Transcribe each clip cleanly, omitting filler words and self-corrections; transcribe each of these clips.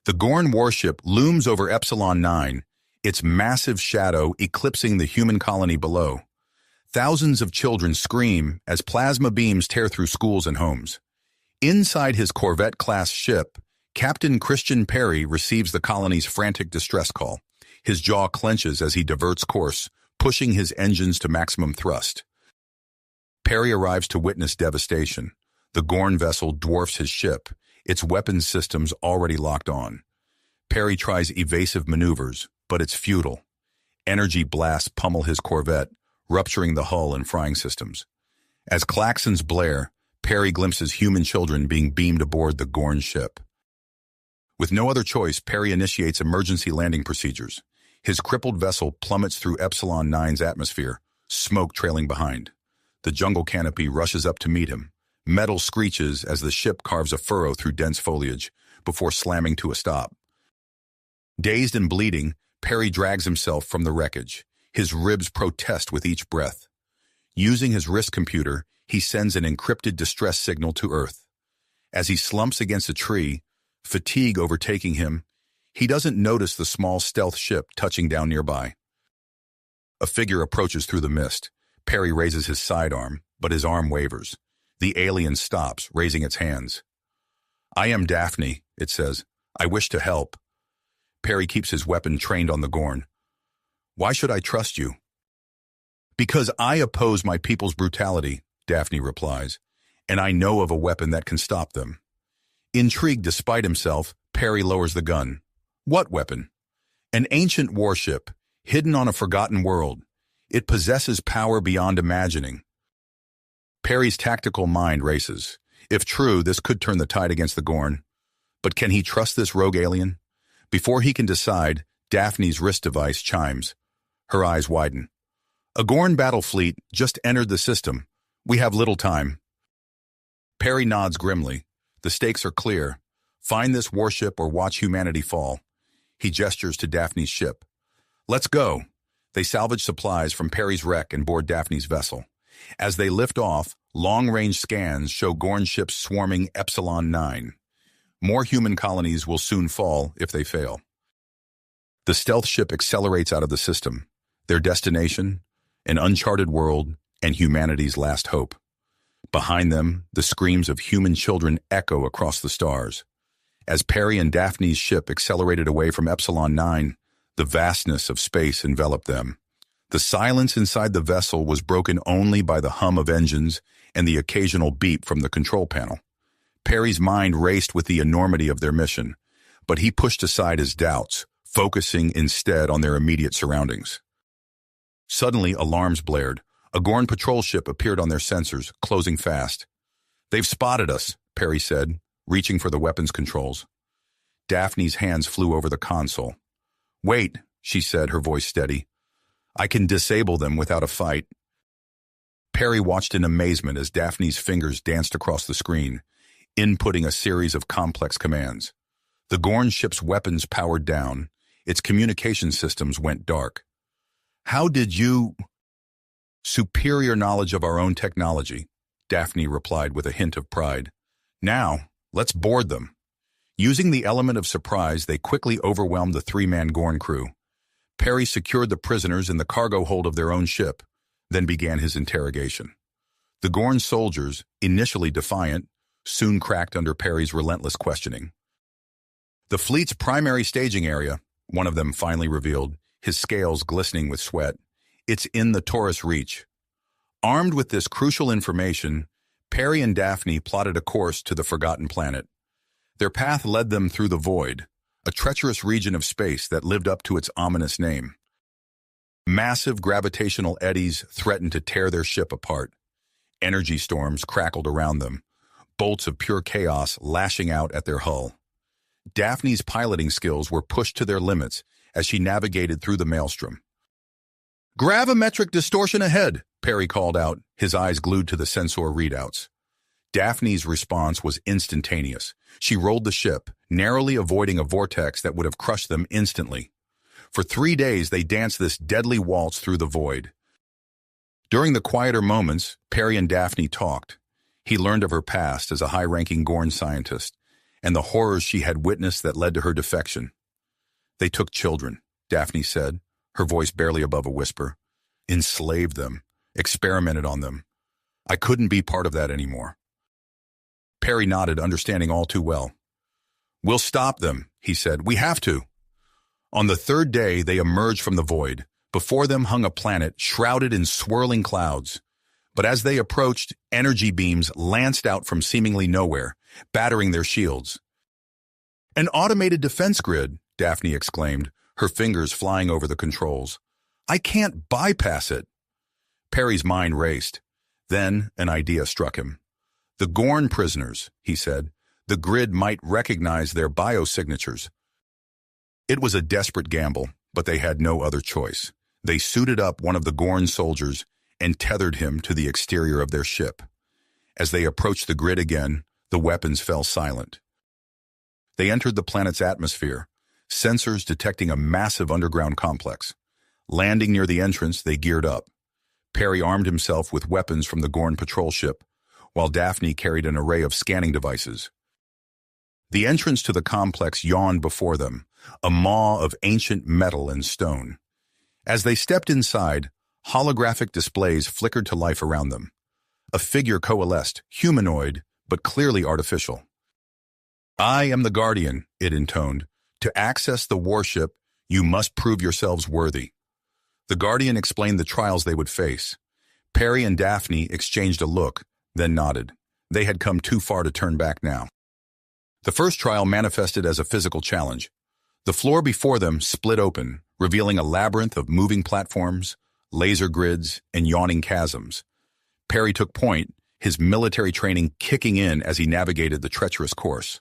The Gorn warship looms over Epsilon 9, its massive shadow eclipsing the human colony below. Thousands of children scream as plasma beams tear through schools and homes. Inside his Corvette-class ship, Captain Christian Perry receives the colony's frantic distress call. His jaw clenches as he diverts course, pushing his engines to maximum thrust. Perry arrives to witness devastation. The Gorn vessel dwarfs his ship, its weapons systems already locked on. Perry tries evasive maneuvers, but it's futile. Energy blasts pummel his Corvette, rupturing the hull and frying systems. As klaxons blare, Perry glimpses human children being beamed aboard the Gorn ship. With no other choice, Perry initiates emergency landing procedures. His crippled vessel plummets through Epsilon 9's atmosphere, smoke trailing behind. The jungle canopy rushes up to meet him. Metal screeches as the ship carves a furrow through dense foliage, before slamming to a stop. Dazed and bleeding, Perry drags himself from the wreckage. His ribs protest with each breath. Using his wrist computer, he sends an encrypted distress signal to Earth. As he slumps against a tree, fatigue overtaking him, he doesn't notice the small stealth ship touching down nearby. A figure approaches through the mist. Perry raises his sidearm, but his arm wavers. The alien stops, raising its hands. "I am Daphne," it says. "I wish to help." Perry keeps his weapon trained on the Gorn. "Why should I trust you?" "Because I oppose my people's brutality," Daphne replies, "and I know of a weapon that can stop them." Intrigued despite himself, Perry lowers the gun. "What weapon?" "An ancient warship, hidden on a forgotten world. It possesses power beyond imagining." Perry's tactical mind races. If true, this could turn the tide against the Gorn. But can he trust this rogue alien? Before he can decide, Daphne's wrist device chimes. Her eyes widen. "A Gorn battle fleet just entered the system. We have little time." Perry nods grimly. The stakes are clear. Find this warship or watch humanity fall. He gestures to Daphne's ship. "Let's go." They salvage supplies from Perry's wreck and board Daphne's vessel. As they lift off, long-range scans show Gorn ships swarming Epsilon 9. More human colonies will soon fall if they fail. The stealth ship accelerates out of the system. Their destination, an uncharted world and humanity's last hope. Behind them, the screams of human children echo across the stars. As Perry and Daphne's ship accelerated away from Epsilon 9, the vastness of space enveloped them. The silence inside the vessel was broken only by the hum of engines and the occasional beep from the control panel. Perry's mind raced with the enormity of their mission, but he pushed aside his doubts, focusing instead on their immediate surroundings. Suddenly, alarms blared. A Gorn patrol ship appeared on their sensors, closing fast. "They've spotted us," Perry said, reaching for the weapons controls. Daphne's hands flew over the console. "Wait," she said, her voice steady. "I can disable them without a fight." Perry watched in amazement as Daphne's fingers danced across the screen, inputting a series of complex commands. The Gorn ship's weapons powered down. Its communication systems went dark. "How did you—" "Superior knowledge of our own technology," Daphne replied with a hint of pride. "Now, let's board them." Using the element of surprise, they quickly overwhelmed the three-man Gorn crew. Perry secured the prisoners in the cargo hold of their own ship, then began his interrogation. The Gorn soldiers, initially defiant, soon cracked under Perry's relentless questioning. "The fleet's primary staging area," one of them finally revealed, his scales glistening with sweat. "It's in the Taurus Reach." Armed with this crucial information, Perry and Daphne plotted a course to the forgotten planet. Their path led them through the void, a treacherous region of space that lived up to its ominous name. Massive gravitational eddies threatened to tear their ship apart. Energy storms crackled around them, bolts of pure chaos lashing out at their hull. Daphne's piloting skills were pushed to their limits as she navigated through the maelstrom. "Gravimetric distortion ahead," Perry called out, his eyes glued to the sensor readouts. Daphne's response was instantaneous. She rolled the ship, narrowly avoiding a vortex that would have crushed them instantly. For 3 days, they danced this deadly waltz through the void. During the quieter moments, Perry and Daphne talked. He learned of her past as a high-ranking Gorn scientist, and the horrors she had witnessed that led to her defection. They took children, Daphne said, her voice barely above a whisper. Enslaved them, experimented on them. I couldn't be part of that anymore. Perry nodded, understanding all too well. We'll stop them, he said. We have to. On the third day, they emerged from the void. Before them hung a planet shrouded in swirling clouds. But as they approached, energy beams lanced out from seemingly nowhere, battering their shields. An automated defense grid, Daphne exclaimed, her fingers flying over the controls. I can't bypass it. Perry's mind raced. Then an idea struck him. The Gorn prisoners, he said. The grid might recognize their biosignatures. It was a desperate gamble, but they had no other choice. They suited up one of the Gorn soldiers and tethered him to the exterior of their ship. As they approached the grid again, the weapons fell silent. They entered the planet's atmosphere, sensors detecting a massive underground complex. Landing near the entrance, they geared up. Perry armed himself with weapons from the Gorn patrol ship, while Daphne carried an array of scanning devices. The entrance to the complex yawned before them, a maw of ancient metal and stone. As they stepped inside, holographic displays flickered to life around them. A figure coalesced, humanoid, but clearly artificial. I am the Guardian, it intoned. To access the warship, you must prove yourselves worthy. The Guardian explained the trials they would face. Perry and Daphne exchanged a look, then nodded. They had come too far to turn back now. The first trial manifested as a physical challenge. The floor before them split open, revealing a labyrinth of moving platforms, laser grids, and yawning chasms. Perry took point, his military training kicking in as he navigated the treacherous course.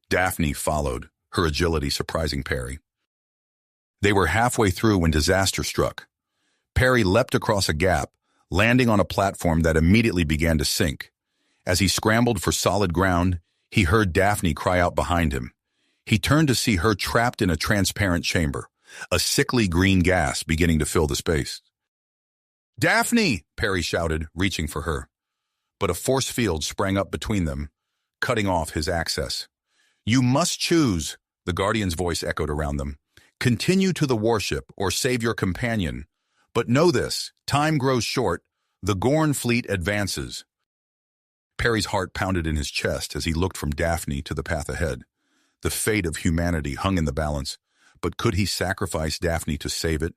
Daphne followed, her agility surprising Perry. They were halfway through when disaster struck. Perry leapt across a gap, landing on a platform that immediately began to sink. As he scrambled for solid ground, he heard Daphne cry out behind him. He turned to see her trapped in a transparent chamber, a sickly green gas beginning to fill the space. Daphne! Perry shouted, reaching for her. But a force field sprang up between them, cutting off his access. You must choose, the Guardian's voice echoed around them. Continue to the warship or save your companion. But know this, time grows short. The Gorn fleet advances. Perry's heart pounded in his chest as he looked from Daphne to the path ahead. The fate of humanity hung in the balance, but could he sacrifice Daphne to save it?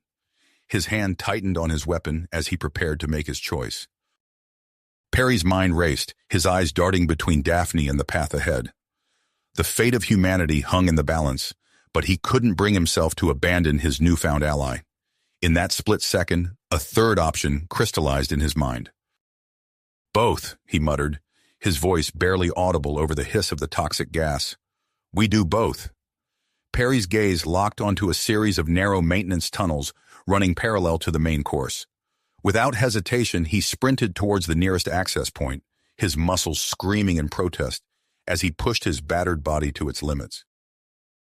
His hand tightened on his weapon as he prepared to make his choice. Perry's mind raced, his eyes darting between Daphne and the path ahead. The fate of humanity hung in the balance, but he couldn't bring himself to abandon his newfound ally. In that split second, a third option crystallized in his mind. Both, he muttered, his voice barely audible over the hiss of the toxic gas. We do both. Perry's gaze locked onto a series of narrow maintenance tunnels running parallel to the main course. Without hesitation, he sprinted towards the nearest access point, his muscles screaming in protest as he pushed his battered body to its limits.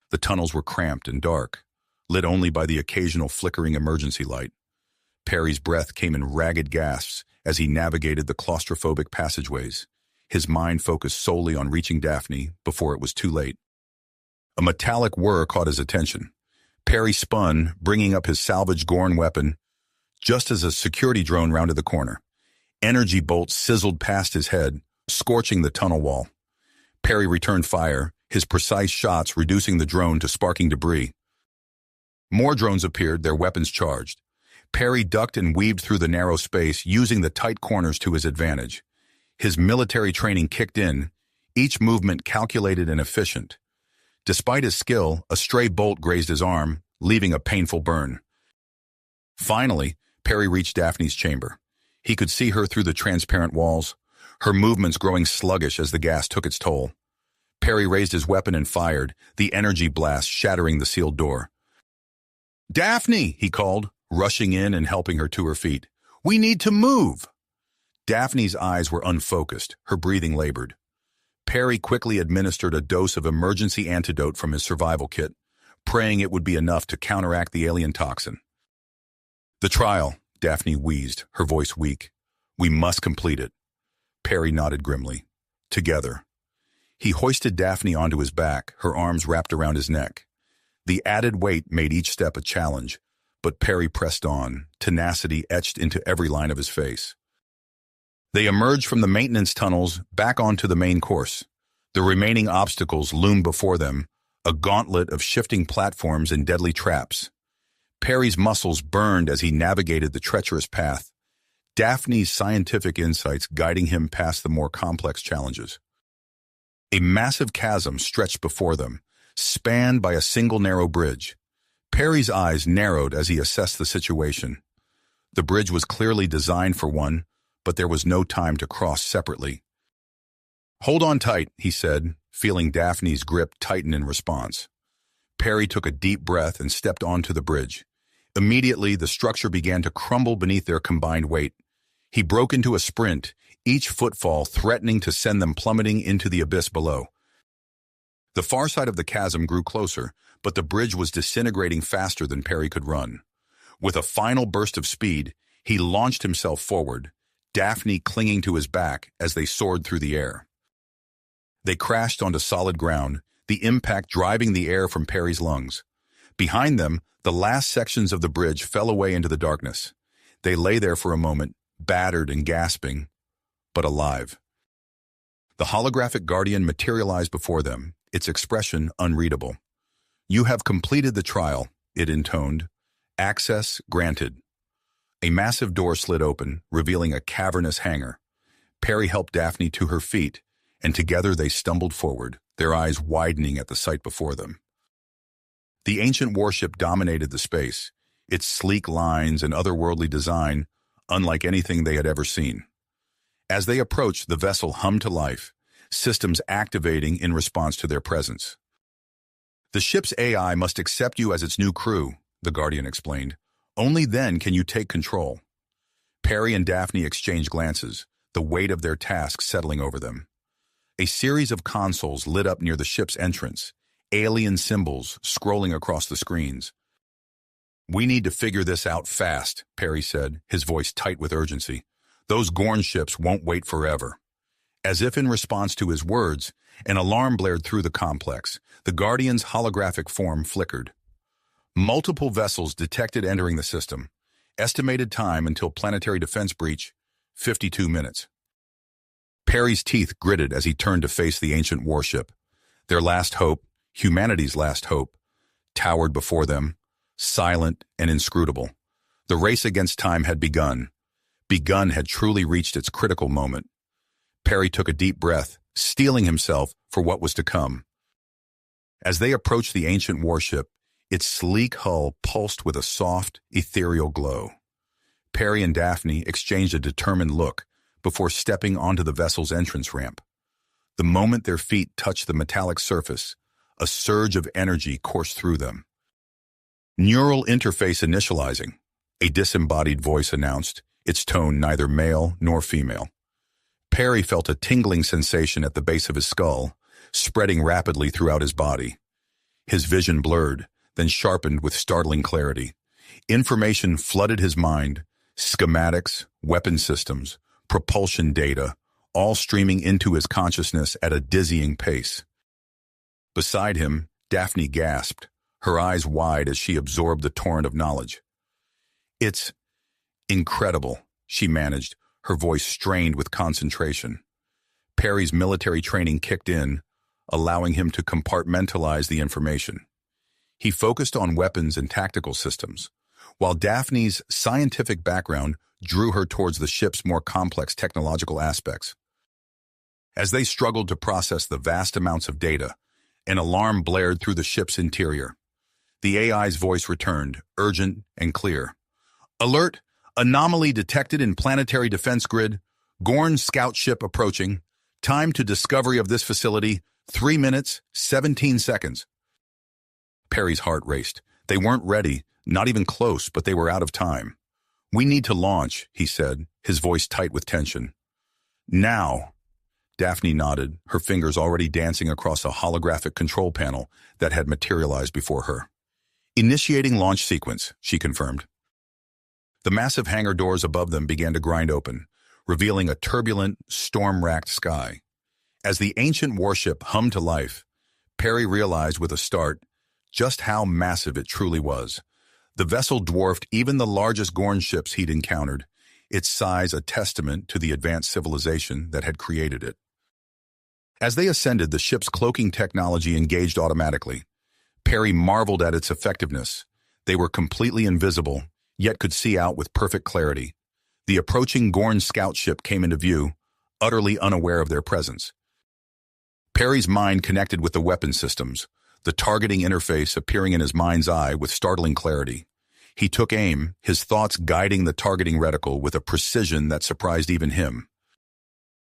The tunnels were cramped and dark, lit only by the occasional flickering emergency light. Perry's breath came in ragged gasps as he navigated the claustrophobic passageways, his mind focused solely on reaching Daphne before it was too late. A metallic whir caught his attention. Perry spun, bringing up his salvaged Gorn weapon, just as a security drone rounded the corner. Energy bolts sizzled past his head, scorching the tunnel wall. Perry returned fire, his precise shots reducing the drone to sparking debris. More drones appeared, their weapons charged. Perry ducked and weaved through the narrow space, using the tight corners to his advantage. His military training kicked in, each movement calculated and efficient. Despite his skill, a stray bolt grazed his arm, leaving a painful burn. Finally, Perry reached Daphne's chamber. He could see her through the transparent walls, her movements growing sluggish as the gas took its toll. Perry raised his weapon and fired, the energy blast shattering the sealed door. Daphne, he called, rushing in and helping her to her feet. We need to move. Daphne's eyes were unfocused, her breathing labored. Perry quickly administered a dose of emergency antidote from his survival kit, praying it would be enough to counteract the alien toxin. The trial, Daphne wheezed, her voice weak. We must complete it. Perry nodded grimly. Together. He hoisted Daphne onto his back, her arms wrapped around his neck. The added weight made each step a challenge, but Perry pressed on, tenacity etched into every line of his face. They emerged from the maintenance tunnels back onto the main course. The remaining obstacles loomed before them, a gauntlet of shifting platforms and deadly traps. Perry's muscles burned as he navigated the treacherous path, Daphne's scientific insights guiding him past the more complex challenges. A massive chasm stretched before them, spanned by a single narrow bridge. Perry's eyes narrowed as he assessed the situation. The bridge was clearly designed for one, but there was no time to cross separately. "Hold on tight," he said, feeling Daphne's grip tighten in response. Perry took a deep breath and stepped onto the bridge. Immediately, the structure began to crumble beneath their combined weight. He broke into a sprint, each footfall threatening to send them plummeting into the abyss below. The far side of the chasm grew closer, but the bridge was disintegrating faster than Perry could run. With a final burst of speed, he launched himself forward, Daphne clinging to his back as they soared through the air. They crashed onto solid ground, the impact driving the air from Perry's lungs. Behind them, the last sections of the bridge fell away into the darkness. They lay there for a moment, battered and gasping, but alive. The holographic guardian materialized before them, its expression unreadable. "You have completed the trial," it intoned. "Access granted." A massive door slid open, revealing a cavernous hangar. Perry helped Daphne to her feet, and together they stumbled forward, their eyes widening at the sight before them. The ancient warship dominated the space, its sleek lines and otherworldly design unlike anything they had ever seen. As they approached, the vessel hummed to life, systems activating in response to their presence. "The ship's AI must accept you as its new crew," the Guardian explained. "Only then can you take control." Perry and Daphne exchanged glances, the weight of their task settling over them. A series of consoles lit up near the ship's entrance, alien symbols scrolling across the screens. "We need to figure this out fast," Perry said, his voice tight with urgency. "Those Gorn ships won't wait forever." As if in response to his words, an alarm blared through the complex. The Guardian's holographic form flickered. Multiple vessels detected entering the system. Estimated time until planetary defense breach, 52 minutes. Perry's teeth gritted as he turned to face the ancient warship. Their last hope, humanity's last hope, towered before them, silent and inscrutable. The race against time had begun. Had truly reached its critical moment. Perry took a deep breath, steeling himself for what was to come. As they approached the ancient warship, its sleek hull pulsed with a soft, ethereal glow. Perry and Daphne exchanged a determined look before stepping onto the vessel's entrance ramp. The moment their feet touched the metallic surface, a surge of energy coursed through them. "Neural interface initializing," a disembodied voice announced, its tone neither male nor female. Perry felt a tingling sensation at the base of his skull, spreading rapidly throughout his body. His vision blurred, then sharpened with startling clarity. Information flooded his mind, schematics, weapon systems, propulsion data, all streaming into his consciousness at a dizzying pace. Beside him, Daphne gasped, her eyes wide as she absorbed the torrent of knowledge. "It's incredible," she managed, her voice strained with concentration. Perry's military training kicked in, allowing him to compartmentalize the information. He focused on weapons and tactical systems, while Daphne's scientific background drew her towards the ship's more complex technological aspects. As they struggled to process the vast amounts of data, an alarm blared through the ship's interior. The AI's voice returned, urgent and clear. "Alert! Anomaly detected in planetary defense grid. Gorn scout ship approaching. Time to discovery of this facility, 3 minutes, 17 seconds. Perry's heart raced. They weren't ready, not even close, but they were out of time. "We need to launch," he said, his voice tight with tension. "Now." Daphne nodded, her fingers already dancing across a holographic control panel that had materialized before her. "Initiating launch sequence," she confirmed. The massive hangar doors above them began to grind open, revealing a turbulent, storm-racked sky. As the ancient warship hummed to life, Perry realized with a start just how massive it truly was. The vessel dwarfed even the largest Gorn ships he'd encountered, its size a testament to the advanced civilization that had created it. As they ascended, the ship's cloaking technology engaged automatically. Perry marveled at its effectiveness. They were completely invisible, yet could see out with perfect clarity. The approaching Gorn scout ship came into view, utterly unaware of their presence. Perry's mind connected with the weapon systems, the targeting interface appearing in his mind's eye with startling clarity. He took aim, his thoughts guiding the targeting reticle with a precision that surprised even him.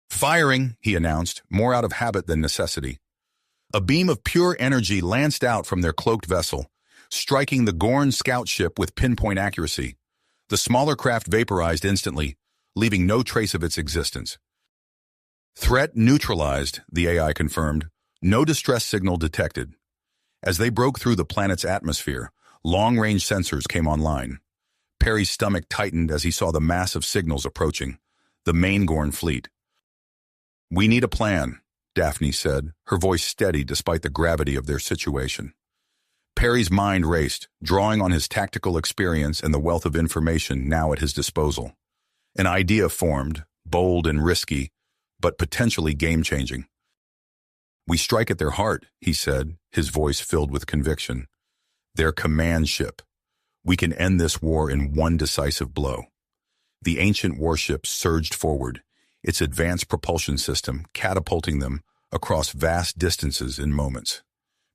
"Firing," he announced, more out of habit than necessity. A beam of pure energy lanced out from their cloaked vessel, striking the Gorn scout ship with pinpoint accuracy. The smaller craft vaporized instantly, leaving no trace of its existence. "Threat neutralized," the AI confirmed. "No distress signal detected." As they broke through the planet's atmosphere, long-range sensors came online. Perry's stomach tightened as he saw the massive signals approaching, the main Gorn fleet. "We need a plan," Daphne said, her voice steady despite the gravity of their situation. Perry's mind raced, drawing on his tactical experience and the wealth of information now at his disposal. An idea formed, bold and risky, but potentially game-changing. "We strike at their heart," he said, his voice filled with conviction. "Their command ship. We can end this war in one decisive blow." The ancient warship surged forward, its advanced propulsion system catapulting them across vast distances in moments.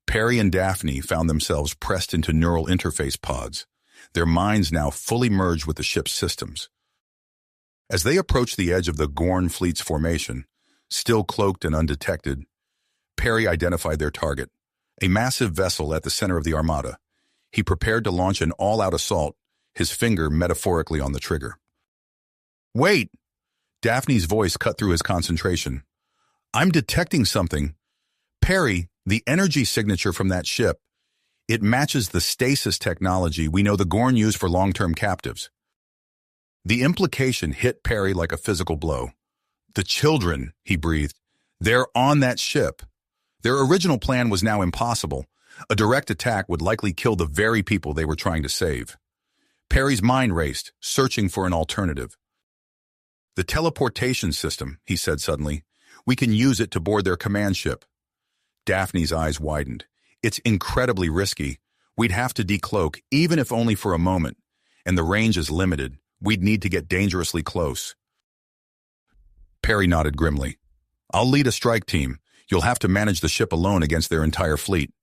Perry and Daphne found themselves pressed into neural interface pods, their minds now fully merged with the ship's systems. As they approached the edge of the Gorn fleet's formation, still cloaked and undetected, Perry identified their target, a massive vessel at the center of the armada. He prepared to launch an all-out assault, his finger metaphorically on the trigger. "Wait!" Daphne's voice cut through his concentration. "I'm detecting something. Perry, the energy signature from that ship, it matches the stasis technology we know the Gorn use for long-term captives." The implication hit Perry like a physical blow. "The children," he breathed. "They're on that ship." Their original plan was now impossible. A direct attack would likely kill the very people they were trying to save. Perry's mind raced, searching for an alternative. "The teleportation system," he said suddenly. "We can use it to board their command ship." Daphne's eyes widened. "It's incredibly risky. We'd have to decloak, even if only for a moment. And the range is limited. We'd need to get dangerously close." Perry nodded grimly. "I'll lead a strike team. You'll have to manage the ship alone against their entire fleet."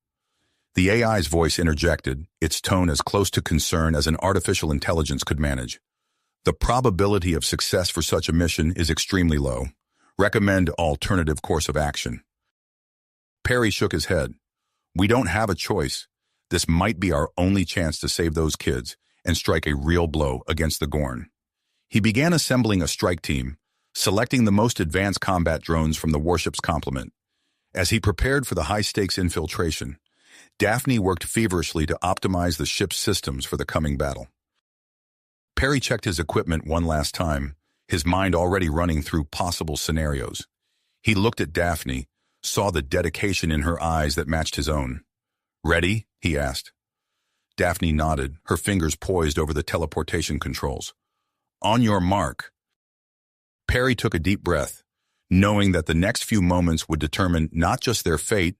The AI's voice interjected, its tone as close to concern as an artificial intelligence could manage. "The probability of success for such a mission is extremely low. Recommend alternative course of action." Perry shook his head. "We don't have a choice. This might be our only chance to save those kids and strike a real blow against the Gorn." He began assembling a strike team, selecting the most advanced combat drones from the warship's complement. As he prepared for the high-stakes infiltration, Daphne worked feverishly to optimize the ship's systems for the coming battle. Perry checked his equipment one last time, his mind already running through possible scenarios. He looked at Daphne, saw the dedication in her eyes that matched his own. "Ready?" he asked. Daphne nodded, her fingers poised over the teleportation controls. "On your mark." Perry took a deep breath, knowing that the next few moments would determine not just their fate,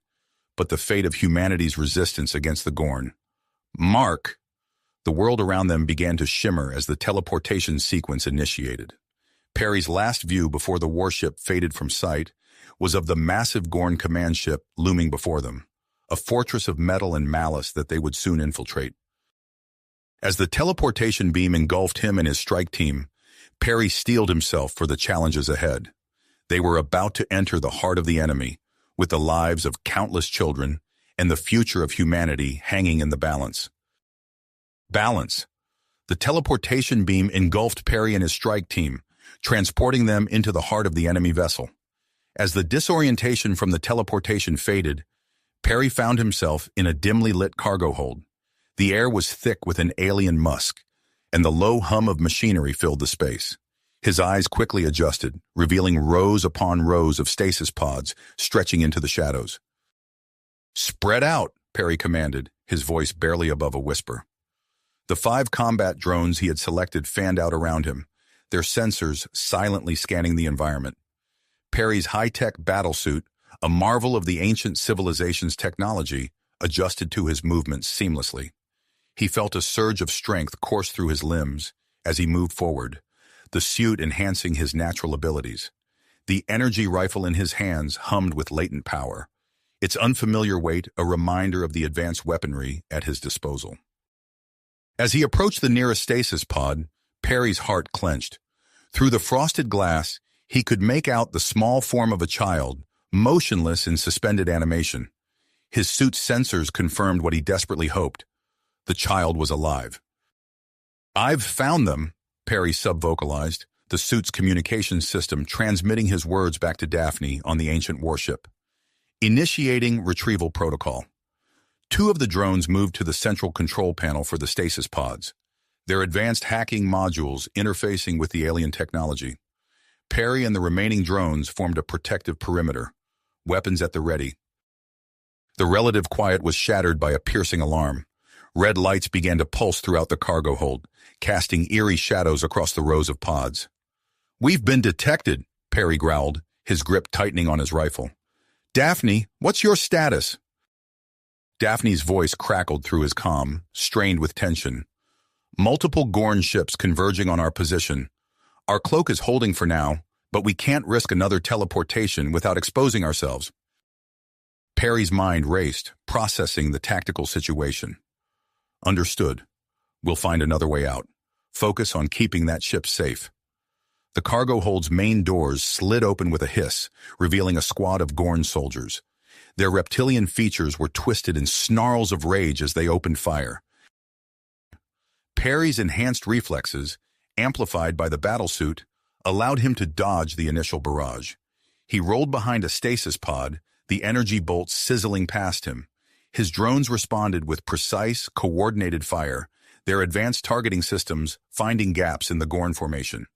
but the fate of humanity's resistance against the Gorn. "Mark!" The world around them began to shimmer as the teleportation sequence initiated. Perry's last view before the warship faded from sight was of the massive Gorn command ship looming before them, a fortress of metal and malice that they would soon infiltrate. As the teleportation beam engulfed him and his strike team, Perry steeled himself for the challenges ahead. They were about to enter the heart of the enemy, with the lives of countless children and the future of humanity hanging in the balance. Balance. The teleportation beam engulfed Perry and his strike team, transporting them into the heart of the enemy vessel. As the disorientation from the teleportation faded, Perry found himself in a dimly lit cargo hold. The air was thick with an alien musk, and the low hum of machinery filled the space. His eyes quickly adjusted, revealing rows upon rows of stasis pods stretching into the shadows. "Spread out," Perry commanded, his voice barely above a whisper. The 5 combat drones he had selected fanned out around him, their sensors silently scanning the environment. Perry's high-tech battlesuit, a marvel of the ancient civilization's technology, adjusted to his movements seamlessly. He felt a surge of strength course through his limbs as he moved forward, the suit enhancing his natural abilities. The energy rifle in his hands hummed with latent power, its unfamiliar weight a reminder of the advanced weaponry at his disposal. As he approached the nearest stasis pod, Perry's heart clenched. Through the frosted glass, he could make out the small form of a child, motionless in suspended animation. His suit's sensors confirmed what he desperately hoped. The child was alive. "I've found them," Perry subvocalized, the suit's communication system transmitting his words back to Daphne on the ancient warship. Initiating retrieval protocol. 2 of the drones moved to the central control panel for the stasis pods, their advanced hacking modules interfacing with the alien technology. Perry and the remaining drones formed a protective perimeter, weapons at the ready. The relative quiet was shattered by a piercing alarm. Red lights began to pulse throughout the cargo hold, casting eerie shadows across the rows of pods. "We've been detected," Perry growled, his grip tightening on his rifle. "Daphne, what's your status?" Daphne's voice crackled through his comm, strained with tension. "Multiple Gorn ships converging on our position. Our cloak is holding for now, but we can't risk another teleportation without exposing ourselves." Perry's mind raced, processing the tactical situation. "Understood. We'll find another way out. Focus on keeping that ship safe." The cargo hold's main doors slid open with a hiss, revealing a squad of Gorn soldiers. Their reptilian features were twisted in snarls of rage as they opened fire. Perry's enhanced reflexes, amplified by the battlesuit, allowed him to dodge the initial barrage. He rolled behind a stasis pod, the energy bolts sizzling past him. His drones responded with precise, coordinated fire, their advanced targeting systems finding gaps in the Gorn formation.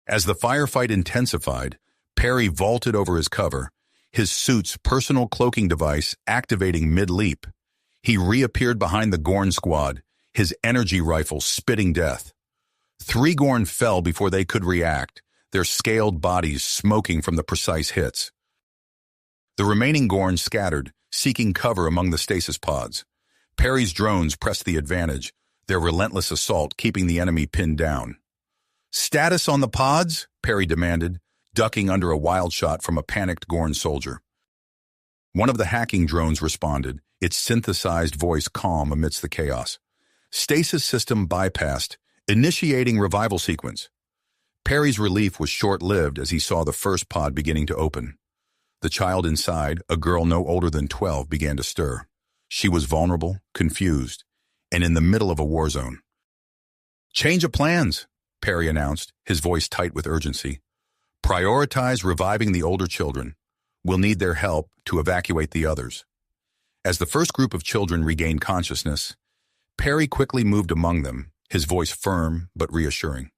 As the firefight intensified, Perry vaulted over his cover, his suit's personal cloaking device activating mid-leap. He reappeared behind the Gorn squad, his energy rifle spitting death. 3 Gorn fell before they could react, their scaled bodies smoking from the precise hits. The remaining Gorn scattered, seeking cover among the stasis pods. Perry's drones pressed the advantage, their relentless assault keeping the enemy pinned down. "Status on the pods?" Perry demanded, ducking under a wild shot from a panicked Gorn soldier. One of the hacking drones responded, its synthesized voice calm amidst the chaos. "Stasis system bypassed, initiating revival sequence." Perry's relief was short-lived as he saw the first pod beginning to open. The child inside, a girl no older than 12, began to stir. She was vulnerable, confused, and in the middle of a war zone. "Change of plans," Perry announced, his voice tight with urgency. "Prioritize reviving the older children. We'll need their help to evacuate the others." As the first group of children regained consciousness, Perry quickly moved among them, his voice firm but reassuring.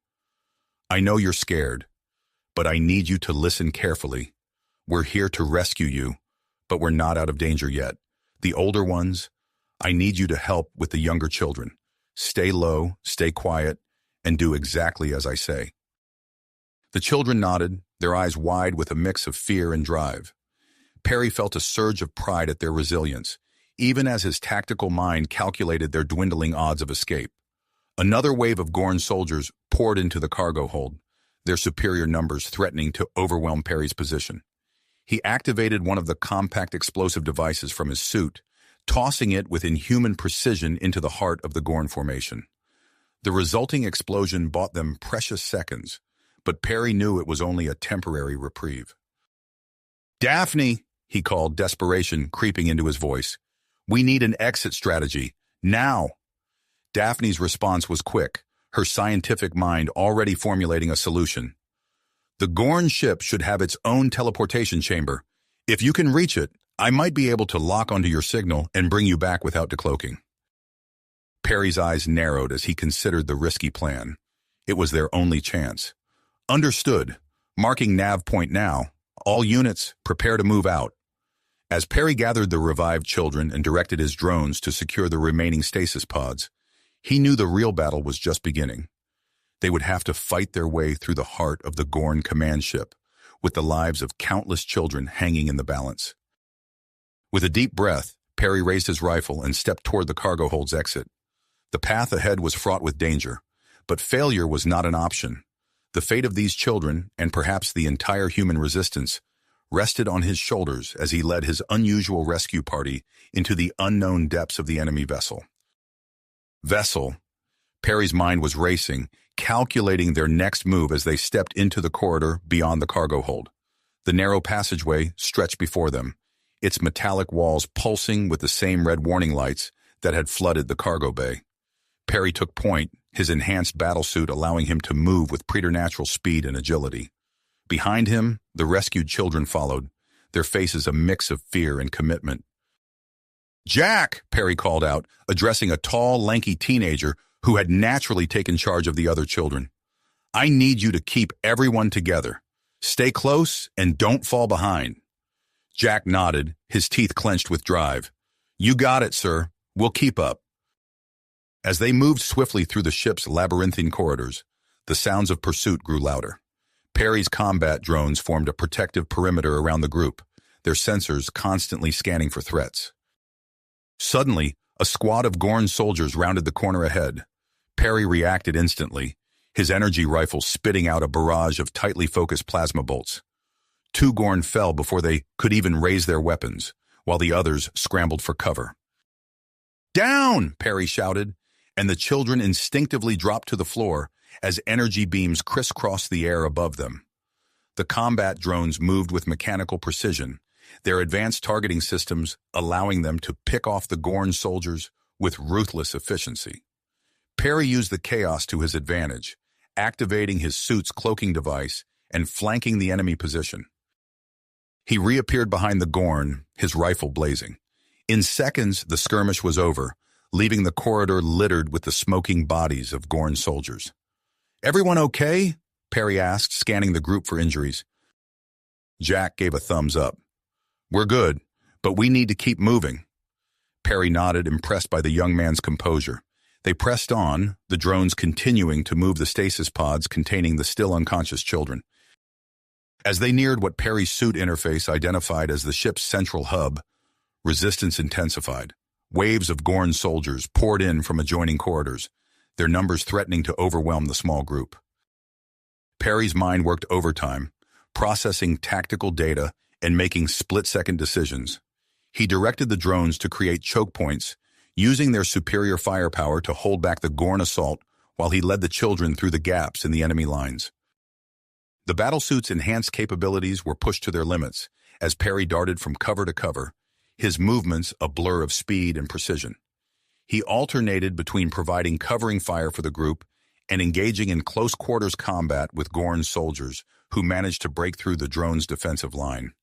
"I know you're scared, but I need you to listen carefully. We're here to rescue you, but we're not out of danger yet. The older ones, I need you to help with the younger children. Stay low, stay quiet, and do exactly as I say." The children nodded, their eyes wide with a mix of fear and drive. Perry felt a surge of pride at their resilience, even as his tactical mind calculated their dwindling odds of escape. Another wave of Gorn soldiers poured into the cargo hold, their superior numbers threatening to overwhelm Perry's position. He activated one of the compact explosive devices from his suit, tossing it with inhuman precision into the heart of the Gorn formation. The resulting explosion bought them precious seconds, but Perry knew it was only a temporary reprieve. "Daphne," he called, desperation creeping into his voice. "We need an exit strategy, now." Daphne's response was quick, her scientific mind already formulating a solution. "The Gorn ship should have its own teleportation chamber. If you can reach it, I might be able to lock onto your signal and bring you back without decloaking." Perry's eyes narrowed as he considered the risky plan. It was their only chance. Understood. Marking nav point now. All units, prepare to move out. As Perry gathered the revived children and directed his drones to secure the remaining stasis pods, he knew the real battle was just beginning. They would have to fight their way through the heart of the Gorn command ship, with the lives of countless children hanging in the balance. With a deep breath, Perry raised his rifle and stepped toward the cargo hold's exit. The path ahead was fraught with danger, but failure was not an option. The fate of these children, and perhaps the entire human resistance, rested on his shoulders as he led his unusual rescue party into the unknown depths of the enemy vessel. Perry's mind was racing, calculating their next move as they stepped into the corridor beyond the cargo hold. The narrow passageway stretched before them, its metallic walls pulsing with the same red warning lights that had flooded the cargo bay. Perry took point, his enhanced battlesuit allowing him to move with preternatural speed and agility. Behind him, the rescued children followed, their faces a mix of fear and commitment. "Jack!" Perry called out, addressing a tall, lanky teenager who had naturally taken charge of the other children. "I need you to keep everyone together. Stay close and don't fall behind." Jack nodded, his teeth clenched with drive. "You got it, sir. We'll keep up." As they moved swiftly through the ship's labyrinthine corridors, the sounds of pursuit grew louder. Perry's combat drones formed a protective perimeter around the group, their sensors constantly scanning for threats. Suddenly, a squad of Gorn soldiers rounded the corner ahead. Perry reacted instantly, his energy rifle spitting out a barrage of tightly focused plasma bolts. 2 Gorn fell before they could even raise their weapons, while the others scrambled for cover. "Down!" Perry shouted, and the children instinctively dropped to the floor as energy beams crisscrossed the air above them. The combat drones moved with mechanical precision, their advanced targeting systems allowing them to pick off the Gorn soldiers with ruthless efficiency. Perry used the chaos to his advantage, activating his suit's cloaking device and flanking the enemy position. He reappeared behind the Gorn, his rifle blazing. In seconds, the skirmish was over, leaving the corridor littered with the smoking bodies of Gorn soldiers. "Everyone okay?" Perry asked, scanning the group for injuries. Jack gave a thumbs up. "We're good, but we need to keep moving." Perry nodded, impressed by the young man's composure. They pressed on, the drones continuing to move the stasis pods containing the still unconscious children. As they neared what Perry's suit interface identified as the ship's central hub, resistance intensified. Waves of Gorn soldiers poured in from adjoining corridors, their numbers threatening to overwhelm the small group. Perry's mind worked overtime, processing tactical data and making split-second decisions. He directed the drones to create choke points, using their superior firepower to hold back the Gorn assault while he led the children through the gaps in the enemy lines. The battlesuit's enhanced capabilities were pushed to their limits as Perry darted from cover to cover, his movements a blur of speed and precision. He alternated between providing covering fire for the group and engaging in close-quarters combat with Gorn soldiers who managed to break through the drone's defensive line.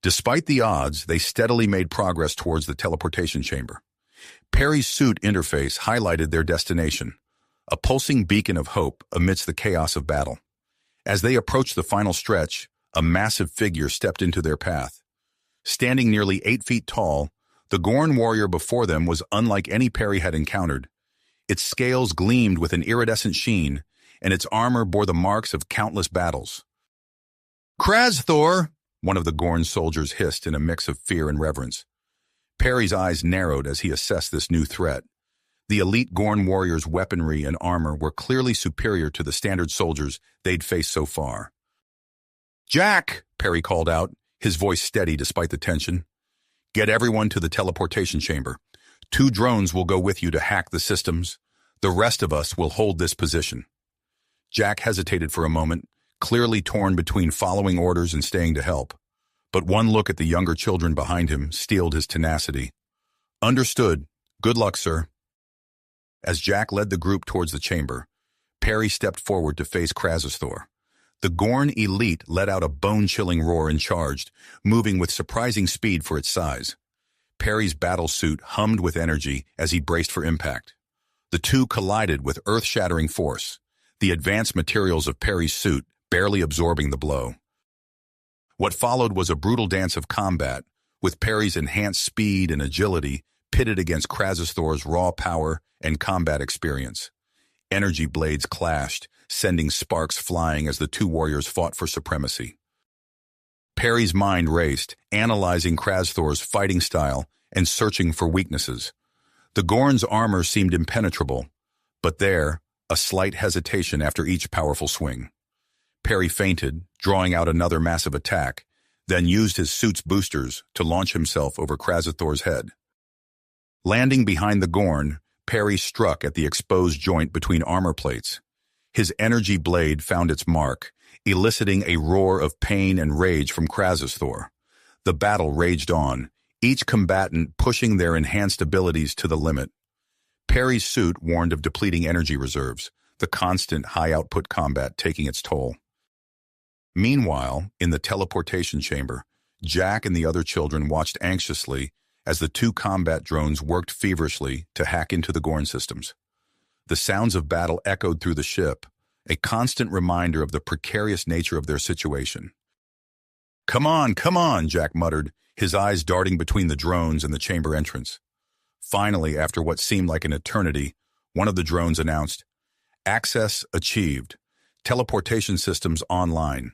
Despite the odds, they steadily made progress towards the teleportation chamber. Perry's suit interface highlighted their destination, a pulsing beacon of hope amidst the chaos of battle. As they approached the final stretch, a massive figure stepped into their path. Standing nearly 8 feet tall, the Gorn warrior before them was unlike any Perry had encountered. Its scales gleamed with an iridescent sheen, and its armor bore the marks of countless battles. "Krasthor!" one of the Gorn soldiers hissed in a mix of fear and reverence. Perry's eyes narrowed as he assessed this new threat. The elite Gorn warrior's weaponry and armor were clearly superior to the standard soldiers they'd faced so far. "Jack!" Perry called out, his voice steady despite the tension. "Get everyone to the teleportation chamber. 2 drones will go with you to hack the systems. The rest of us will hold this position." Jack hesitated for a moment, clearly torn between following orders and staying to help. But one look at the younger children behind him steeled his tenacity. "Understood. Good luck, sir." As Jack led the group towards the chamber, Perry stepped forward to face Krasthor. The Gorn elite let out a bone-chilling roar and charged, moving with surprising speed for its size. Perry's battlesuit hummed with energy as he braced for impact. The two collided with earth-shattering force, the advanced materials of Perry's suit barely absorbing the blow. What followed was a brutal dance of combat, with Perry's enhanced speed and agility pitted against Krasithor's raw power and combat experience. Energy blades clashed, sending sparks flying as the two warriors fought for supremacy. Perry's mind raced, analyzing Krasithor's fighting style and searching for weaknesses. The Gorn's armor seemed impenetrable, but there, a slight hesitation after each powerful swing. Perry feinted, drawing out another massive attack, then used his suit's boosters to launch himself over Krasithor's head. Landing behind the Gorn, Perry struck at the exposed joint between armor plates. His energy blade found its mark, eliciting a roar of pain and rage from Krasithor. The battle raged on, each combatant pushing their enhanced abilities to the limit. Perry's suit warned of depleting energy reserves, the constant high-output combat taking its toll. Meanwhile, in the teleportation chamber, Jack and the other children watched anxiously as the two combat drones worked feverishly to hack into the Gorn systems. The sounds of battle echoed through the ship, a constant reminder of the precarious nature of their situation. Come on, Jack muttered, his eyes darting between the drones and the chamber entrance. Finally, after what seemed like an eternity, one of the drones announced, "Access achieved. Teleportation systems online."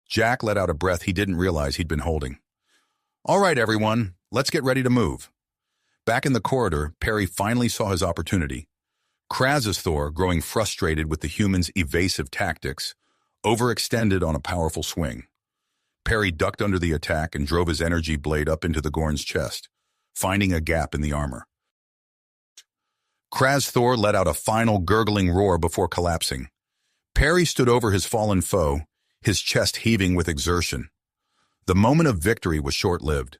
Jack let out a breath he didn't realize he'd been holding. "All right, everyone, let's get ready to move." Back in the corridor, Perry finally saw his opportunity. Krasithor, growing frustrated with the humans' evasive tactics, overextended on a powerful swing. Perry ducked under the attack and drove his energy blade up into the Gorn's chest, finding a gap in the armor. Krasithor let out a final gurgling roar before collapsing. Perry stood over his fallen foe, his chest heaving with exertion. The moment of victory was short-lived.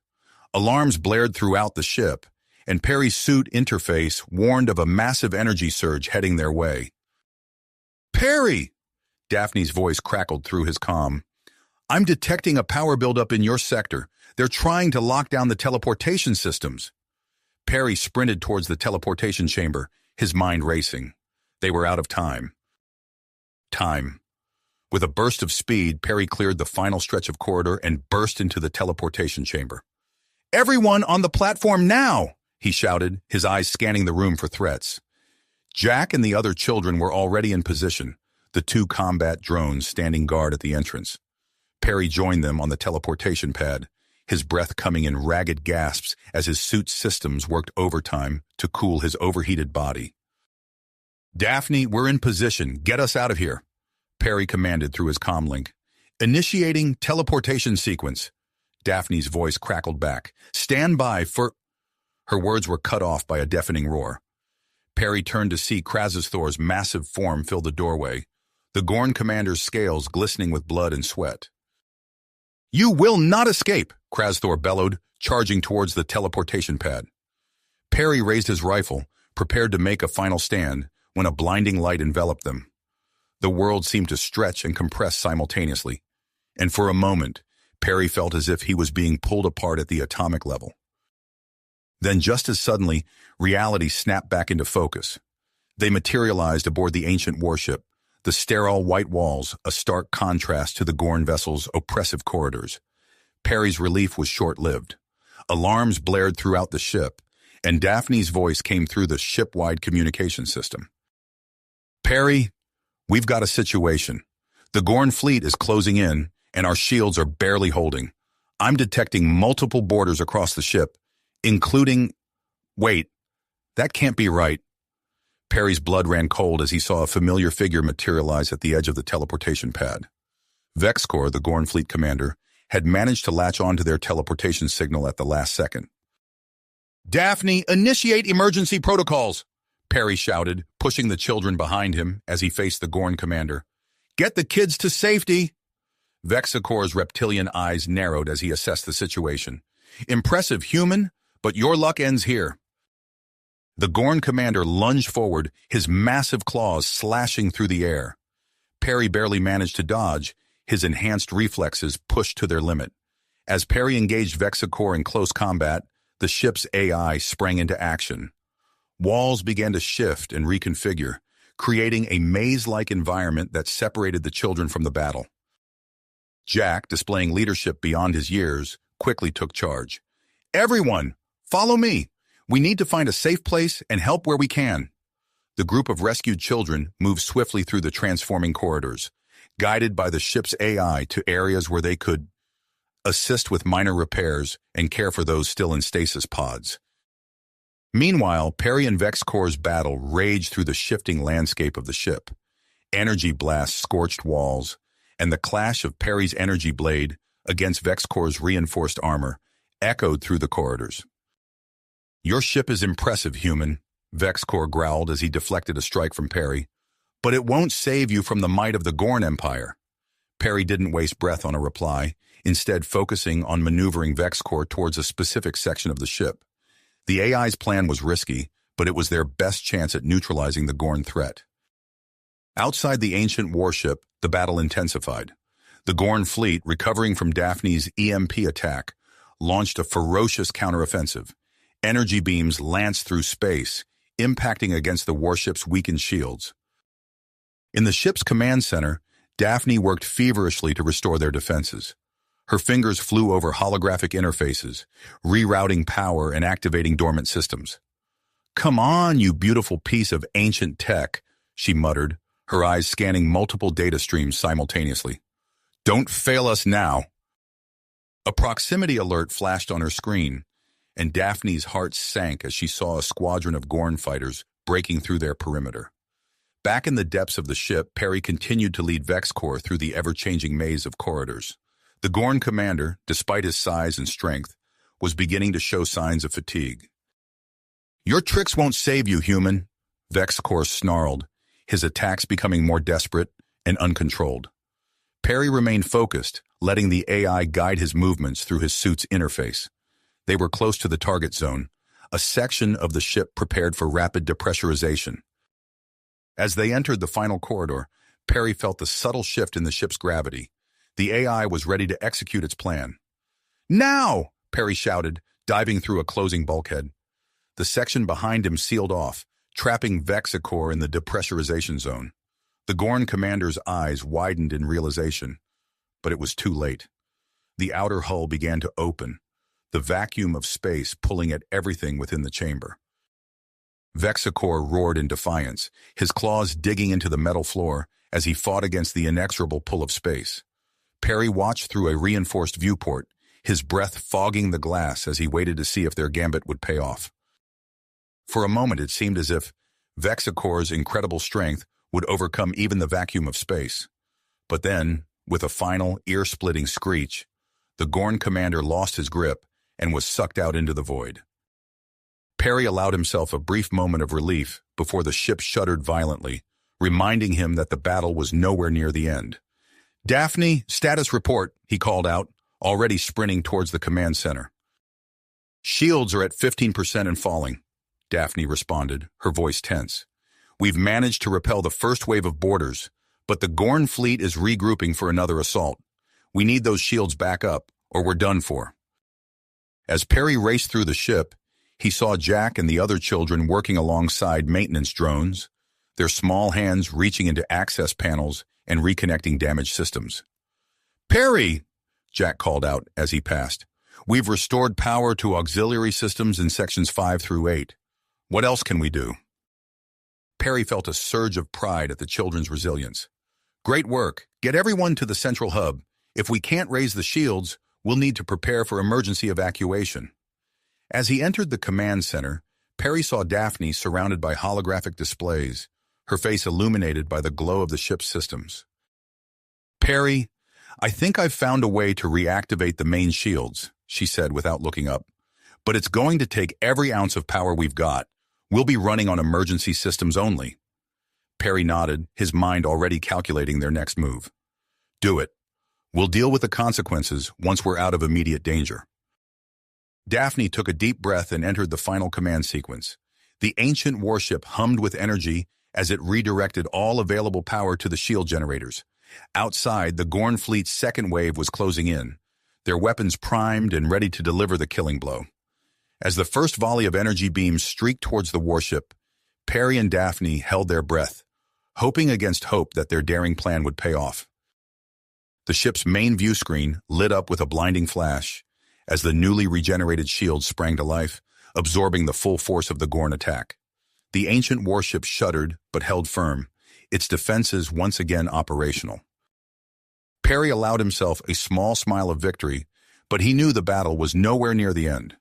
Alarms blared throughout the ship, and Perry's suit interface warned of a massive energy surge heading their way. "Perry!" Daphne's voice crackled through his comm. "I'm detecting a power buildup in your sector. They're trying to lock down the teleportation systems." Perry sprinted towards the teleportation chamber, his mind racing. They were out of time. With a burst of speed, Perry cleared the final stretch of corridor and burst into the teleportation chamber. "Everyone on the platform now!" he shouted, his eyes scanning the room for threats. Jack and the other children were already in position, the two combat drones standing guard at the entrance. Perry joined them on the teleportation pad, his breath coming in ragged gasps as his suit's systems worked overtime to cool his overheated body. "Daphne, we're in position. Get us out of here," Perry commanded through his comlink. "Initiating teleportation sequence." Daphne's voice crackled back. "Stand by for—" Her words were cut off by a deafening roar. Perry turned to see Krasithor's massive form fill the doorway, the Gorn commander's scales glistening with blood and sweat. "You will not escape!" Krasithor bellowed, charging towards the teleportation pad. Perry raised his rifle, prepared to make a final stand, when a blinding light enveloped them. The world seemed to stretch and compress simultaneously, and for a moment, Perry felt as if he was being pulled apart at the atomic level. Then just as suddenly, reality snapped back into focus. They materialized aboard the ancient warship, the sterile white walls a stark contrast to the Gorn vessel's oppressive corridors. Perry's relief was short-lived. Alarms blared throughout the ship, and Daphne's voice came through the ship-wide communication system. "Perry, we've got a situation. The Gorn fleet is closing in, and our shields are barely holding. I'm detecting multiple boarders across the ship, including— Wait, that can't be right." Perry's blood ran cold as he saw a familiar figure materialize at the edge of the teleportation pad. Vexcor, the Gorn fleet commander, had managed to latch onto their teleportation signal at the last second. "Daphne, initiate emergency protocols!" Perry shouted, pushing the children behind him as he faced the Gorn commander. "Get the kids to safety!" Vexacor's reptilian eyes narrowed as he assessed the situation. "Impressive, human, but your luck ends here." The Gorn commander lunged forward, his massive claws slashing through the air. Perry barely managed to dodge, his enhanced reflexes pushed to their limit. As Perry engaged Vexacor in close combat, the ship's AI sprang into action. Walls began to shift and reconfigure, creating a maze-like environment that separated the children from the battle. Jack, displaying leadership beyond his years, quickly took charge. "Everyone, follow me. We need to find a safe place and help where we can." The group of rescued children moved swiftly through the transforming corridors, guided by the ship's AI to areas where they could assist with minor repairs and care for those still in stasis pods. Meanwhile, Perry and Vexcor's battle raged through the shifting landscape of the ship. Energy blasts scorched walls, and the clash of Perry's energy blade against Vexcor's reinforced armor echoed through the corridors. "Your ship is impressive, human," Vexcor growled as he deflected a strike from Perry, "but it won't save you from the might of the Gorn Empire." Perry didn't waste breath on a reply, instead focusing on maneuvering Vexcor towards a specific section of the ship. The AI's plan was risky, but it was their best chance at neutralizing the Gorn threat. Outside the ancient warship, the battle intensified. The Gorn fleet, recovering from Daphne's EMP attack, launched a ferocious counteroffensive. Energy beams lanced through space, impacting against the warship's weakened shields. In the ship's command center, Daphne worked feverishly to restore their defenses. Her fingers flew over holographic interfaces, rerouting power and activating dormant systems. "Come on, you beautiful piece of ancient tech," she muttered, her eyes scanning multiple data streams simultaneously. "Don't fail us now." A proximity alert flashed on her screen, and Daphne's heart sank as she saw a squadron of Gorn fighters breaking through their perimeter. Back in the depths of the ship, Perry continued to lead Vexcor through the ever-changing maze of corridors. The Gorn commander, despite his size and strength, was beginning to show signs of fatigue. "Your tricks won't save you, human," Vexcor snarled, his attacks becoming more desperate and uncontrolled. Perry remained focused, letting the AI guide his movements through his suit's interface. They were close to the target zone, a section of the ship prepared for rapid depressurization. As they entered the final corridor, Perry felt the subtle shift in the ship's gravity. The AI was ready to execute its plan. "Now!" Perry shouted, diving through a closing bulkhead. The section behind him sealed off, trapping Vexcor in the depressurization zone. The Gorn commander's eyes widened in realization, but it was too late. The outer hull began to open, the vacuum of space pulling at everything within the chamber. Vexcor roared in defiance, his claws digging into the metal floor as he fought against the inexorable pull of space. Perry watched through a reinforced viewport, his breath fogging the glass as he waited to see if their gambit would pay off. For a moment, it seemed as if Vexcor's incredible strength would overcome even the vacuum of space. But then, with a final, ear-splitting screech, the Gorn commander lost his grip and was sucked out into the void. Perry allowed himself a brief moment of relief before the ship shuddered violently, reminding him that the battle was nowhere near the end. "Daphne, status report," he called out, already sprinting towards the command center. "Shields are at 15% and falling," Daphne responded, her voice tense. "We've managed to repel the first wave of boarders, but the Gorn fleet is regrouping for another assault. We need those shields back up, or we're done for." As Perry raced through the ship, he saw Jack and the other children working alongside maintenance drones, their small hands reaching into access panels and reconnecting damaged systems. "Perry!" Jack called out as he passed. "We've restored power to auxiliary systems in sections 5 through 8. What else can we do?" Perry felt a surge of pride at the children's resilience. "Great work. Get everyone to the central hub. If we can't raise the shields, we'll need to prepare for emergency evacuation." As he entered the command center, Perry saw Daphne surrounded by holographic displays, her face illuminated by the glow of the ship's systems. "Perry, I think I've found a way to reactivate the main shields," she said without looking up. "But it's going to take every ounce of power we've got. We'll be running on emergency systems only." Perry nodded, his mind already calculating their next move. "Do it. We'll deal with the consequences once we're out of immediate danger." Daphne took a deep breath and entered the final command sequence. The ancient warship hummed with energy as it redirected all available power to the shield generators. Outside, the Gorn fleet's second wave was closing in, their weapons primed and ready to deliver the killing blow. As the first volley of energy beams streaked towards the warship, Perry and Daphne held their breath, hoping against hope that their daring plan would pay off. The ship's main view screen lit up with a blinding flash as the newly regenerated shields sprang to life, absorbing the full force of the Gorn attack. The ancient warship shuddered but held firm, its defenses once again operational. Perry allowed himself a small smile of victory, but he knew the battle was nowhere near the end.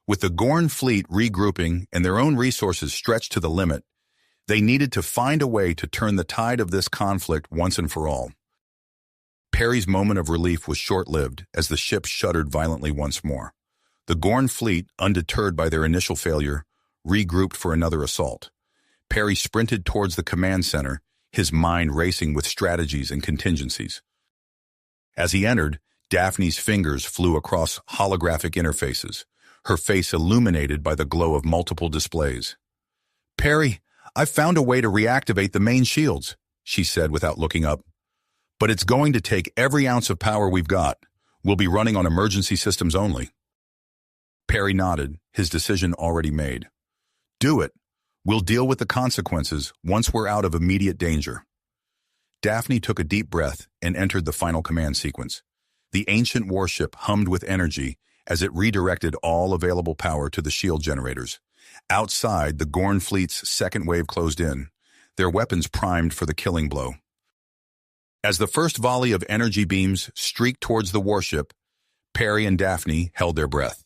With the Gorn fleet regrouping and their own resources stretched to the limit, they needed to find a way to turn the tide of this conflict once and for all. Perry's moment of relief was short-lived as the ship shuddered violently once more. The Gorn fleet, undeterred by their initial failure, regrouped for another assault. Perry sprinted towards the command center, his mind racing with strategies and contingencies. As he entered, Daphne's fingers flew across holographic interfaces, her face illuminated by the glow of multiple displays. "Perry, I've found a way to reactivate the main shields," she said without looking up. "But it's going to take every ounce of power we've got. We'll be running on emergency systems only." Perry nodded, his decision already made. "Do it. We'll deal with the consequences once we're out of immediate danger." Daphne took a deep breath and entered the final command sequence. The ancient warship hummed with energy as it redirected all available power to the shield generators. Outside, the Gorn fleet's second wave closed in, their weapons primed for the killing blow. As the first volley of energy beams streaked towards the warship, Perry and Daphne held their breath.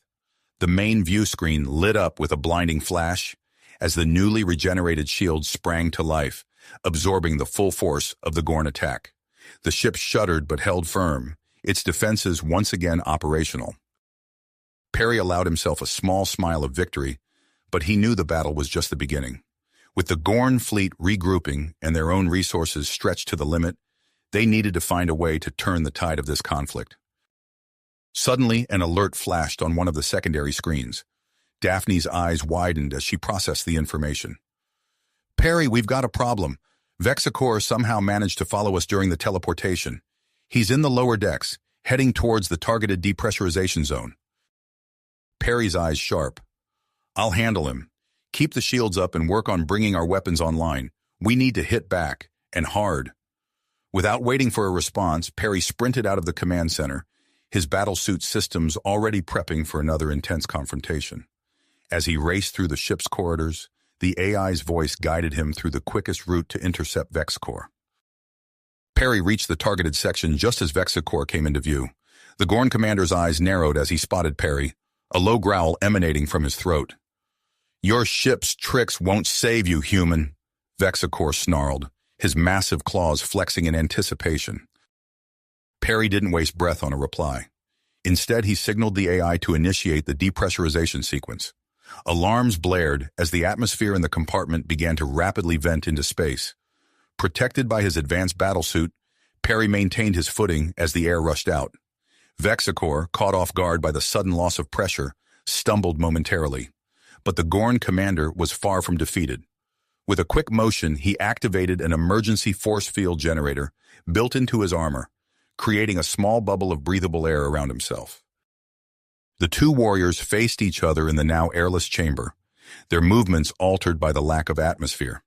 The main view screen lit up with a blinding flash as the newly regenerated shields sprang to life, absorbing the full force of the Gorn attack. The ship shuddered but held firm, its defenses once again operational. Perry allowed himself a small smile of victory, but he knew the battle was just the beginning. With the Gorn fleet regrouping and their own resources stretched to the limit, they needed to find a way to turn the tide of this conflict. Suddenly, an alert flashed on one of the secondary screens. Daphne's eyes widened as she processed the information. "Perry, we've got a problem. Vexicor somehow managed to follow us during the teleportation. He's in the lower decks, heading towards the targeted depressurization zone." Perry's eyes sharp. "I'll handle him. Keep the shields up and work on bringing our weapons online. We need to hit back, and hard." Without waiting for a response, Perry sprinted out of the command center, his battlesuit systems already prepping for another intense confrontation. As he raced through the ship's corridors, the AI's voice guided him through the quickest route to intercept Vexicor. Perry reached the targeted section just as Vexicor came into view. The Gorn commander's eyes narrowed as he spotted Perry, a low growl emanating from his throat. "Your ship's tricks won't save you, human," Vexicor snarled, his massive claws flexing in anticipation. Perry didn't waste breath on a reply. Instead, he signaled the AI to initiate the depressurization sequence. Alarms blared as the atmosphere in the compartment began to rapidly vent into space. Protected by his advanced battlesuit, Perry maintained his footing as the air rushed out. Vexicor, caught off guard by the sudden loss of pressure, stumbled momentarily. But the Gorn commander was far from defeated. With a quick motion, he activated an emergency force field generator built into his armor, creating a small bubble of breathable air around himself. The two warriors faced each other in the now airless chamber, their movements altered by the lack of atmosphere.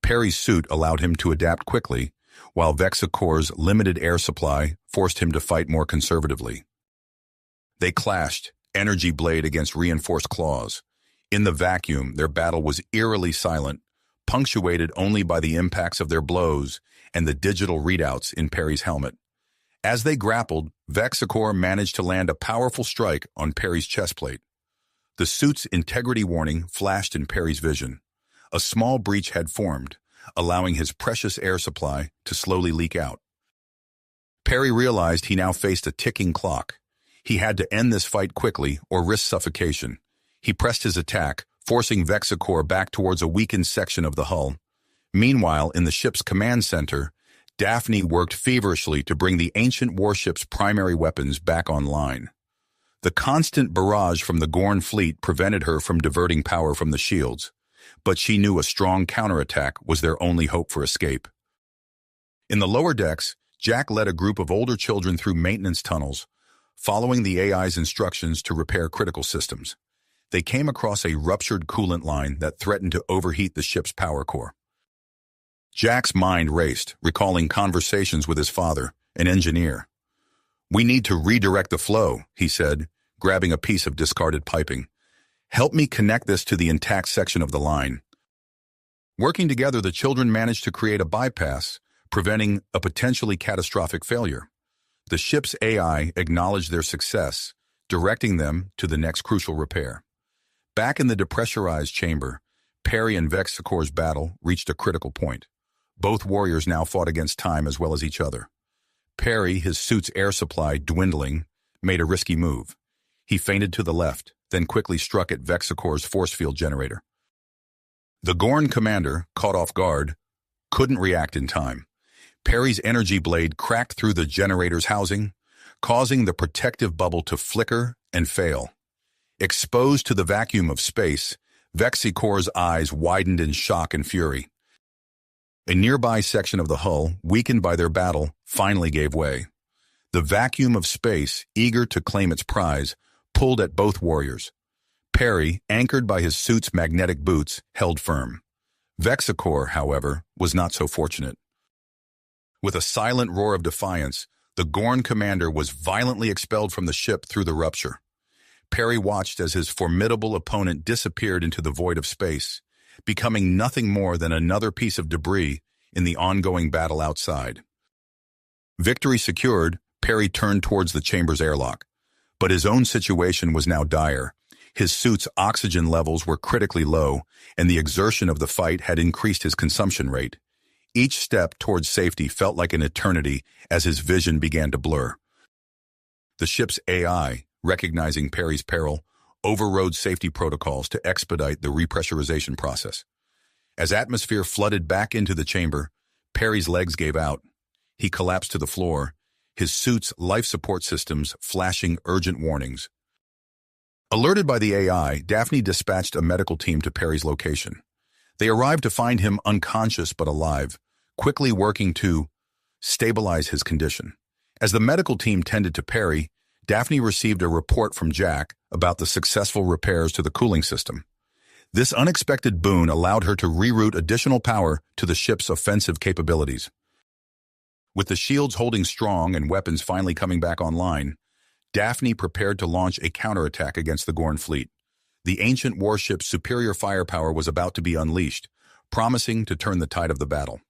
Perry's suit allowed him to adapt quickly, while Vexicor's limited air supply forced him to fight more conservatively. They clashed, energy blade against reinforced claws. In the vacuum, their battle was eerily silent, punctuated only by the impacts of their blows and the digital readouts in Perry's helmet. As they grappled, Vexicor managed to land a powerful strike on Perry's chest plate. The suit's integrity warning flashed in Perry's vision. A small breach had formed, allowing his precious air supply to slowly leak out. Perry realized he now faced a ticking clock. He had to end this fight quickly or risk suffocation. He pressed his attack, forcing Vexicor back towards a weakened section of the hull. Meanwhile, in the ship's command center, Daphne worked feverishly to bring the ancient warship's primary weapons back online. The constant barrage from the Gorn fleet prevented her from diverting power from the shields, but she knew a strong counterattack was their only hope for escape. In the lower decks, Jack led a group of older children through maintenance tunnels, following the AI's instructions to repair critical systems. They came across a ruptured coolant line that threatened to overheat the ship's power core. Jack's mind raced, recalling conversations with his father, an engineer. "We need to redirect the flow," he said, grabbing a piece of discarded piping. "Help me connect this to the intact section of the line." Working together, the children managed to create a bypass, preventing a potentially catastrophic failure. The ship's AI acknowledged their success, directing them to the next crucial repair. Back in the depressurized chamber, Perry and Vexacor's battle reached a critical point. Both warriors now fought against time as well as each other. Perry, his suit's air supply dwindling, made a risky move. He feinted to the left, then quickly struck at Vexacor's force field generator. The Gorn commander, caught off guard, couldn't react in time. Perry's energy blade cracked through the generator's housing, causing the protective bubble to flicker and fail. Exposed to the vacuum of space, Vexacor's eyes widened in shock and fury. A nearby section of the hull, weakened by their battle, finally gave way. The vacuum of space, eager to claim its prize, pulled at both warriors. Perry, anchored by his suit's magnetic boots, held firm. Vexacor, however, was not so fortunate. With a silent roar of defiance, the Gorn commander was violently expelled from the ship through the rupture. Perry watched as his formidable opponent disappeared into the void of space, becoming nothing more than another piece of debris in the ongoing battle outside. Victory secured, Perry turned towards the chamber's airlock. But his own situation was now dire. His suit's oxygen levels were critically low, and the exertion of the fight had increased his consumption rate. Each step towards safety felt like an eternity as his vision began to blur. The ship's AI, recognizing Perry's peril, overrode safety protocols to expedite the repressurization process. As atmosphere flooded back into the chamber, Perry's legs gave out. He collapsed to the floor, his suit's life support systems flashing urgent warnings. Alerted by the AI, Daphne dispatched a medical team to Perry's location. They arrived to find him unconscious but alive, quickly working to stabilize his condition. As the medical team tended to Perry, Daphne received a report from Jack about the successful repairs to the cooling system. This unexpected boon allowed her to reroute additional power to the ship's offensive capabilities. With the shields holding strong and weapons finally coming back online, Daphne prepared to launch a counterattack against the Gorn fleet. The ancient warship's superior firepower was about to be unleashed, promising to turn the tide of the battle.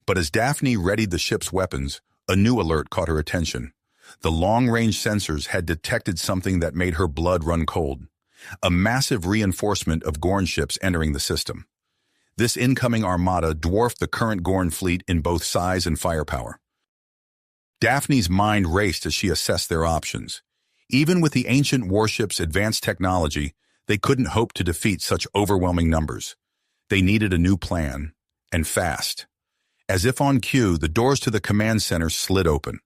But as Daphne readied the ship's weapons, a new alert caught her attention. The long-range sensors had detected something that made her blood run cold. A massive reinforcement of Gorn ships entering the system. This incoming armada dwarfed the current Gorn fleet in both size and firepower. Daphne's mind raced as she assessed their options. Even with the ancient warship's advanced technology, they couldn't hope to defeat such overwhelming numbers. They needed a new plan, and fast. As if on cue, the doors to the command center slid open.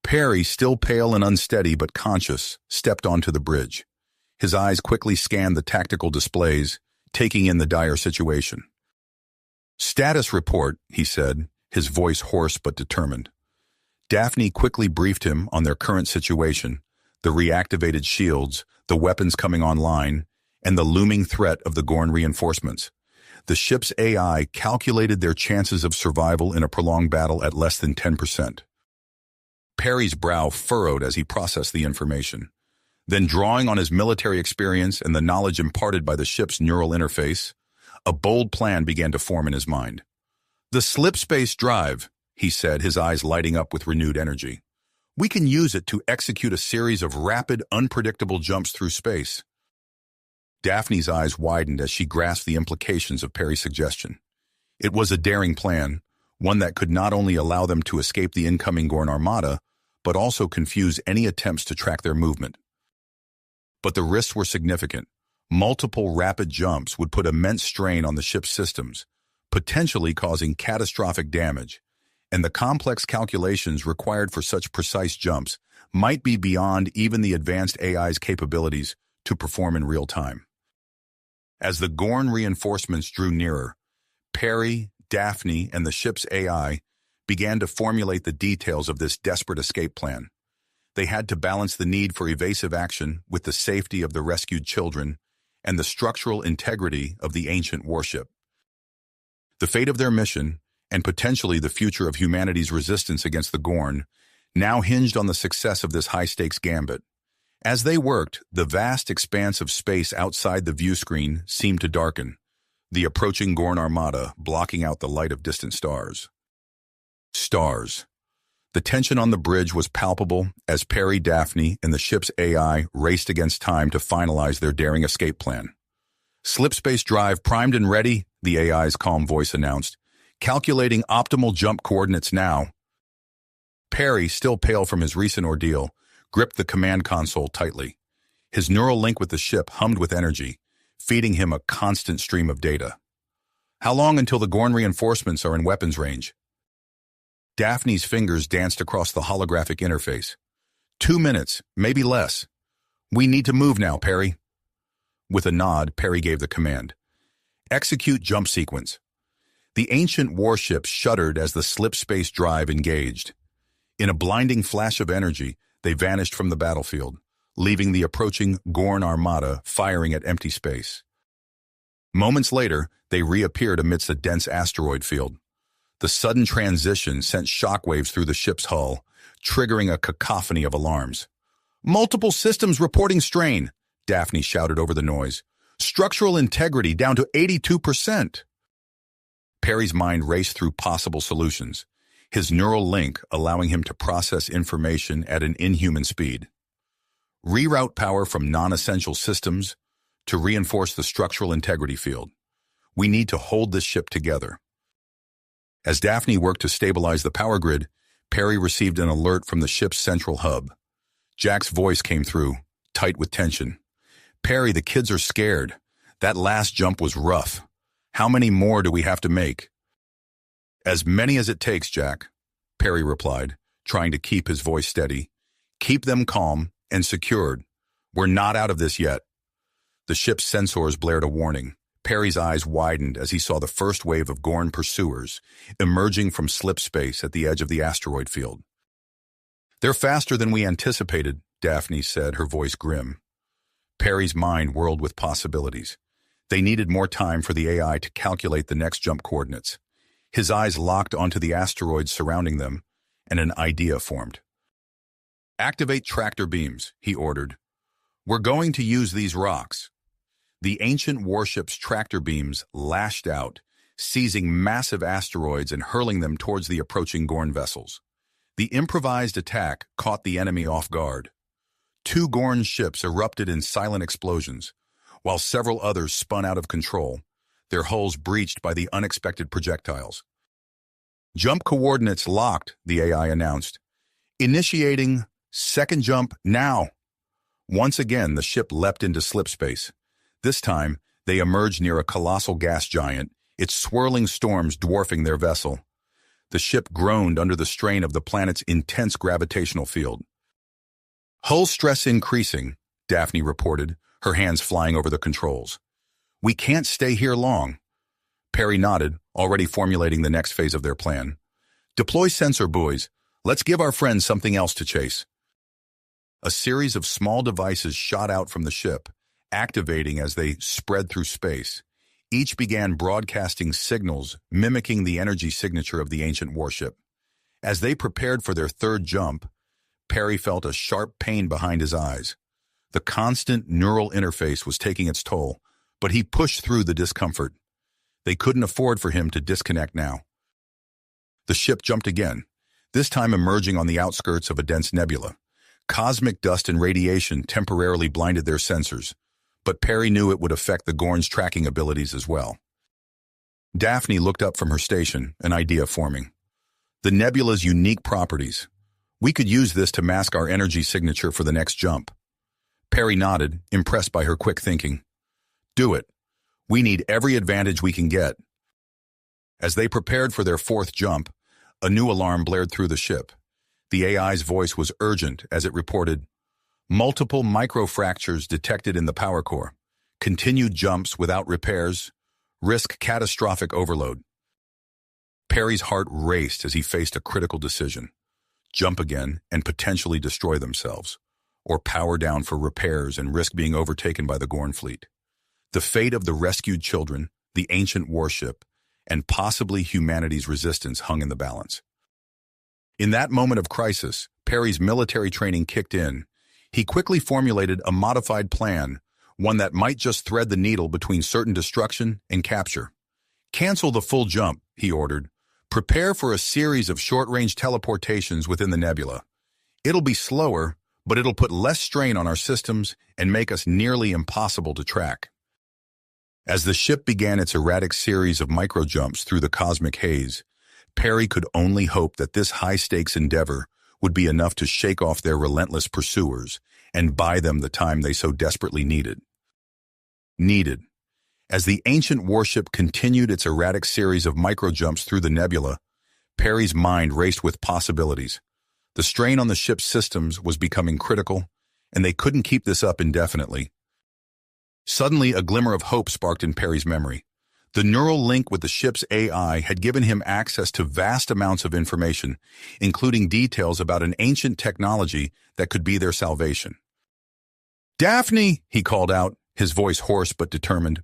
Perry, still pale and unsteady but conscious, stepped onto the bridge. His eyes quickly scanned the tactical displays, taking in the dire situation. "Status report," he said, his voice hoarse but determined. Daphne quickly briefed him on their current situation, the reactivated shields, the weapons coming online, and the looming threat of the Gorn reinforcements. The ship's AI calculated their chances of survival in a prolonged battle at less than 10%. Perry's brow furrowed as he processed the information. Then, drawing on his military experience and the knowledge imparted by the ship's neural interface, a bold plan began to form in his mind. "The slip-space drive," he said, his eyes lighting up with renewed energy. "We can use it to execute a series of rapid, unpredictable jumps through space." Daphne's eyes widened as she grasped the implications of Perry's suggestion. It was a daring plan, one that could not only allow them to escape the incoming Gorn armada, but also confuse any attempts to track their movement. But the risks were significant. Multiple rapid jumps would put immense strain on the ship's systems, potentially causing catastrophic damage, and the complex calculations required for such precise jumps might be beyond even the advanced AI's capabilities to perform in real time. As the Gorn reinforcements drew nearer, Perry, Daphne, and the ship's AI began to formulate the details of this desperate escape plan. They had to balance the need for evasive action with the safety of the rescued children and the structural integrity of the ancient warship. The fate of their mission, and potentially the future of humanity's resistance against the Gorn, now hinged on the success of this high-stakes gambit. As they worked, the vast expanse of space outside the view screen seemed to darken, the approaching Gorn armada blocking out the light of distant stars. Stars. The tension on the bridge was palpable as Perry, Daphne, and the ship's AI raced against time to finalize their daring escape plan. Slipspace drive primed and ready, the AI's calm voice announced. Calculating optimal jump coordinates now. Perry, still pale from his recent ordeal, gripped the command console tightly. His neural link with the ship hummed with energy, feeding him a constant stream of data. How long until the Gorn reinforcements are in weapons range? Daphne's fingers danced across the holographic interface. 2 minutes, maybe less. We need to move now, Perry. With a nod, Perry gave the command. Execute jump sequence. The ancient warship shuddered as the slipspace drive engaged. In a blinding flash of energy, they vanished from the battlefield, leaving the approaching Gorn armada firing at empty space. Moments later, they reappeared amidst a dense asteroid field. The sudden transition sent shockwaves through the ship's hull, triggering a cacophony of alarms. Multiple systems reporting strain, Daphne shouted over the noise. Structural integrity down to 82%. Perry's mind raced through possible solutions, his neural link allowing him to process information at an inhuman speed. Reroute power from non-essential systems to reinforce the structural integrity field. We need to hold this ship together. As Daphne worked to stabilize the power grid, Perry received an alert from the ship's central hub. Jack's voice came through, tight with tension. Perry, the kids are scared. That last jump was rough. How many more do we have to make? As many as it takes, Jack, Perry replied, trying to keep his voice steady. Keep them calm and secured. We're not out of this yet. The ship's sensors blared a warning. Perry's eyes widened as he saw the first wave of Gorn pursuers emerging from slipspace at the edge of the asteroid field. They're faster than we anticipated, Daphne said, her voice grim. Perry's mind whirled with possibilities. They needed more time for the AI to calculate the next jump coordinates. His eyes locked onto the asteroids surrounding them, and an idea formed. Activate tractor beams, he ordered. We're going to use these rocks. The ancient warship's tractor beams lashed out, seizing massive asteroids and hurling them towards the approaching Gorn vessels. The improvised attack caught the enemy off guard. 2 Gorn ships erupted in silent explosions, while several others spun out of control, their hulls breached by the unexpected projectiles. Jump coordinates locked, the AI announced. Initiating second jump now. Once again, the ship leapt into slipspace. This time, they emerged near a colossal gas giant, its swirling storms dwarfing their vessel. The ship groaned under the strain of the planet's intense gravitational field. Hull stress increasing, Daphne reported, her hands flying over the controls. We can't stay here long. Perry nodded, already formulating the next phase of their plan. Deploy sensor buoys. Let's give our friends something else to chase. A series of small devices shot out from the ship, activating as they spread through space. Each began broadcasting signals mimicking the energy signature of the ancient warship. As they prepared for their third jump, Perry felt a sharp pain behind his eyes. The constant neural interface was taking its toll, but he pushed through the discomfort. They couldn't afford for him to disconnect now. The ship jumped again, this time emerging on the outskirts of a dense nebula. Cosmic dust and radiation temporarily blinded their sensors, but Perry knew it would affect the Gorn's tracking abilities as well. Daphne looked up from her station, an idea forming. The nebula's unique properties. We could use this to mask our energy signature for the next jump. Perry nodded, impressed by her quick thinking. Do it. We need every advantage we can get. As they prepared for their fourth jump, a new alarm blared through the ship. The AI's voice was urgent as it reported, multiple microfractures detected in the power core. Continued jumps without repairs. Risk catastrophic overload. Perry's heart raced as he faced a critical decision. Jump again and potentially destroy themselves, or power down for repairs and risk being overtaken by the Gorn fleet. The fate of the rescued children, the ancient warship, and possibly humanity's resistance hung in the balance. In that moment of crisis, Perry's military training kicked in. He quickly formulated a modified plan, one that might just thread the needle between certain destruction and capture. "Cancel the full jump," he ordered. "Prepare for a series of short-range teleportations within the nebula. It'll be slower, but it'll put less strain on our systems and make us nearly impossible to track." As the ship began its erratic series of micro-jumps through the cosmic haze, Perry could only hope that this high-stakes endeavor would be enough to shake off their relentless pursuers and buy them the time they so desperately needed. As the ancient warship continued its erratic series of micro-jumps through the nebula, Perry's mind raced with possibilities. The strain on the ship's systems was becoming critical, and they couldn't keep this up indefinitely. Suddenly, a glimmer of hope sparked in Perry's memory. The neural link with the ship's AI had given him access to vast amounts of information, including details about an ancient technology that could be their salvation. "Daphne," he called out, his voice hoarse but determined.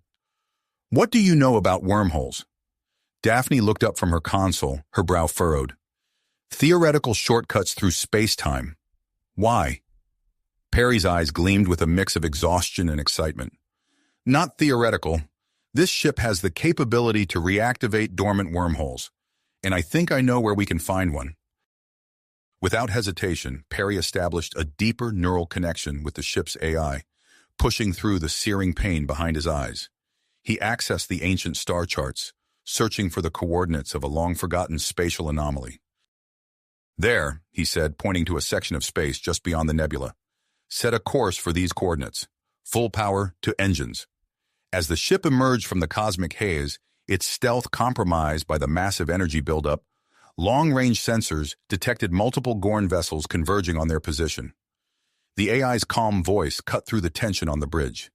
"What do you know about wormholes?" Daphne looked up from her console, her brow furrowed. "Theoretical shortcuts through space-time. Why?" Perry's eyes gleamed with a mix of exhaustion and excitement. "Not theoretical. This ship has the capability to reactivate dormant wormholes, and I think I know where we can find one." Without hesitation, Perry established a deeper neural connection with the ship's AI, pushing through the searing pain behind his eyes. He accessed the ancient star charts, searching for the coordinates of a long-forgotten spatial anomaly. "There," he said, pointing to a section of space just beyond the nebula. "Set a course for these coordinates. Full power to engines." As the ship emerged from the cosmic haze, its stealth compromised by the massive energy buildup, long-range sensors detected multiple Gorn vessels converging on their position. The AI's calm voice cut through the tension on the bridge.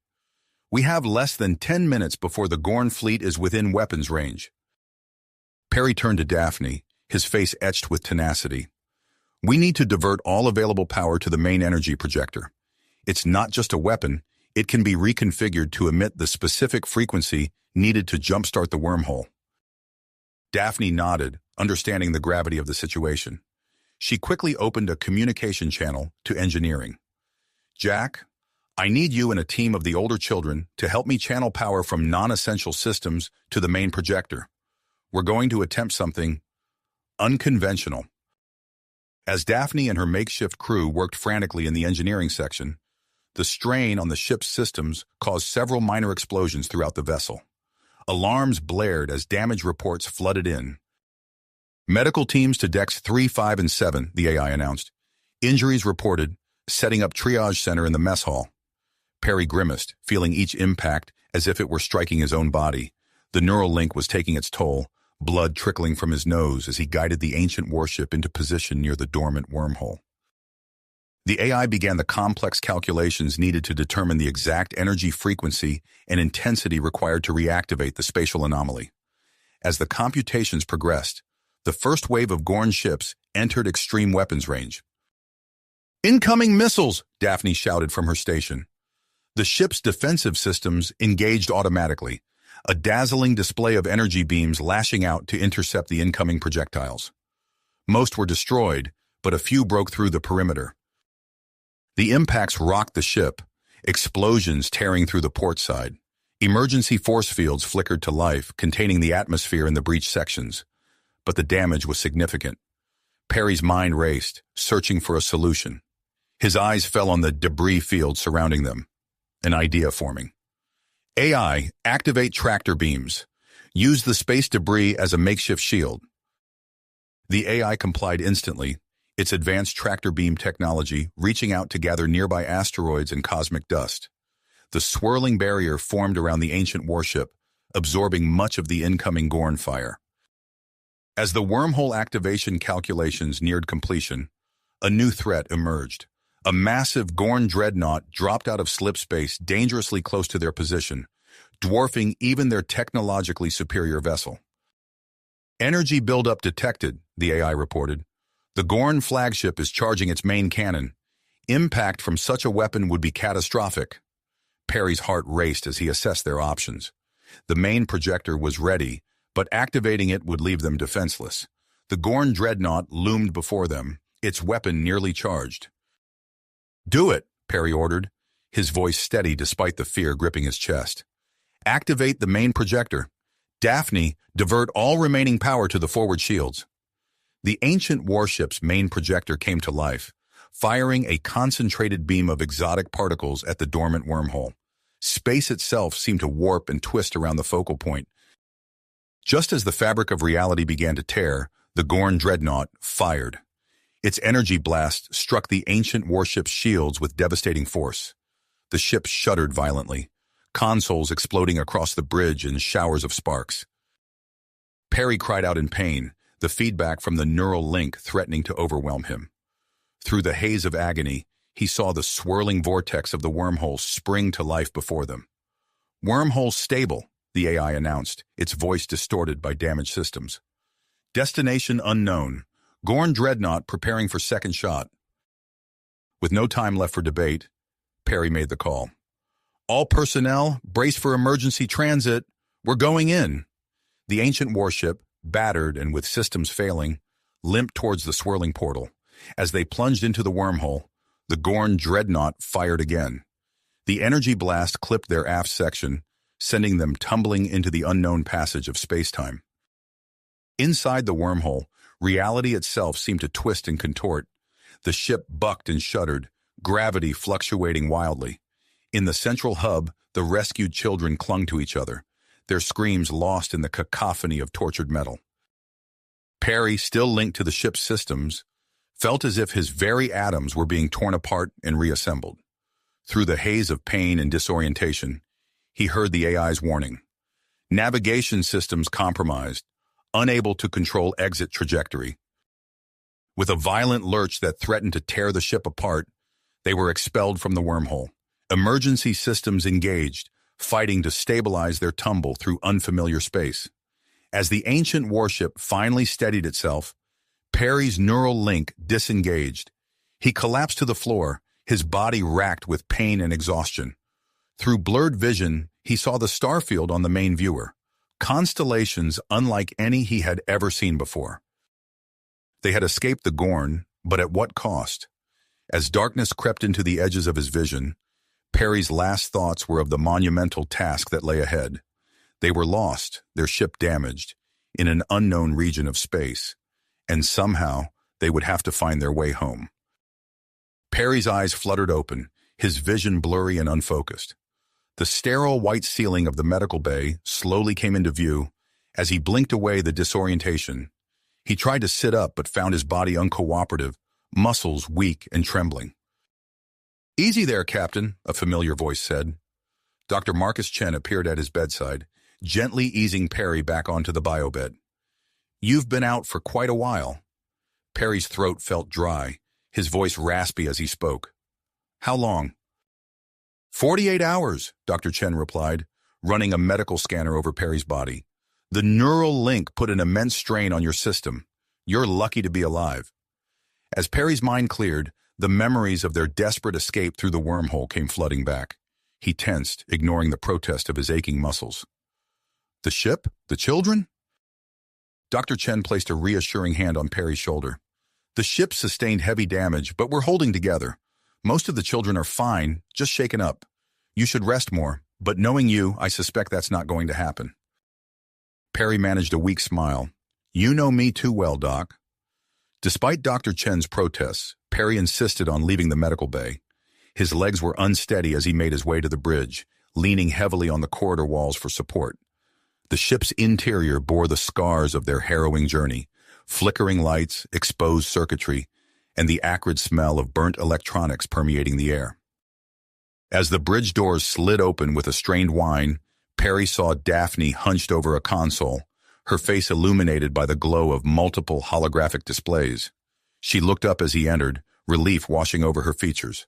"We have less than 10 minutes before the Gorn fleet is within weapons range." Perry turned to Daphne, his face etched with tenacity. "We need to divert all available power to the main energy projector. It's not just a weapon, it can be reconfigured to emit the specific frequency needed to jumpstart the wormhole." Daphne nodded, understanding the gravity of the situation. She quickly opened a communication channel to engineering. "Jack, I need you and a team of the older children to help me channel power from non-essential systems to the main projector. We're going to attempt something unconventional." As Daphne and her makeshift crew worked frantically in the engineering section, the strain on the ship's systems caused several minor explosions throughout the vessel. Alarms blared as damage reports flooded in. "Medical teams to decks 3, 5, and 7, the AI announced. "Injuries reported, setting up triage center in the mess hall." Perry grimaced, feeling each impact as if it were striking his own body. The neural link was taking its toll, blood trickling from his nose as he guided the ancient warship into position near the dormant wormhole. The AI began the complex calculations needed to determine the exact energy frequency and intensity required to reactivate the spatial anomaly. As the computations progressed, the first wave of Gorn ships entered extreme weapons range. "Incoming missiles!" Daphne shouted from her station. The ship's defensive systems engaged automatically, a dazzling display of energy beams lashing out to intercept the incoming projectiles. Most were destroyed, but a few broke through the perimeter. The impacts rocked the ship, explosions tearing through the port side. Emergency force fields flickered to life, containing the atmosphere in the breached sections. But the damage was significant. Perry's mind raced, searching for a solution. His eyes fell on the debris field surrounding them. An idea forming. "AI, activate tractor beams. Use the space debris as a makeshift shield." The AI complied instantly, its advanced tractor beam technology reaching out to gather nearby asteroids and cosmic dust. The swirling barrier formed around the ancient warship, absorbing much of the incoming Gorn fire. As the wormhole activation calculations neared completion, a new threat emerged. A massive Gorn dreadnought dropped out of slipspace dangerously close to their position, dwarfing even their technologically superior vessel. "Energy buildup detected," the AI reported. "The Gorn flagship is charging its main cannon. Impact from such a weapon would be catastrophic." Perry's heart raced as he assessed their options. The main projector was ready, but activating it would leave them defenseless. The Gorn dreadnought loomed before them, its weapon nearly charged. "Do it," Perry ordered, his voice steady despite the fear gripping his chest. "Activate the main projector. Daphne, divert all remaining power to the forward shields." The ancient warship's main projector came to life, firing a concentrated beam of exotic particles at the dormant wormhole. Space itself seemed to warp and twist around the focal point. Just as the fabric of reality began to tear, the Gorn dreadnought fired. Its energy blast struck the ancient warship's shields with devastating force. The ship shuddered violently, consoles exploding across the bridge in showers of sparks. Perry cried out in pain, the feedback from the neural link threatening to overwhelm him. Through the haze of agony, he saw the swirling vortex of the wormhole spring to life before them. "Wormhole stable," the AI announced, its voice distorted by damaged systems. "Destination unknown. Gorn dreadnought preparing for second shot." With no time left for debate, Perry made the call. "All personnel, brace for emergency transit. We're going in." The ancient warship, battered and with systems failing, limped towards the swirling portal. As they plunged into the wormhole, the Gorn dreadnought fired again. The energy blast clipped their aft section, sending them tumbling into the unknown passage of space-time. Inside the wormhole, reality itself seemed to twist and contort. The ship bucked and shuddered, gravity fluctuating wildly. In the central hub, the rescued children clung to each other, their screams lost in the cacophony of tortured metal. Perry, still linked to the ship's systems, felt as if his very atoms were being torn apart and reassembled. Through the haze of pain and disorientation, he heard the AI's warning. Navigation systems compromised, unable to control exit trajectory. With a violent lurch that threatened to tear the ship apart, they were expelled from the wormhole. Emergency systems engaged, fighting to stabilize their tumble through unfamiliar space. As the ancient warship finally steadied itself, Perry's neural link disengaged. He collapsed to the floor, his body racked with pain and exhaustion. Through blurred vision, he saw the starfield on the main viewer, constellations unlike any he had ever seen before. They had escaped the Gorn, but at what cost? As darkness crept into the edges of his vision, Perry's last thoughts were of the monumental task that lay ahead. They were lost, their ship damaged, in an unknown region of space, and somehow they would have to find their way home. Perry's eyes fluttered open, his vision blurry and unfocused. The sterile white ceiling of the medical bay slowly came into view. As he blinked away the disorientation, he tried to sit up but found his body uncooperative, muscles weak and trembling. "Easy there, Captain," a familiar voice said. Dr. Marcus Chen appeared at his bedside, gently easing Perry back onto the biobed. "You've been out for quite a while." Perry's throat felt dry, his voice raspy as he spoke. "How long?" 48 hours, Dr. Chen replied, running a medical scanner over Perry's body. "The neural link put an immense strain on your system. You're lucky to be alive." As Perry's mind cleared, the memories of their desperate escape through the wormhole came flooding back. He tensed, ignoring the protest of his aching muscles. "The ship? The children?" Dr. Chen placed a reassuring hand on Perry's shoulder. "The ship sustained heavy damage, but we're holding together. Most of the children are fine, just shaken up. You should rest more, but knowing you, I suspect that's not going to happen." Perry managed a weak smile. "You know me too well, Doc." Despite Dr. Chen's protests, Perry insisted on leaving the medical bay. His legs were unsteady as he made his way to the bridge, leaning heavily on the corridor walls for support. The ship's interior bore the scars of their harrowing journey, flickering lights, exposed circuitry, and the acrid smell of burnt electronics permeating the air. As the bridge doors slid open with a strained whine, Perry saw Daphne hunched over a console, her face illuminated by the glow of multiple holographic displays. She looked up as he entered, relief washing over her features.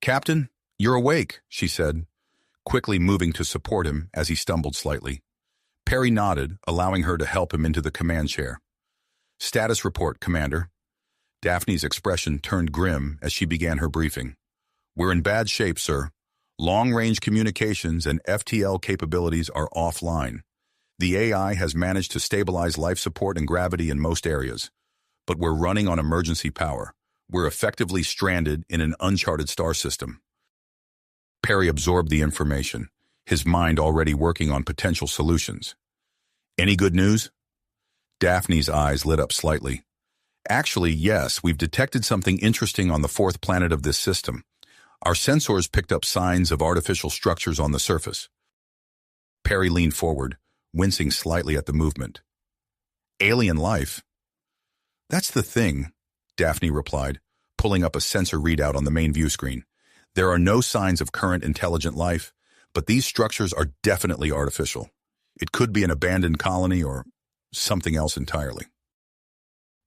"Captain, you're awake," she said, quickly moving to support him as he stumbled slightly. Perry nodded, allowing her to help him into the command chair. "Status report, Commander." Daphne's expression turned grim as she began her briefing. "We're in bad shape, sir. Long-range communications and FTL capabilities are offline. The AI has managed to stabilize life support and gravity in most areas, but we're running on emergency power. We're effectively stranded in an uncharted star system. Perry absorbed the information, his mind already working on potential solutions. Any good news? Daphne's eyes lit up slightly. Actually, yes, we've detected something interesting on the fourth planet of this system. Our sensors picked up signs of artificial structures on the surface. Perry leaned forward, wincing slightly at the movement. Alien life? That's the thing, Daphne replied, pulling up a sensor readout on the main view screen. There are no signs of current intelligent life, but these structures are definitely artificial. It could be an abandoned colony or something else entirely.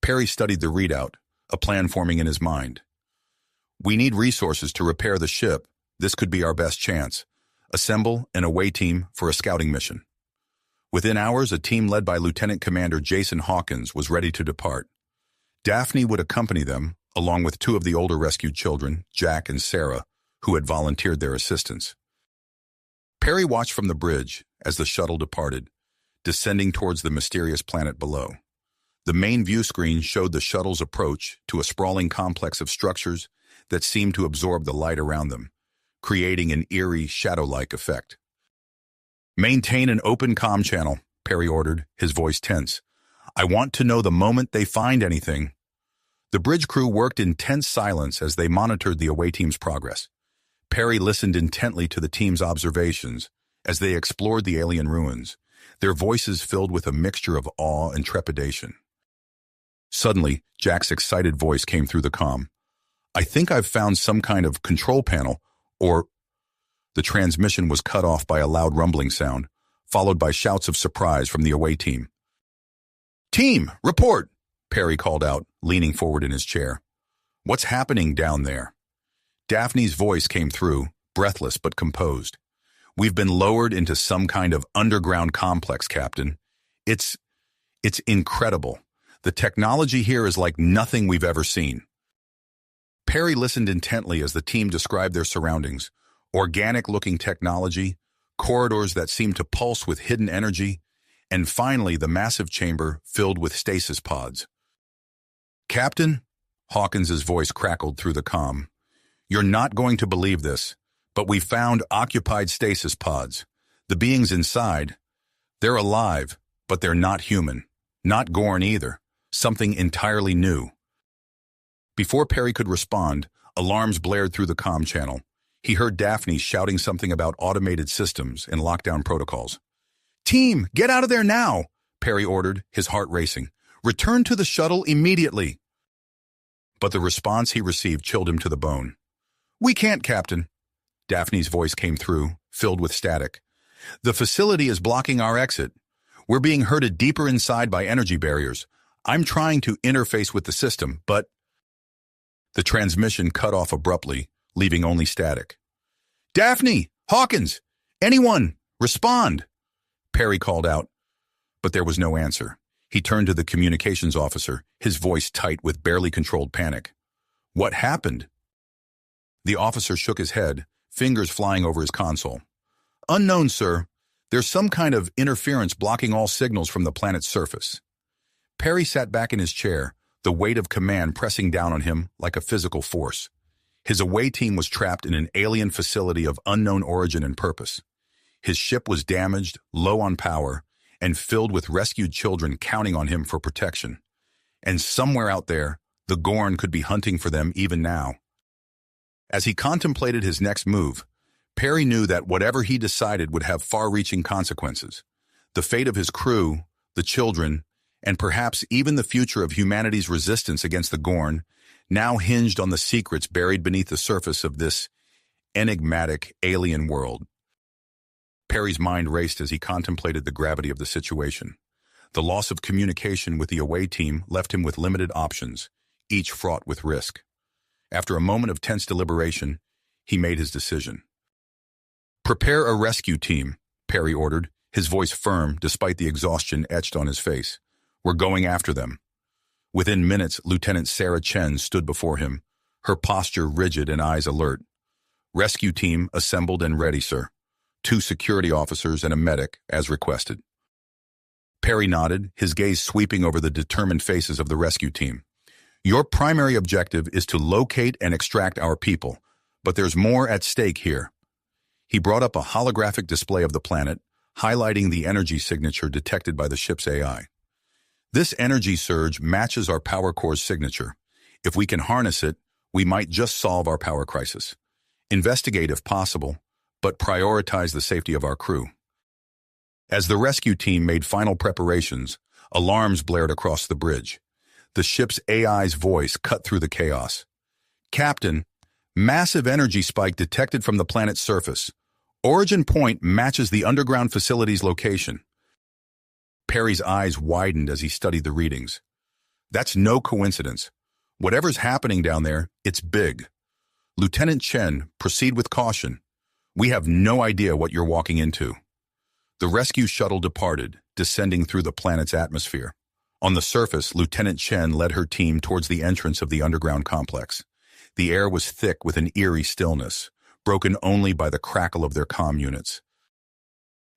Perry studied the readout, a plan forming in his mind. We need resources to repair the ship. This could be our best chance. Assemble an away team for a scouting mission. Within hours, a team led by Lieutenant Commander Jason Hawkins was ready to depart. Daphne would accompany them, along with two of the older rescued children, Jack and Sarah, who had volunteered their assistance. Perry watched from the bridge as the shuttle departed, descending towards the mysterious planet below. The main view screen showed the shuttle's approach to a sprawling complex of structures that seemed to absorb the light around them, creating an eerie, shadow-like effect. Maintain an open comm channel, Perry ordered, his voice tense. I want to know the moment they find anything. The bridge crew worked in tense silence as they monitored the away team's progress. Perry listened intently to the team's observations as they explored the alien ruins, their voices filled with a mixture of awe and trepidation. Suddenly, Jack's excited voice came through the comm. I think I've found some kind of control panel, or... The transmission was cut off by a loud rumbling sound, followed by shouts of surprise from the away team. Team, report, Perry called out, leaning forward in his chair. What's happening down there? Daphne's voice came through, breathless but composed. We've been lowered into some kind of underground complex, Captain. It's incredible. The technology here is like nothing we've ever seen. Perry listened intently as the team described their surroundings. Organic-looking technology, corridors that seemed to pulse with hidden energy, and finally the massive chamber filled with stasis pods. Captain, Hawkins's voice crackled through the comm. You're not going to believe this, but we found occupied stasis pods. The beings inside, they're alive, but they're not human. Not Gorn either. Something entirely new. Before Perry could respond, alarms blared through the comm channel. He heard Daphne shouting something about automated systems and lockdown protocols. Team, get out of there now, Perry ordered, his heart racing. Return to the shuttle immediately. But the response he received chilled him to the bone. We can't, Captain. Daphne's voice came through, filled with static. The facility is blocking our exit. We're being herded deeper inside by energy barriers. I'm trying to interface with the system, but... The transmission cut off abruptly, leaving only static. Daphne! Hawkins! Anyone! Respond! Perry called out, but there was no answer. He turned to the communications officer, his voice tight with barely controlled panic. What happened? The officer shook his head, fingers flying over his console. Unknown, sir. There's some kind of interference blocking all signals from the planet's surface. Perry sat back in his chair, the weight of command pressing down on him like a physical force. His away team was trapped in an alien facility of unknown origin and purpose. His ship was damaged, low on power, and filled with rescued children counting on him for protection. And somewhere out there, the Gorn could be hunting for them even now. As he contemplated his next move, Perry knew that whatever he decided would have far-reaching consequences. The fate of his crew, the children, and perhaps even the future of humanity's resistance against the Gorn now hinged on the secrets buried beneath the surface of this enigmatic alien world. Perry's mind raced as he contemplated the gravity of the situation. The loss of communication with the away team left him with limited options, each fraught with risk. After a moment of tense deliberation, he made his decision. Prepare a rescue team, Perry ordered, his voice firm despite the exhaustion etched on his face. We're going after them. Within minutes, Lieutenant Sarah Chen stood before him, her posture rigid and eyes alert. Rescue team assembled and ready, sir. 2 security officers and a medic, as requested. Perry nodded, his gaze sweeping over the determined faces of the rescue team. Your primary objective is to locate and extract our people, but there's more at stake here. He brought up a holographic display of the planet, highlighting the energy signature detected by the ship's AI. This energy surge matches our power core's signature. If we can harness it, we might just solve our power crisis. Investigate if possible, but prioritize the safety of our crew. As the rescue team made final preparations, alarms blared across the bridge. The ship's AI's voice cut through the chaos. Captain, massive energy spike detected from the planet's surface. Origin point matches the underground facility's location. Perry's eyes widened as he studied the readings. That's no coincidence. Whatever's happening down there, it's big. Lieutenant Chen, proceed with caution. We have no idea what you're walking into. The rescue shuttle departed, descending through the planet's atmosphere. On the surface, Lieutenant Chen led her team towards the entrance of the underground complex. The air was thick with an eerie stillness, broken only by the crackle of their comm units.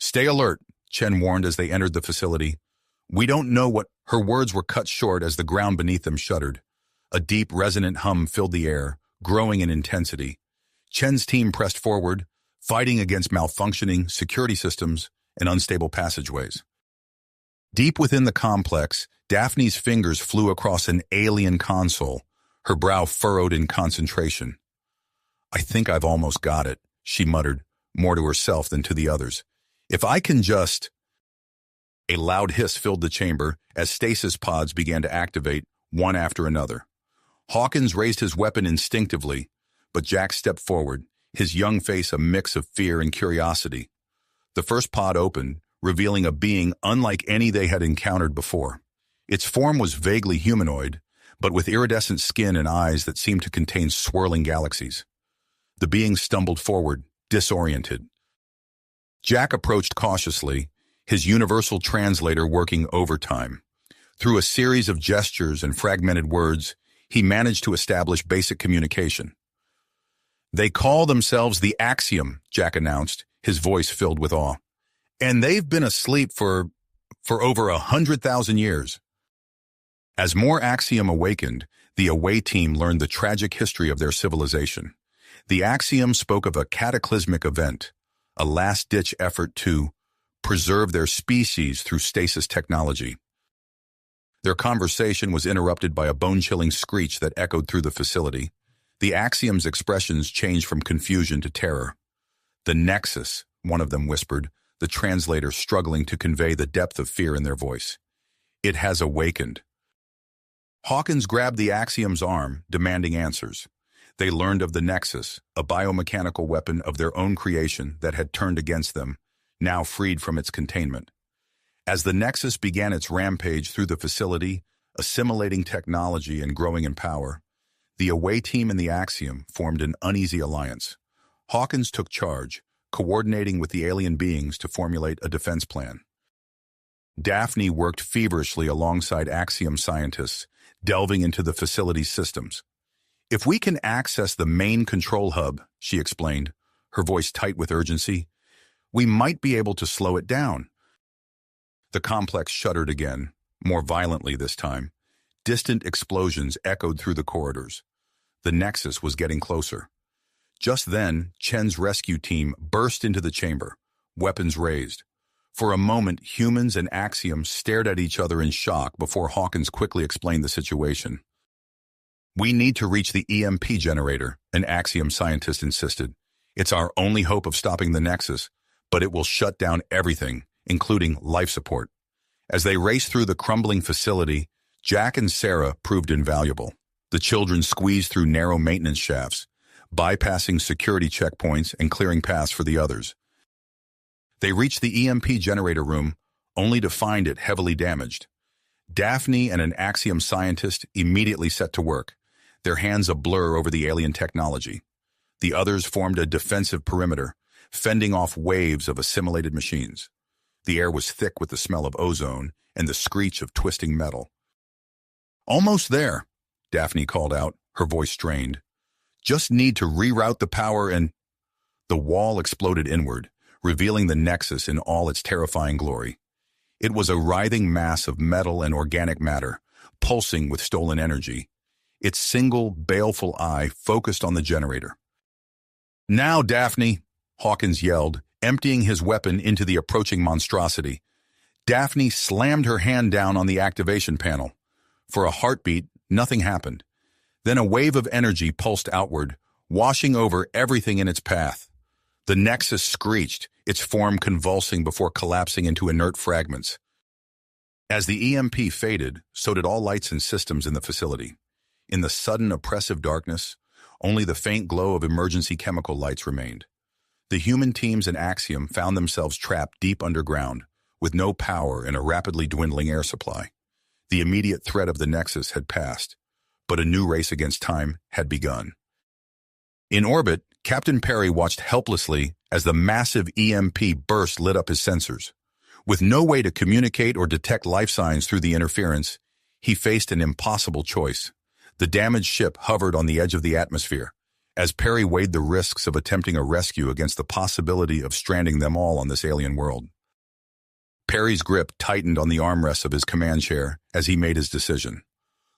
Stay alert, Chen warned as they entered the facility. We don't know what... Her words were cut short as the ground beneath them shuddered. A deep, resonant hum filled the air, growing in intensity. Chen's team pressed forward, fighting against malfunctioning security systems and unstable passageways. Deep within the complex, Daphne's fingers flew across an alien console, her brow furrowed in concentration. I think I've almost got it, she muttered, more to herself than to the others. If I can just... A loud hiss filled the chamber as stasis pods began to activate, one after another. Hawkins raised his weapon instinctively, but Jack stepped forward, his young face a mix of fear and curiosity. The first pod opened, revealing a being unlike any they had encountered before. Its form was vaguely humanoid, but with iridescent skin and eyes that seemed to contain swirling galaxies. The being stumbled forward, disoriented. Jack approached cautiously, his universal translator working overtime. Through a series of gestures and fragmented words, he managed to establish basic communication. They call themselves the Axiom, Jack announced, his voice filled with awe. And they've been asleep for over 100,000 years. As more Axiom awakened, the away team learned the tragic history of their civilization. The Axiom spoke of a cataclysmic event, a last-ditch effort to preserve their species through stasis technology. Their conversation was interrupted by a bone-chilling screech that echoed through the facility. The Axiom's expressions changed from confusion to terror. The Nexus, one of them whispered, the translator struggling to convey the depth of fear in their voice. It has awakened. Hawkins grabbed the Axiom's arm, demanding answers. They learned of the Nexus, a biomechanical weapon of their own creation that had turned against them, now freed from its containment. As the Nexus began its rampage through the facility, assimilating technology and growing in power, the away team and the Axiom formed an uneasy alliance. Hawkins took charge, coordinating with the alien beings to formulate a defense plan. Daphne worked feverishly alongside Axiom scientists, delving into the facility's systems. If we can access the main control hub, she explained, her voice tight with urgency, we might be able to slow it down. The complex shuddered again, more violently this time. Distant explosions echoed through the corridors. The Nexus was getting closer. Just then, Chen's rescue team burst into the chamber, weapons raised. For a moment, humans and Axiom stared at each other in shock before Hawkins quickly explained the situation. We need to reach the EMP generator, an Axiom scientist insisted. It's our only hope of stopping the Nexus, but it will shut down everything, including life support. As they raced through the crumbling facility, Jack and Sarah proved invaluable. The children squeezed through narrow maintenance shafts, bypassing security checkpoints and clearing paths for the others. They reached the EMP generator room, only to find it heavily damaged. Daphne and an Axiom scientist immediately set to work, their hands a blur over the alien technology. The others formed a defensive perimeter, fending off waves of assimilated machines. The air was thick with the smell of ozone and the screech of twisting metal. Almost there, Daphne called out, her voice strained. Just need to reroute the power and... The wall exploded inward, revealing the Nexus in all its terrifying glory. It was a writhing mass of metal and organic matter, pulsing with stolen energy. Its single, baleful eye focused on the generator. "Now, Daphne," Hawkins yelled, emptying his weapon into the approaching monstrosity. Daphne slammed her hand down on the activation panel. For a heartbeat, nothing happened. Then a wave of energy pulsed outward, washing over everything in its path. The Nexus screeched, its form convulsing before collapsing into inert fragments. As the EMP faded, so did all lights and systems in the facility. In the sudden oppressive darkness, only the faint glow of emergency chemical lights remained. The human teams in Axiom found themselves trapped deep underground, with no power and a rapidly dwindling air supply. The immediate threat of the Nexus had passed, but a new race against time had begun. In orbit, Captain Perry watched helplessly as the massive EMP burst lit up his sensors. With no way to communicate or detect life signs through the interference, he faced an impossible choice. The damaged ship hovered on the edge of the atmosphere, as Perry weighed the risks of attempting a rescue against the possibility of stranding them all on this alien world. Perry's grip tightened on the armrests of his command chair as he made his decision.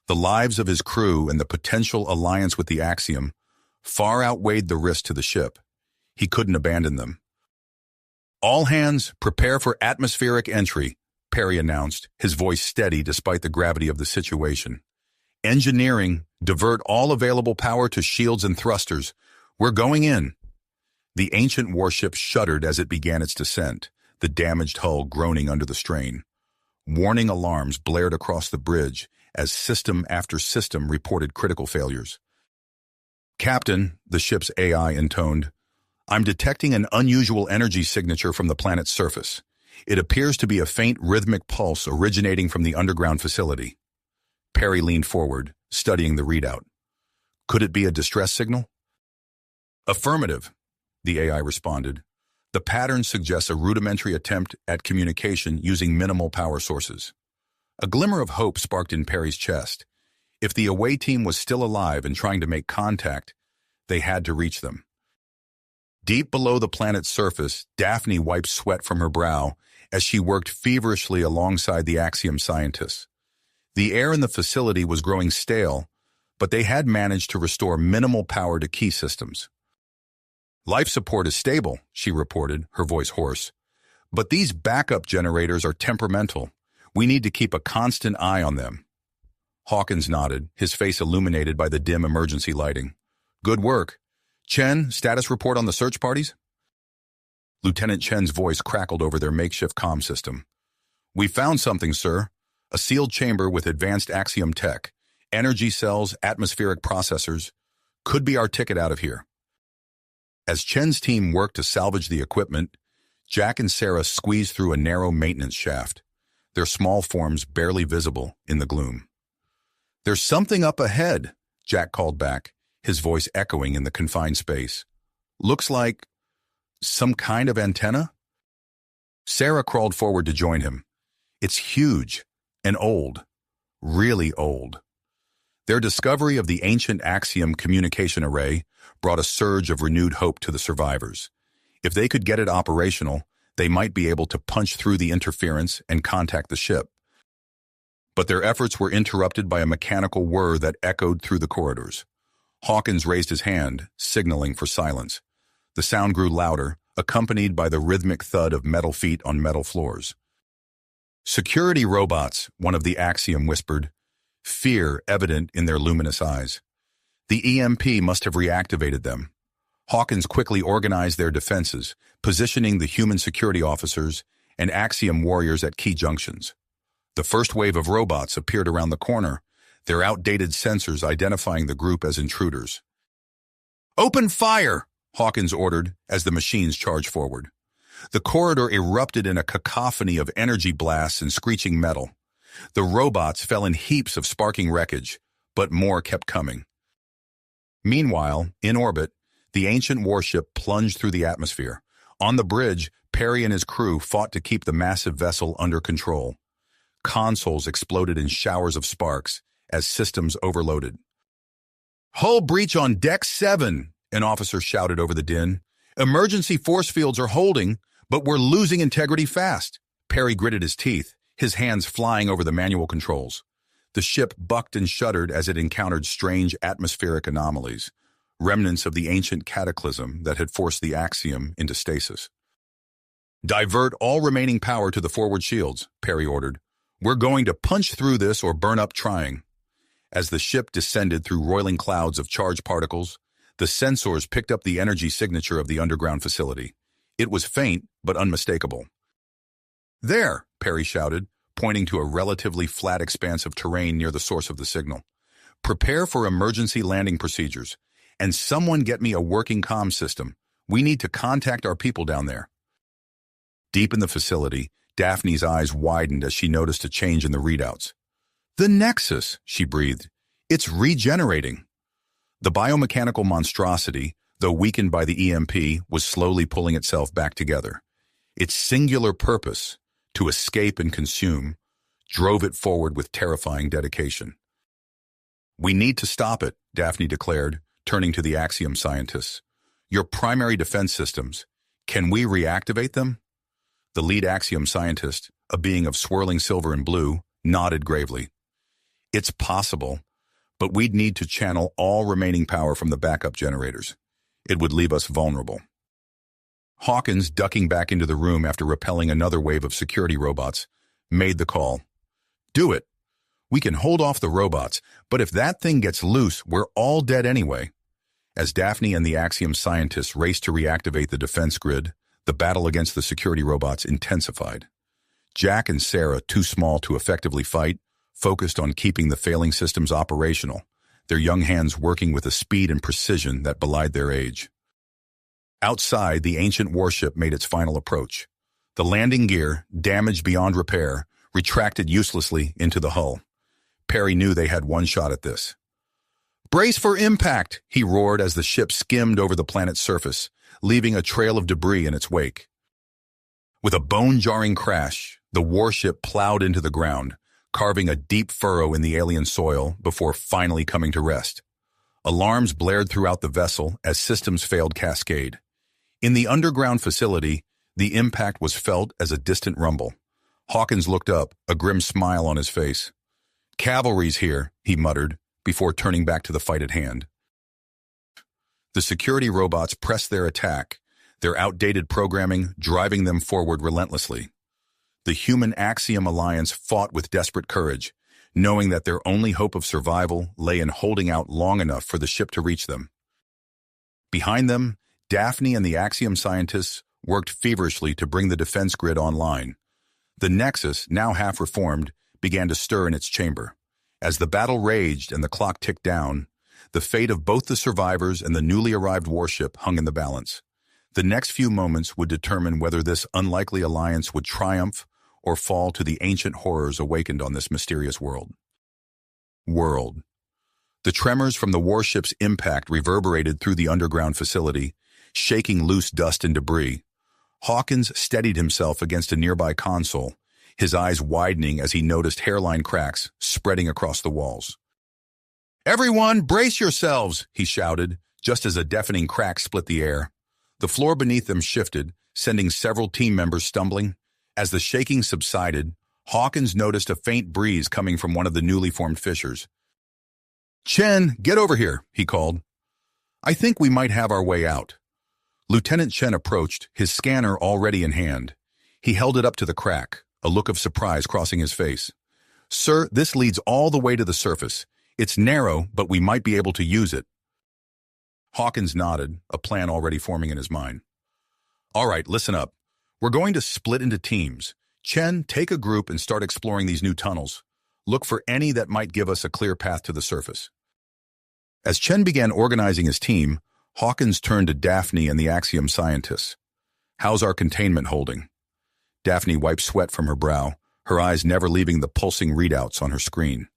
The lives of his crew and the potential alliance with the Axiom far outweighed the risk to the ship. He couldn't abandon them. "All hands, prepare for atmospheric entry," Perry announced, his voice steady despite the gravity of the situation. "Engineering, divert all available power to shields and thrusters. We're going in." The ancient warship shuddered as it began its descent, the damaged hull groaning under the strain. Warning alarms blared across the bridge as system after system reported critical failures. "Captain," the ship's AI intoned, "I'm detecting an unusual energy signature from the planet's surface. It appears to be a faint rhythmic pulse originating from the underground facility." Perry leaned forward, studying the readout. "Could it be a distress signal?" "Affirmative," the AI responded. "The pattern suggests a rudimentary attempt at communication using minimal power sources." A glimmer of hope sparked in Perry's chest. If the away team was still alive and trying to make contact, they had to reach them. Deep below the planet's surface, Daphne wiped sweat from her brow as she worked feverishly alongside the Axiom scientists. The air in the facility was growing stale, but they had managed to restore minimal power to key systems. "Life support is stable," she reported, her voice hoarse. "But these backup generators are temperamental. We need to keep a constant eye on them." Hawkins nodded, his face illuminated by the dim emergency lighting. "Good work. Chen, status report on the search parties?" Lieutenant Chen's voice crackled over their makeshift comm system. "We found something, sir. A sealed chamber with advanced Axiom tech. Energy cells, atmospheric processors. Could be our ticket out of here." As Chen's team worked to salvage the equipment, Jack and Sarah squeezed through a narrow maintenance shaft, their small forms barely visible in the gloom. "There's something up ahead," Jack called back, his voice echoing in the confined space. "Looks like some kind of antenna?" Sarah crawled forward to join him. "It's huge and old, really old." Their discovery of the ancient Axiom communication array brought a surge of renewed hope to the survivors. If they could get it operational, they might be able to punch through the interference and contact the ship. But their efforts were interrupted by a mechanical whir that echoed through the corridors. Hawkins raised his hand, signaling for silence. The sound grew louder, accompanied by the rhythmic thud of metal feet on metal floors. "Security robots," one of the Axiom whispered, fear evident in their luminous eyes. The EMP must have reactivated them. Hawkins quickly organized their defenses, positioning the human security officers and Axiom warriors at key junctions. The first wave of robots appeared around the corner, their outdated sensors identifying the group as intruders. "Open fire!" Hawkins ordered as the machines charged forward. The corridor erupted in a cacophony of energy blasts and screeching metal. The robots fell in heaps of sparking wreckage, but more kept coming. Meanwhile, in orbit, the ancient warship plunged through the atmosphere. On the bridge, Perry and his crew fought to keep the massive vessel under control. Consoles exploded in showers of sparks as systems overloaded. "Hull breach on Deck 7, an officer shouted over the din. "Emergency force fields are holding, but we're losing integrity fast." Perry gritted his teeth, his hands flying over the manual controls. The ship bucked and shuddered as it encountered strange atmospheric anomalies, remnants of the ancient cataclysm that had forced the Axiom into stasis. "Divert all remaining power to the forward shields," Perry ordered. "We're going to punch through this or burn up trying." As the ship descended through roiling clouds of charged particles, the sensors picked up the energy signature of the underground facility. It was faint, but unmistakable. "There," Perry shouted, pointing to a relatively flat expanse of terrain near the source of the signal. "Prepare for emergency landing procedures, and someone get me a working comm system. We need to contact our people down there." Deep in the facility, Daphne's eyes widened as she noticed a change in the readouts. "The Nexus," she breathed. "It's regenerating." The biomechanical monstrosity, though weakened by the EMP, was slowly pulling itself back together. Its singular purpose, to escape and consume, drove it forward with terrifying dedication. "We need to stop it," Daphne declared, turning to the Axiom scientists. "Your primary defense systems, can we reactivate them?" The lead Axiom scientist, a being of swirling silver and blue, nodded gravely. "It's possible, but we'd need to channel all remaining power from the backup generators. It would leave us vulnerable." Hawkins, ducking back into the room after repelling another wave of security robots, made the call. "Do it. We can hold off the robots, but if that thing gets loose, we're all dead anyway." As Daphne and the Axiom scientists raced to reactivate the defense grid, the battle against the security robots intensified. Jack and Sarah, too small to effectively fight, focused on keeping the failing systems operational, their young hands working with a speed and precision that belied their age. Outside, the ancient warship made its final approach. The landing gear, damaged beyond repair, retracted uselessly into the hull. Perry knew they had one shot at this. "Brace for impact," he roared as the ship skimmed over the planet's surface, leaving a trail of debris in its wake. With a bone-jarring crash, the warship plowed into the ground, carving a deep furrow in the alien soil before finally coming to rest. Alarms blared throughout the vessel as systems failed cascade. In the underground facility, the impact was felt as a distant rumble. Hawkins looked up, a grim smile on his face. "Cavalry's here," he muttered, before turning back to the fight at hand. The security robots pressed their attack, their outdated programming driving them forward relentlessly. The human Axiom Alliance fought with desperate courage, knowing that their only hope of survival lay in holding out long enough for the ship to reach them. Behind them, Daphne and the Axiom scientists worked feverishly to bring the defense grid online. The Nexus, now half reformed, began to stir in its chamber. As the battle raged and the clock ticked down, the fate of both the survivors and the newly arrived warship hung in the balance. The next few moments would determine whether this unlikely alliance would triumph or fall to the ancient horrors awakened on this mysterious world. The tremors from the warship's impact reverberated through the underground facility, shaking loose dust and debris. Hawkins steadied himself against a nearby console, his eyes widening as he noticed hairline cracks spreading across the walls. "Everyone, brace yourselves," he shouted, just as a deafening crack split the air. The floor beneath them shifted, sending several team members stumbling. As the shaking subsided, Hawkins noticed a faint breeze coming from one of the newly formed fissures. "Chen, get over here," he called. "I think we might have our way out." Lieutenant Chen approached, his scanner already in hand. He held it up to the crack, a look of surprise crossing his face. "Sir, this leads all the way to the surface. It's narrow, but we might be able to use it." Hawkins nodded, a plan already forming in his mind. "All right, listen up. We're going to split into teams. Chen, take a group and start exploring these new tunnels. Look for any that might give us a clear path to the surface." As Chen began organizing his team, Hawkins turned to Daphne and the Axiom scientists. "How's our containment holding?" Daphne wiped sweat from her brow, her eyes never leaving the pulsing readouts on her screen.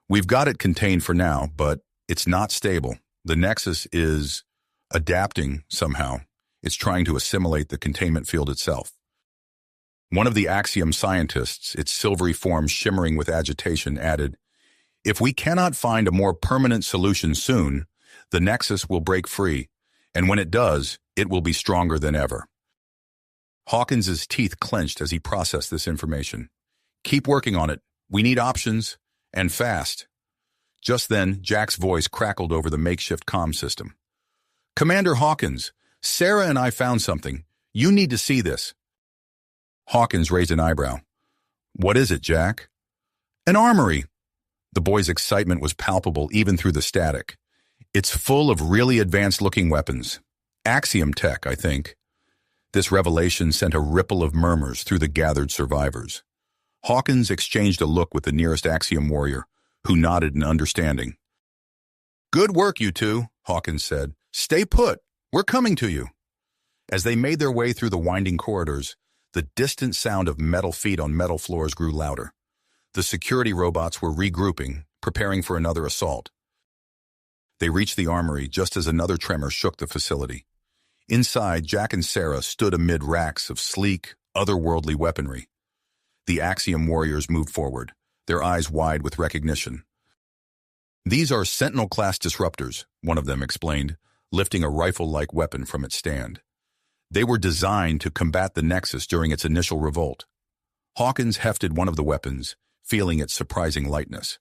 "We've got it contained for now, but it's not stable. The Nexus is adapting somehow. It's trying to assimilate the containment field itself." One of the Axiom scientists, its silvery form shimmering with agitation, added, "If we cannot find a more permanent solution soon, the Nexus will break free, and when it does, it will be stronger than ever." Hawkins's teeth clenched as he processed this information. Keep working on it. We need options, and fast. Just then, Jack's voice crackled over the makeshift comm system. Commander Hawkins, Sarah and I found something. You need to see this. Hawkins raised an eyebrow. What is it, Jack? An armory. The boy's excitement was palpable even through the static. It's full of really advanced-looking weapons. Axiom tech, I think. This revelation sent a ripple of murmurs through the gathered survivors. Hawkins exchanged a look with the nearest Axiom warrior, who nodded in understanding. Good work, you two, Hawkins said. Stay put. We're coming to you. As they made their way through the winding corridors, the distant sound of metal feet on metal floors grew louder. The security robots were regrouping, preparing for another assault. They reached the armory just as another tremor shook the facility. Inside, Jack and Sarah stood amid racks of sleek, otherworldly weaponry. The Axiom warriors moved forward, their eyes wide with recognition. These are Sentinel-class disruptors, one of them explained, lifting a rifle-like weapon from its stand. They were designed to combat the Nexus during its initial revolt. Hawkins hefted one of the weapons, feeling its surprising lightness.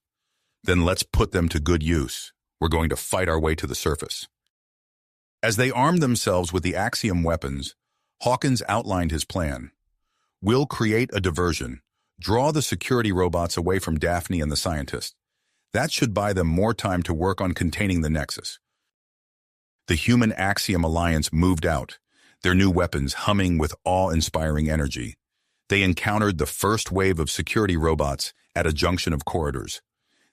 Then let's put them to good use. We're going to fight our way to the surface. As they armed themselves with the Axiom weapons, Hawkins outlined his plan. We'll create a diversion, draw the security robots away from Daphne and the scientist. That should buy them more time to work on containing the Nexus. The human Axiom alliance moved out, their new weapons humming with awe-inspiring energy. They encountered the first wave of security robots at a junction of corridors.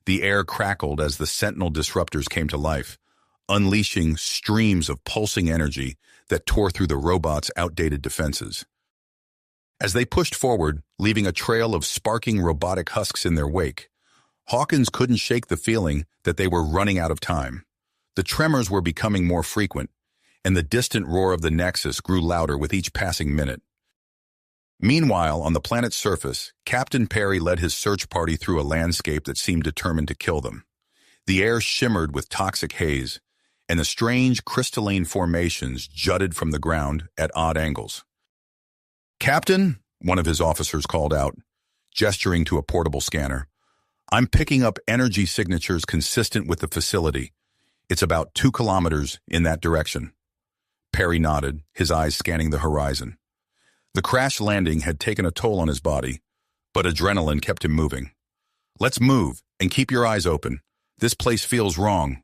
The air crackled as the Sentinel disruptors came to life, unleashing streams of pulsing energy that tore through the robots' outdated defenses. As they pushed forward, leaving a trail of sparking robotic husks in their wake, Hawkins couldn't shake the feeling that they were running out of time. The tremors were becoming more frequent, and the distant roar of the Nexus grew louder with each passing minute. Meanwhile, on the planet's surface, Captain Perry led his search party through a landscape that seemed determined to kill them. The air shimmered with toxic haze, and the strange crystalline formations jutted from the ground at odd angles. Captain, one of his officers called out, gesturing to a portable scanner, I'm picking up energy signatures consistent with the facility. It's about 2 kilometers in that direction. Perry nodded, his eyes scanning the horizon. The crash landing had taken a toll on his body, but adrenaline kept him moving. Let's move, and keep your eyes open. This place feels wrong.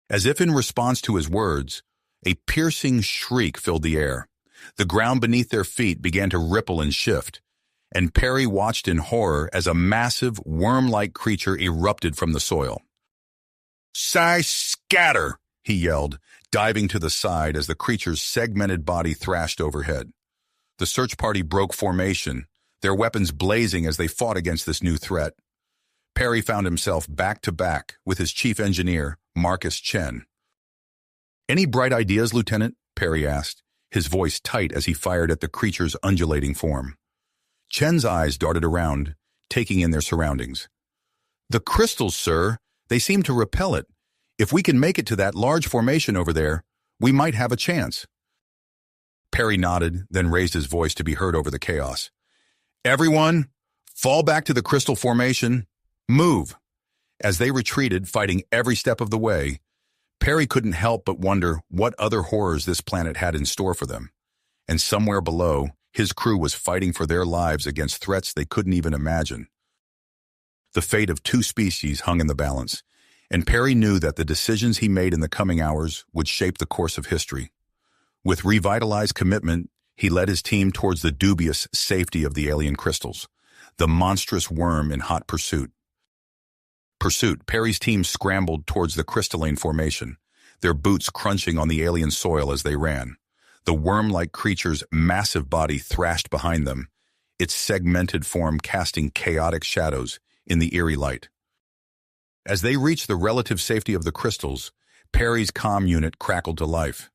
As if in response to his words, a piercing shriek filled the air. The ground beneath their feet began to ripple and shift, and Perry watched in horror as a massive, worm-like creature erupted from the soil. Scatter! He yelled, diving to the side as the creature's segmented body thrashed overhead. The search party broke formation, their weapons blazing as they fought against this new threat. Perry found himself back-to-back with his chief engineer, Marcus Chen. Any bright ideas, Lieutenant? Perry asked, his voice tight as he fired at the creature's undulating form. Chen's eyes darted around, taking in their surroundings. The crystals, sir, they seem to repel it. If we can make it to that large formation over there, we might have a chance. Perry nodded, then raised his voice to be heard over the chaos. Everyone, fall back to the crystal formation. Move. As they retreated, fighting every step of the way, Perry couldn't help but wonder what other horrors this planet had in store for them. And somewhere below, his crew was fighting for their lives against threats they couldn't even imagine. The fate of 2 species hung in the balance, and Perry knew that the decisions he made in the coming hours would shape the course of history. With revitalized commitment, he led his team towards the dubious safety of the alien crystals, the monstrous worm in hot pursuit. Perry's team scrambled towards the crystalline formation, their boots crunching on the alien soil as they ran. The worm-like creature's massive body thrashed behind them, its segmented form casting chaotic shadows in the eerie light. As they reached the relative safety of the crystals, Perry's comm unit crackled to life.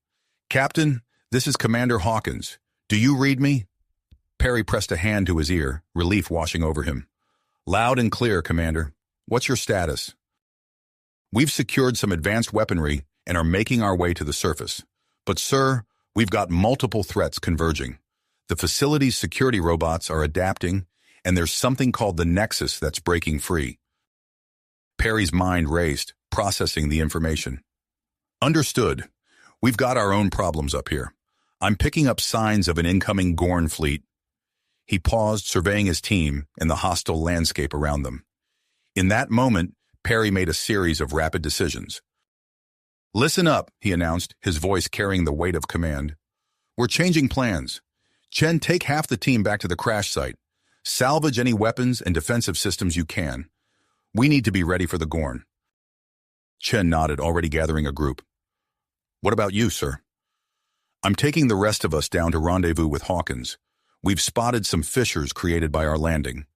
Captain, this is Commander Hawkins. Do you read me? Perry pressed a hand to his ear, relief washing over him. Loud and clear, Commander. What's your status? We've secured some advanced weaponry and are making our way to the surface. But, sir, we've got multiple threats converging. The facility's security robots are adapting, and there's something called the Nexus that's breaking free. Perry's mind raced, processing the information. Understood. We've got our own problems up here. I'm picking up signs of an incoming Gorn fleet. He paused, surveying his team and the hostile landscape around them. In that moment, Perry made a series of rapid decisions. Listen up, he announced, his voice carrying the weight of command. We're changing plans. Chen, take half the team back to the crash site. Salvage any weapons and defensive systems you can. We need to be ready for the Gorn. Chen nodded, already gathering a group. What about you, sir? I'm taking the rest of us down to rendezvous with Hawkins. We've spotted some fissures created by our landing.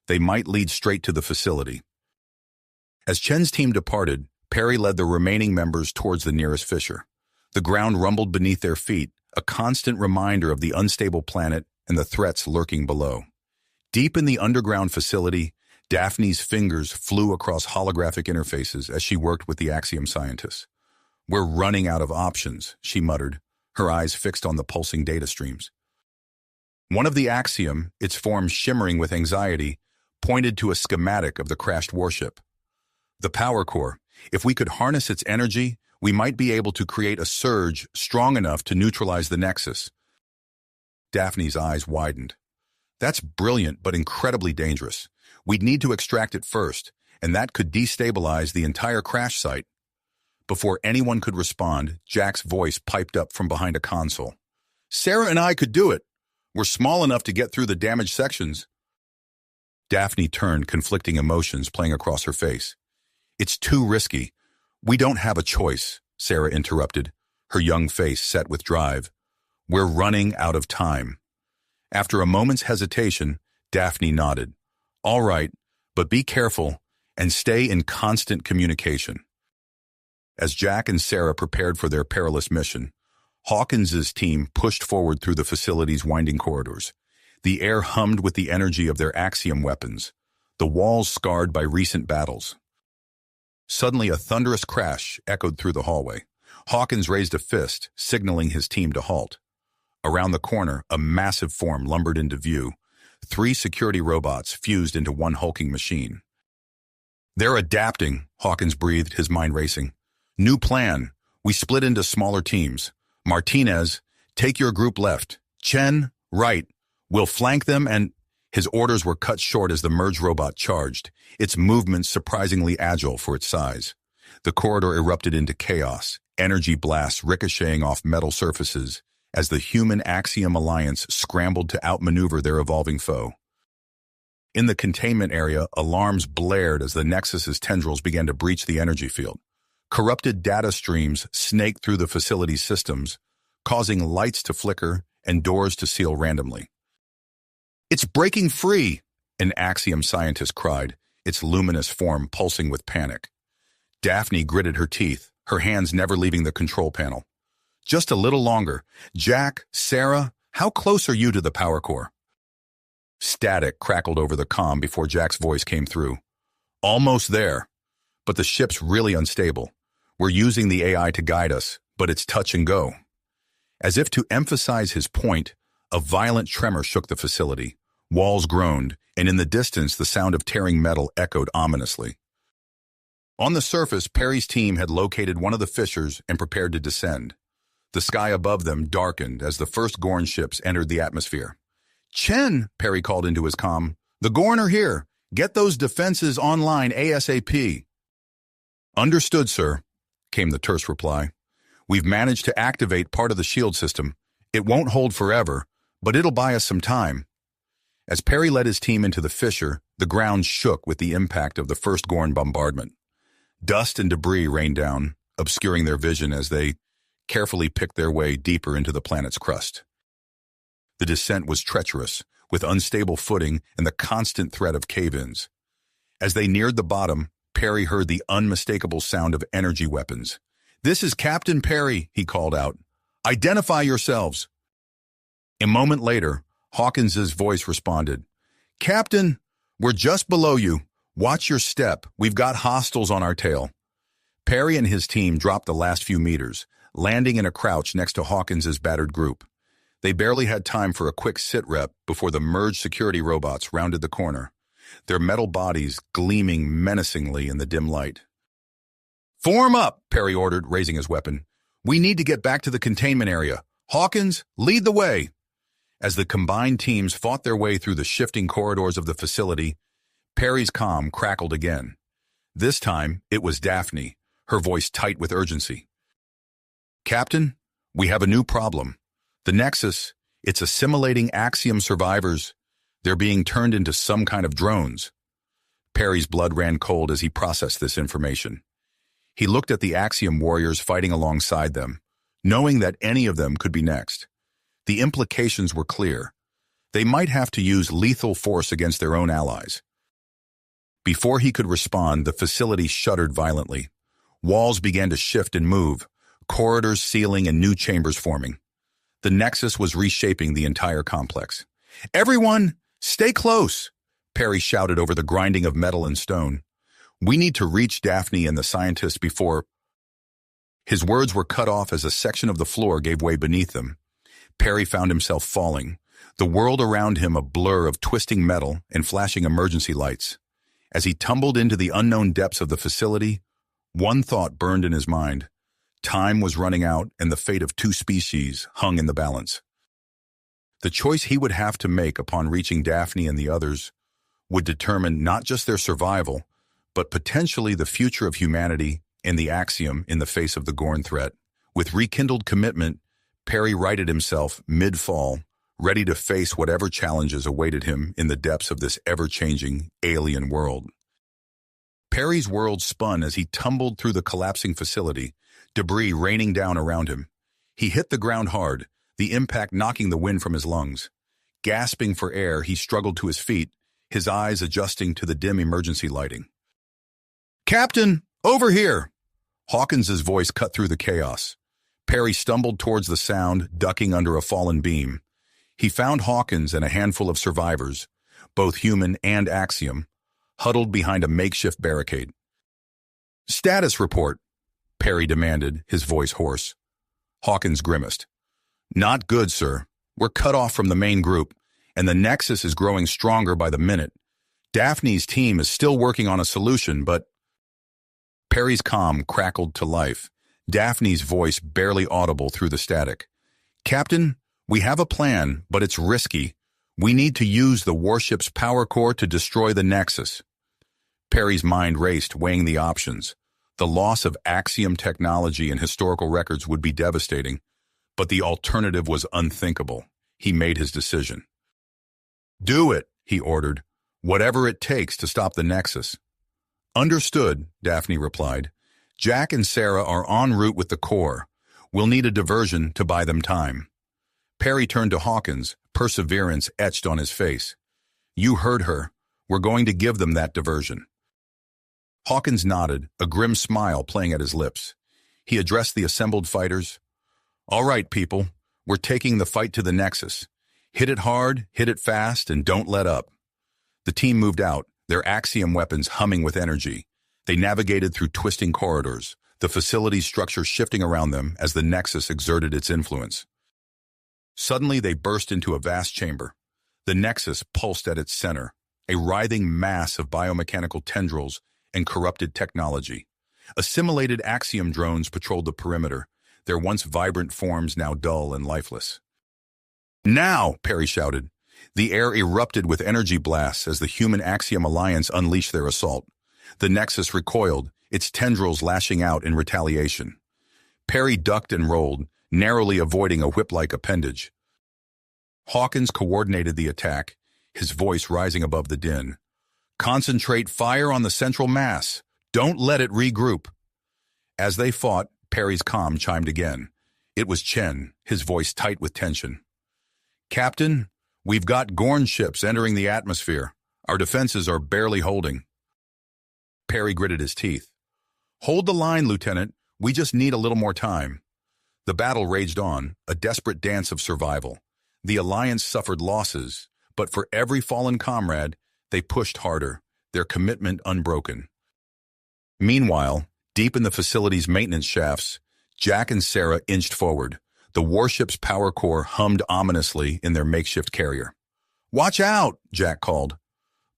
They might lead straight to the facility. As Chen's team departed, Perry led the remaining members towards the nearest fissure. The ground rumbled beneath their feet, a constant reminder of the unstable planet and the threats lurking below. Deep in the underground facility, Daphne's fingers flew across holographic interfaces as she worked with the Axiom scientists. We're running out of options, she muttered, her eyes fixed on the pulsing data streams. One of the Axiom, its form shimmering with anxiety, pointed to a schematic of the crashed warship. The power core. If we could harness its energy, we might be able to create a surge strong enough to neutralize the Nexus. Daphne's eyes widened. That's brilliant, but incredibly dangerous. We'd need to extract it first, and that could destabilize the entire crash site. Before anyone could respond, Jack's voice piped up from behind a console. Sarah and I could do it. We're small enough to get through the damaged sections. Daphne turned, conflicting emotions playing across her face. It's too risky. We don't have a choice, Sarah interrupted, her young face set with drive. We're running out of time. After a moment's hesitation, Daphne nodded. All right, but be careful and stay in constant communication. As Jack and Sarah prepared for their perilous mission, Hawkins's team pushed forward through the facility's winding corridors. The air hummed with the energy of their Axiom weapons, the walls scarred by recent battles. Suddenly, a thunderous crash echoed through the hallway. Hawkins raised a fist, signaling his team to halt. Around the corner, a massive form lumbered into view. 3 security robots fused into one hulking machine. They're adapting, Hawkins breathed, his mind racing. New plan. We split into smaller teams. Martinez, take your group left. Chen, right. We'll flank them and... His orders were cut short as the merged robot charged, its movements surprisingly agile for its size. The corridor erupted into chaos, energy blasts ricocheting off metal surfaces as the human Axiom Alliance scrambled to outmaneuver their evolving foe. In the containment area, alarms blared as the Nexus's tendrils began to breach the energy field. Corrupted data streams snaked through the facility's systems, causing lights to flicker and doors to seal randomly. It's breaking free, an Axiom scientist cried, its luminous form pulsing with panic. Daphne gritted her teeth, her hands never leaving the control panel. Just a little longer. Jack, Sarah, how close are you to the power core? Static crackled over the comm before Jack's voice came through. Almost there. But the ship's really unstable. We're using the AI to guide us, but it's touch and go. As if to emphasize his point, a violent tremor shook the facility. Walls groaned, and in the distance the sound of tearing metal echoed ominously. On the surface, Perry's team had located one of the fissures and prepared to descend. The sky above them darkened as the first Gorn ships entered the atmosphere. Chen, Perry called into his comm, the Gorn are here. Get those defenses online ASAP. Understood, sir, came the terse reply. We've managed to activate part of the shield system. It won't hold forever, but it'll buy us some time. As Perry led his team into the fissure, the ground shook with the impact of the first Gorn bombardment. Dust and debris rained down, obscuring their vision as they carefully picked their way deeper into the planet's crust. The descent was treacherous, with unstable footing and the constant threat of cave-ins. As they neared the bottom, Perry heard the unmistakable sound of energy weapons. "This is Captain Perry," he called out. "Identify yourselves." A moment later, Hawkins's voice responded. "Captain, we're just below you. Watch your step. We've got hostiles on our tail." Perry and his team dropped the last few meters, landing in a crouch next to Hawkins's battered group. They barely had time for a quick sit rep before the merged security robots rounded the corner, their metal bodies gleaming menacingly in the dim light. "Form up," Perry ordered, raising his weapon. "We need to get back to the containment area. Hawkins, lead the way." As the combined teams fought their way through the shifting corridors of the facility, Perry's comm crackled again. This time, it was Daphne, her voice tight with urgency. "Captain, we have a new problem. The Nexus, it's assimilating Axiom survivors. They're being turned into some kind of drones." Perry's blood ran cold as he processed this information. He looked at the Axiom warriors fighting alongside them, knowing that any of them could be next. The implications were clear. They might have to use lethal force against their own allies. Before he could respond, the facility shuddered violently. Walls began to shift and move, corridors sealing and new chambers forming. The Nexus was reshaping the entire complex. "Everyone, stay close," Perry shouted over the grinding of metal and stone. "We need to reach Daphne and the scientists before—" His words were cut off as a section of the floor gave way beneath them. Perry found himself falling, the world around him a blur of twisting metal and flashing emergency lights. As he tumbled into the unknown depths of the facility, one thought burned in his mind. Time was running out, and the fate of two species hung in the balance. The choice he would have to make upon reaching Daphne and the others would determine not just their survival, but potentially the future of humanity and the Axiom in the face of the Gorn threat. With rekindled commitment, Perry righted himself mid-fall, ready to face whatever challenges awaited him in the depths of this ever-changing alien world. Perry's world spun as he tumbled through the collapsing facility, debris raining down around him. He hit the ground hard, the impact knocking the wind from his lungs. Gasping for air, he struggled to his feet, his eyes adjusting to the dim emergency lighting. "Captain, over here!" Hawkins's voice cut through the chaos. Perry stumbled towards the sound, ducking under a fallen beam. He found Hawkins and a handful of survivors, both human and Axiom, huddled behind a makeshift barricade. "Status report," Perry demanded, his voice hoarse. Hawkins grimaced. "Not good, sir. We're cut off from the main group, and the Nexus is growing stronger by the minute. Daphne's team is still working on a solution, but—" Perry's comm crackled to life, Daphne's voice barely audible through the static. "Captain, we have a plan, but it's risky. We need to use the Warship's power core to destroy the Nexus." Perry's mind raced, weighing the options. The loss of Axiom technology and historical records would be devastating, but the alternative was unthinkable. He made his decision. "Do it," he ordered. "Whatever it takes to stop the Nexus." "Understood," Daphne replied. "Jack and Sarah are en route with the core. We'll need a diversion to buy them time." Perry turned to Hawkins, perseverance etched on his face. "You heard her. We're going to give them that diversion." Hawkins nodded, a grim smile playing at his lips. He addressed the assembled fighters. "All right, people. We're taking the fight to the Nexus. Hit it hard, hit it fast, and don't let up." The team moved out, their Axiom weapons humming with energy. They navigated through twisting corridors, the facility's structure shifting around them as the Nexus exerted its influence. Suddenly, they burst into a vast chamber. The Nexus pulsed at its center, a writhing mass of biomechanical tendrils and corrupted technology. Assimilated Axiom drones patrolled the perimeter, their once vibrant forms now dull and lifeless. "Now!" Perry shouted. The air erupted with energy blasts as the human Axiom alliance unleashed their assault. The Nexus recoiled, its tendrils lashing out in retaliation. Perry ducked and rolled, narrowly avoiding a whip-like appendage. Hawkins coordinated the attack, his voice rising above the din. "Concentrate fire on the central mass. Don't let it regroup." As they fought, Perry's comm chimed again. It was Chen, his voice tight with tension. "Captain, we've got Gorn ships entering the atmosphere. Our defenses are barely holding." Perry gritted his teeth. "Hold the line, Lieutenant. We just need a little more time." The battle raged on, a desperate dance of survival. The Alliance suffered losses, but for every fallen comrade, they pushed harder, their commitment unbroken. Meanwhile, deep in the facility's maintenance shafts, Jack and Sarah inched forward, The warship's power core hummed ominously in their makeshift carrier. "Watch out!" Jack called,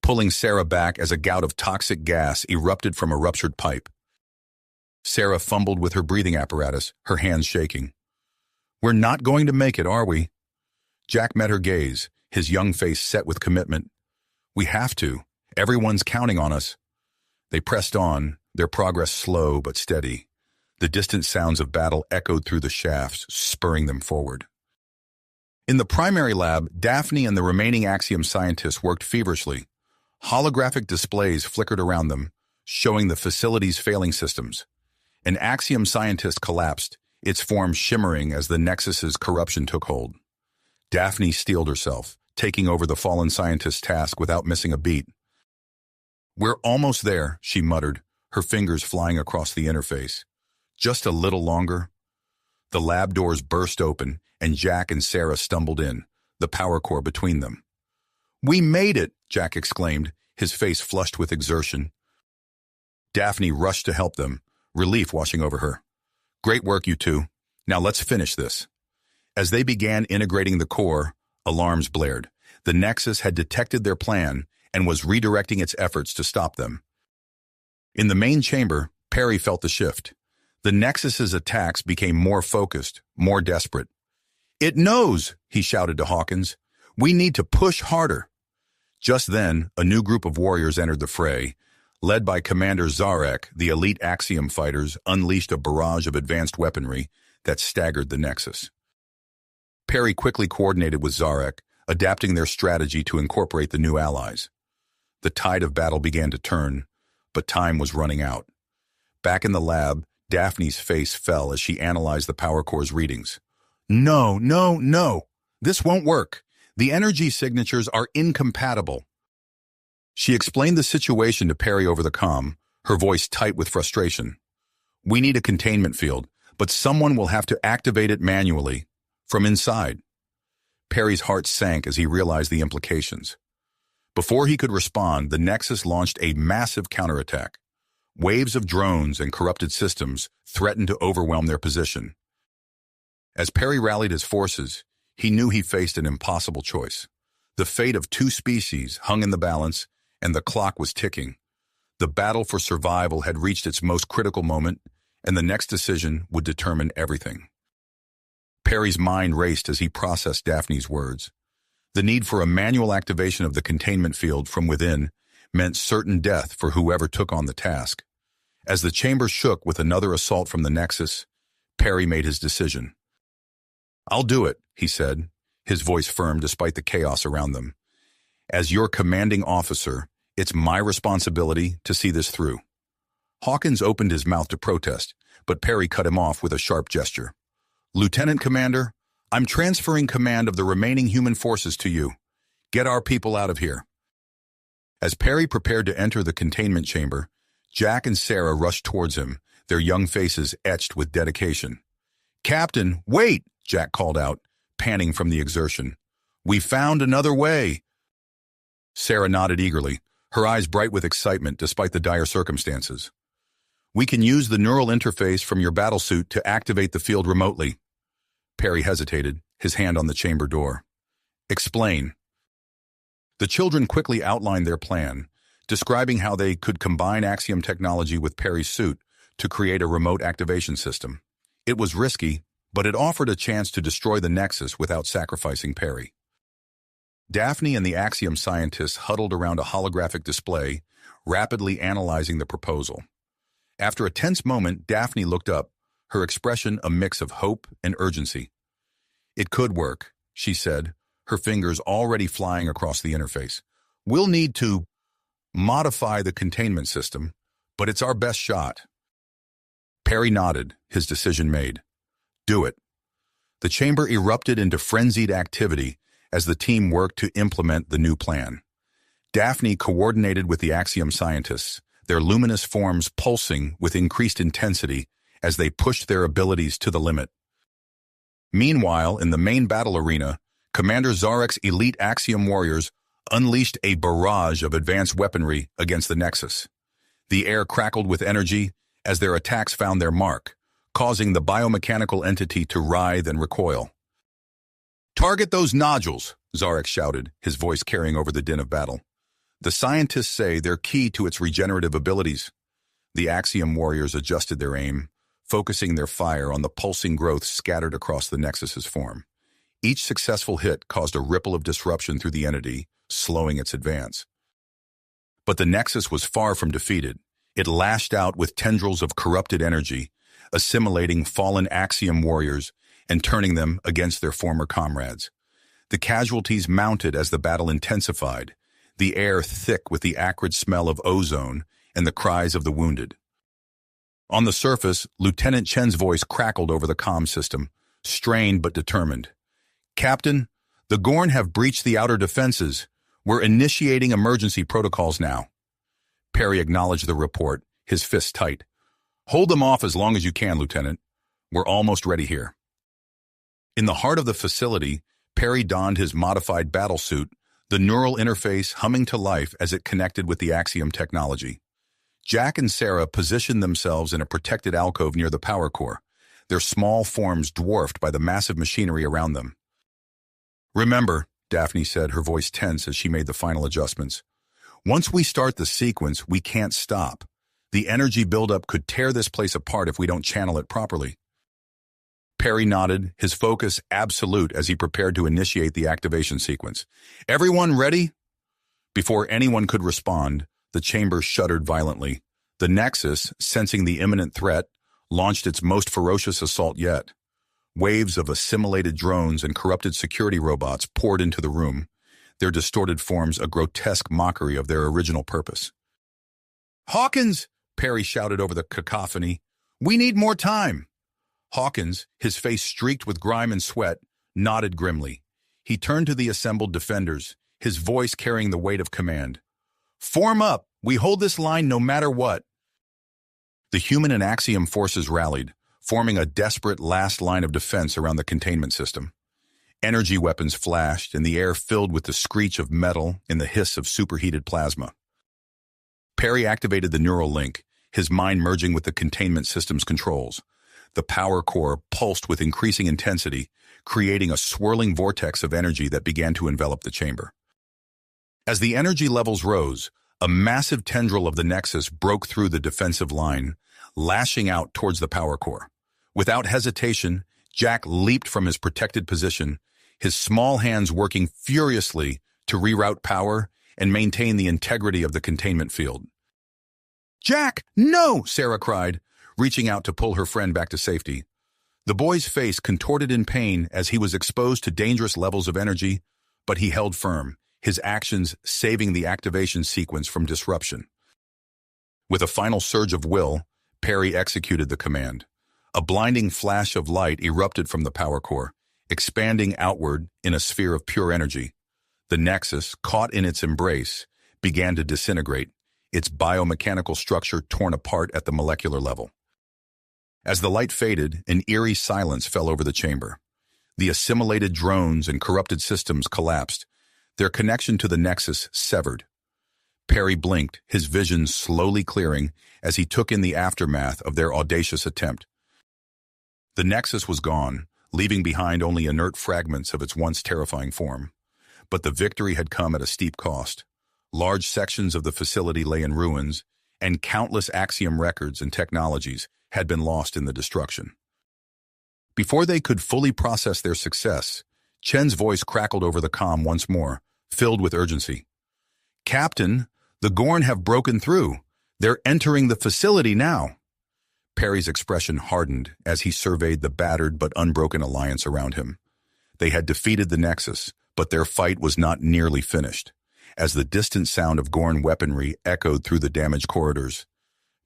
pulling Sarah back as a gout of toxic gas erupted from a ruptured pipe. Sarah fumbled with her breathing apparatus, her hands shaking. "We're not going to make it, are we?" Jack met her gaze, his young face set with commitment. "We have to. Everyone's counting on us." They pressed on, their progress slow but steady. The distant sounds of battle echoed through the shafts, spurring them forward. In the primary lab, Daphne and the remaining Axiom scientists worked feverishly. Holographic displays flickered around them, showing the facility's failing systems. An Axiom scientist collapsed, its form shimmering as the Nexus's corruption took hold. Daphne steeled herself, taking over the fallen scientist's task without missing a beat. "We're almost there," she muttered, her fingers flying across the interface. "Just a little longer." The lab doors burst open, and Jack and Sarah stumbled in, the power core between them. "We made it!" Jack exclaimed, his face flushed with exertion. Daphne rushed to help them, relief washing over her. "Great work, you two. Now let's finish this." As they began integrating the core, alarms blared. The Nexus had detected their plan and was redirecting its efforts to stop them. In the main chamber, Perry felt the shift. The Nexus's attacks became more focused, more desperate. "It knows!" he shouted to Hawkins. "We need to push harder." Just then, a new group of warriors entered the fray. Led by Commander Zarek, the elite Axiom fighters unleashed a barrage of advanced weaponry that staggered the Nexus. Perry quickly coordinated with Zarek, adapting their strategy to incorporate the new allies. The tide of battle began to turn, but time was running out. Back in the lab, Daphne's face fell as she analyzed the power core's readings. "No, no, no! This won't work. The energy signatures are incompatible." She explained the situation to Perry over the comm, her voice tight with frustration. "We need a containment field, but someone will have to activate it manually, from inside." Perry's heart sank as he realized the implications. Before he could respond, the Nexus launched a massive counterattack. Waves of drones and corrupted systems threatened to overwhelm their position. As Perry rallied his forces, he knew he faced an impossible choice. The fate of two species hung in the balance, and the clock was ticking. The battle for survival had reached its most critical moment, and the next decision would determine everything. Perry's mind raced as he processed Daphne's words. The need for a manual activation of the containment field from within meant certain death for whoever took on the task. As the chamber shook with another assault from the Nexus, Perry made his decision. "I'll do it," he said, his voice firm despite the chaos around them. "As your commanding officer, it's my responsibility to see this through." Hawkins opened his mouth to protest, but Perry cut him off with a sharp gesture. "Lieutenant Commander, I'm transferring command of the remaining human forces to you. Get our people out of here." As Perry prepared to enter the containment chamber, Jack and Sarah rushed towards him, their young faces etched with dedication. "Captain, wait!" Jack called out, panting from the exertion. "We found another way." Sarah nodded eagerly, her eyes bright with excitement despite the dire circumstances. "We can use the neural interface from your battlesuit to activate the field remotely." Perry hesitated, his hand on the chamber door. "Explain." The children quickly outlined their plan, describing how they could combine Axiom technology with Perry's suit to create a remote activation system. It was risky, but it offered a chance to destroy the Nexus without sacrificing Perry. Daphne and the Axiom scientists huddled around a holographic display, rapidly analyzing the proposal. After a tense moment, Daphne looked up, her expression a mix of hope and urgency. "It could work," she said, her fingers already flying across the interface. "We'll need to modify the containment system, but it's our best shot." Perry nodded, his decision made. "Do it." The chamber erupted into frenzied activity as the team worked to implement the new plan. Daphne coordinated with the Axiom scientists, their luminous forms pulsing with increased intensity as they pushed their abilities to the limit. Meanwhile, in the main battle arena, Commander Zarek's elite Axiom warriors unleashed a barrage of advanced weaponry against the Nexus. The air crackled with energy as their attacks found their mark, causing the biomechanical entity to writhe and recoil. "Target those nodules," Zarek shouted, his voice carrying over the din of battle. "The scientists say they're key to its regenerative abilities." The Axiom warriors adjusted their aim, focusing their fire on the pulsing growth scattered across the Nexus's form. Each successful hit caused a ripple of disruption through the entity, slowing its advance. But the Nexus was far from defeated. It lashed out with tendrils of corrupted energy, assimilating fallen Axiom warriors and turning them against their former comrades. The casualties mounted as the battle intensified, the air thick with the acrid smell of ozone and the cries of the wounded. On the surface, Lieutenant Chen's voice crackled over the comm system, strained but determined. "Captain, the Gorn have breached the outer defenses. We're initiating emergency protocols now." Perry acknowledged the report, his fists tight. "Hold them off as long as you can, Lieutenant. We're almost ready here." In the heart of the facility, Perry donned his modified battlesuit, the neural interface humming to life as it connected with the Axiom technology. Jack and Sarah positioned themselves in a protected alcove near the power core, their small forms dwarfed by the massive machinery around them. "Remember," Daphne said, her voice tense as she made the final adjustments, "once we start the sequence, we can't stop. The energy buildup could tear this place apart if we don't channel it properly." Perry nodded, his focus absolute as he prepared to initiate the activation sequence. "Everyone ready?" Before anyone could respond, the chamber shuddered violently. The Nexus, sensing the imminent threat, launched its most ferocious assault yet. Waves of assimilated drones and corrupted security robots poured into the room, their distorted forms a grotesque mockery of their original purpose. "Hawkins!" Perry shouted over the cacophony. "We need more time!" Hawkins, his face streaked with grime and sweat, nodded grimly. He turned to the assembled defenders, his voice carrying the weight of command. "Form up! We hold this line no matter what!" The human and Axiom forces rallied, forming a desperate last line of defense around the containment system. Energy weapons flashed, and the air filled with the screech of metal and the hiss of superheated plasma. Perry activated the neural link, his mind merging with the containment system's controls. The power core pulsed with increasing intensity, creating a swirling vortex of energy that began to envelop the chamber. As the energy levels rose, a massive tendril of the Nexus broke through the defensive line, lashing out towards the power core. Without hesitation, Jack leaped from his protected position, his small hands working furiously to reroute power and maintain the integrity of the containment field. "Jack, no!" Sarah cried, reaching out to pull her friend back to safety. The boy's face contorted in pain as he was exposed to dangerous levels of energy, but he held firm, his actions saving the activation sequence from disruption. With a final surge of will, Perry executed the command. A blinding flash of light erupted from the power core, expanding outward in a sphere of pure energy. The Nexus, caught in its embrace, began to disintegrate, its biomechanical structure torn apart at the molecular level. As the light faded, an eerie silence fell over the chamber. The assimilated drones and corrupted systems collapsed, their connection to the Nexus severed. Perry blinked, his vision slowly clearing as he took in the aftermath of their audacious attempt. The Nexus was gone, leaving behind only inert fragments of its once terrifying form. But the victory had come at a steep cost. Large sections of the facility lay in ruins, and countless Axiom records and technologies had been lost in the destruction. Before they could fully process their success, Chen's voice crackled over the comm once more, filled with urgency. "Captain, the Gorn have broken through. They're entering the facility now." Perry's expression hardened as he surveyed the battered but unbroken alliance around him. They had defeated the Nexus, but their fight was not nearly finished. As the distant sound of Gorn weaponry echoed through the damaged corridors,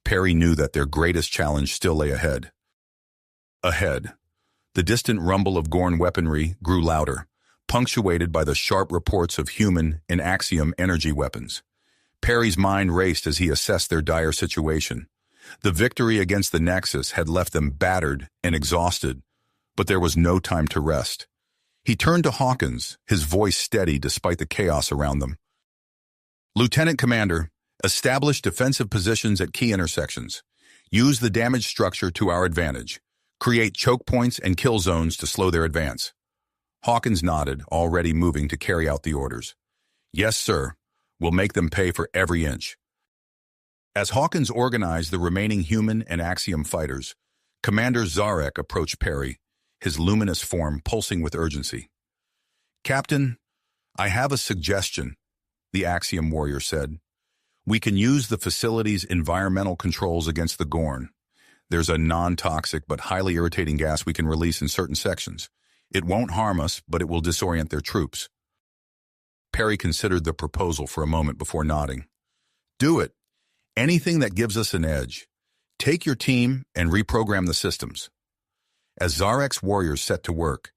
Perry knew that their greatest challenge still lay ahead. Ahead, the distant rumble of Gorn weaponry grew louder, punctuated by the sharp reports of human and Axiom energy weapons. Perry's mind raced as he assessed their dire situation. The victory against the Nexus had left them battered and exhausted, but there was no time to rest. He turned to Hawkins, his voice steady despite the chaos around them. "Lieutenant Commander, establish defensive positions at key intersections. Use the damaged structure to our advantage. Create choke points and kill zones to slow their advance. Hawkins nodded, already moving to carry out the orders. Yes, sir. We'll make them pay for every inch. As Hawkins organized the remaining human and Axiom fighters, Commander Zarek approached Perry, his luminous form pulsing with urgency. Captain, I have a suggestion, the Axiom warrior said. We can use the facility's environmental controls against the Gorn. There's a non-toxic but highly irritating gas we can release in certain sections. It won't harm us, but it will disorient their troops. Perry considered the proposal for a moment before nodding. Do it. Anything that gives us an edge. Take your team and reprogram the systems. As Zarek's warriors set to work,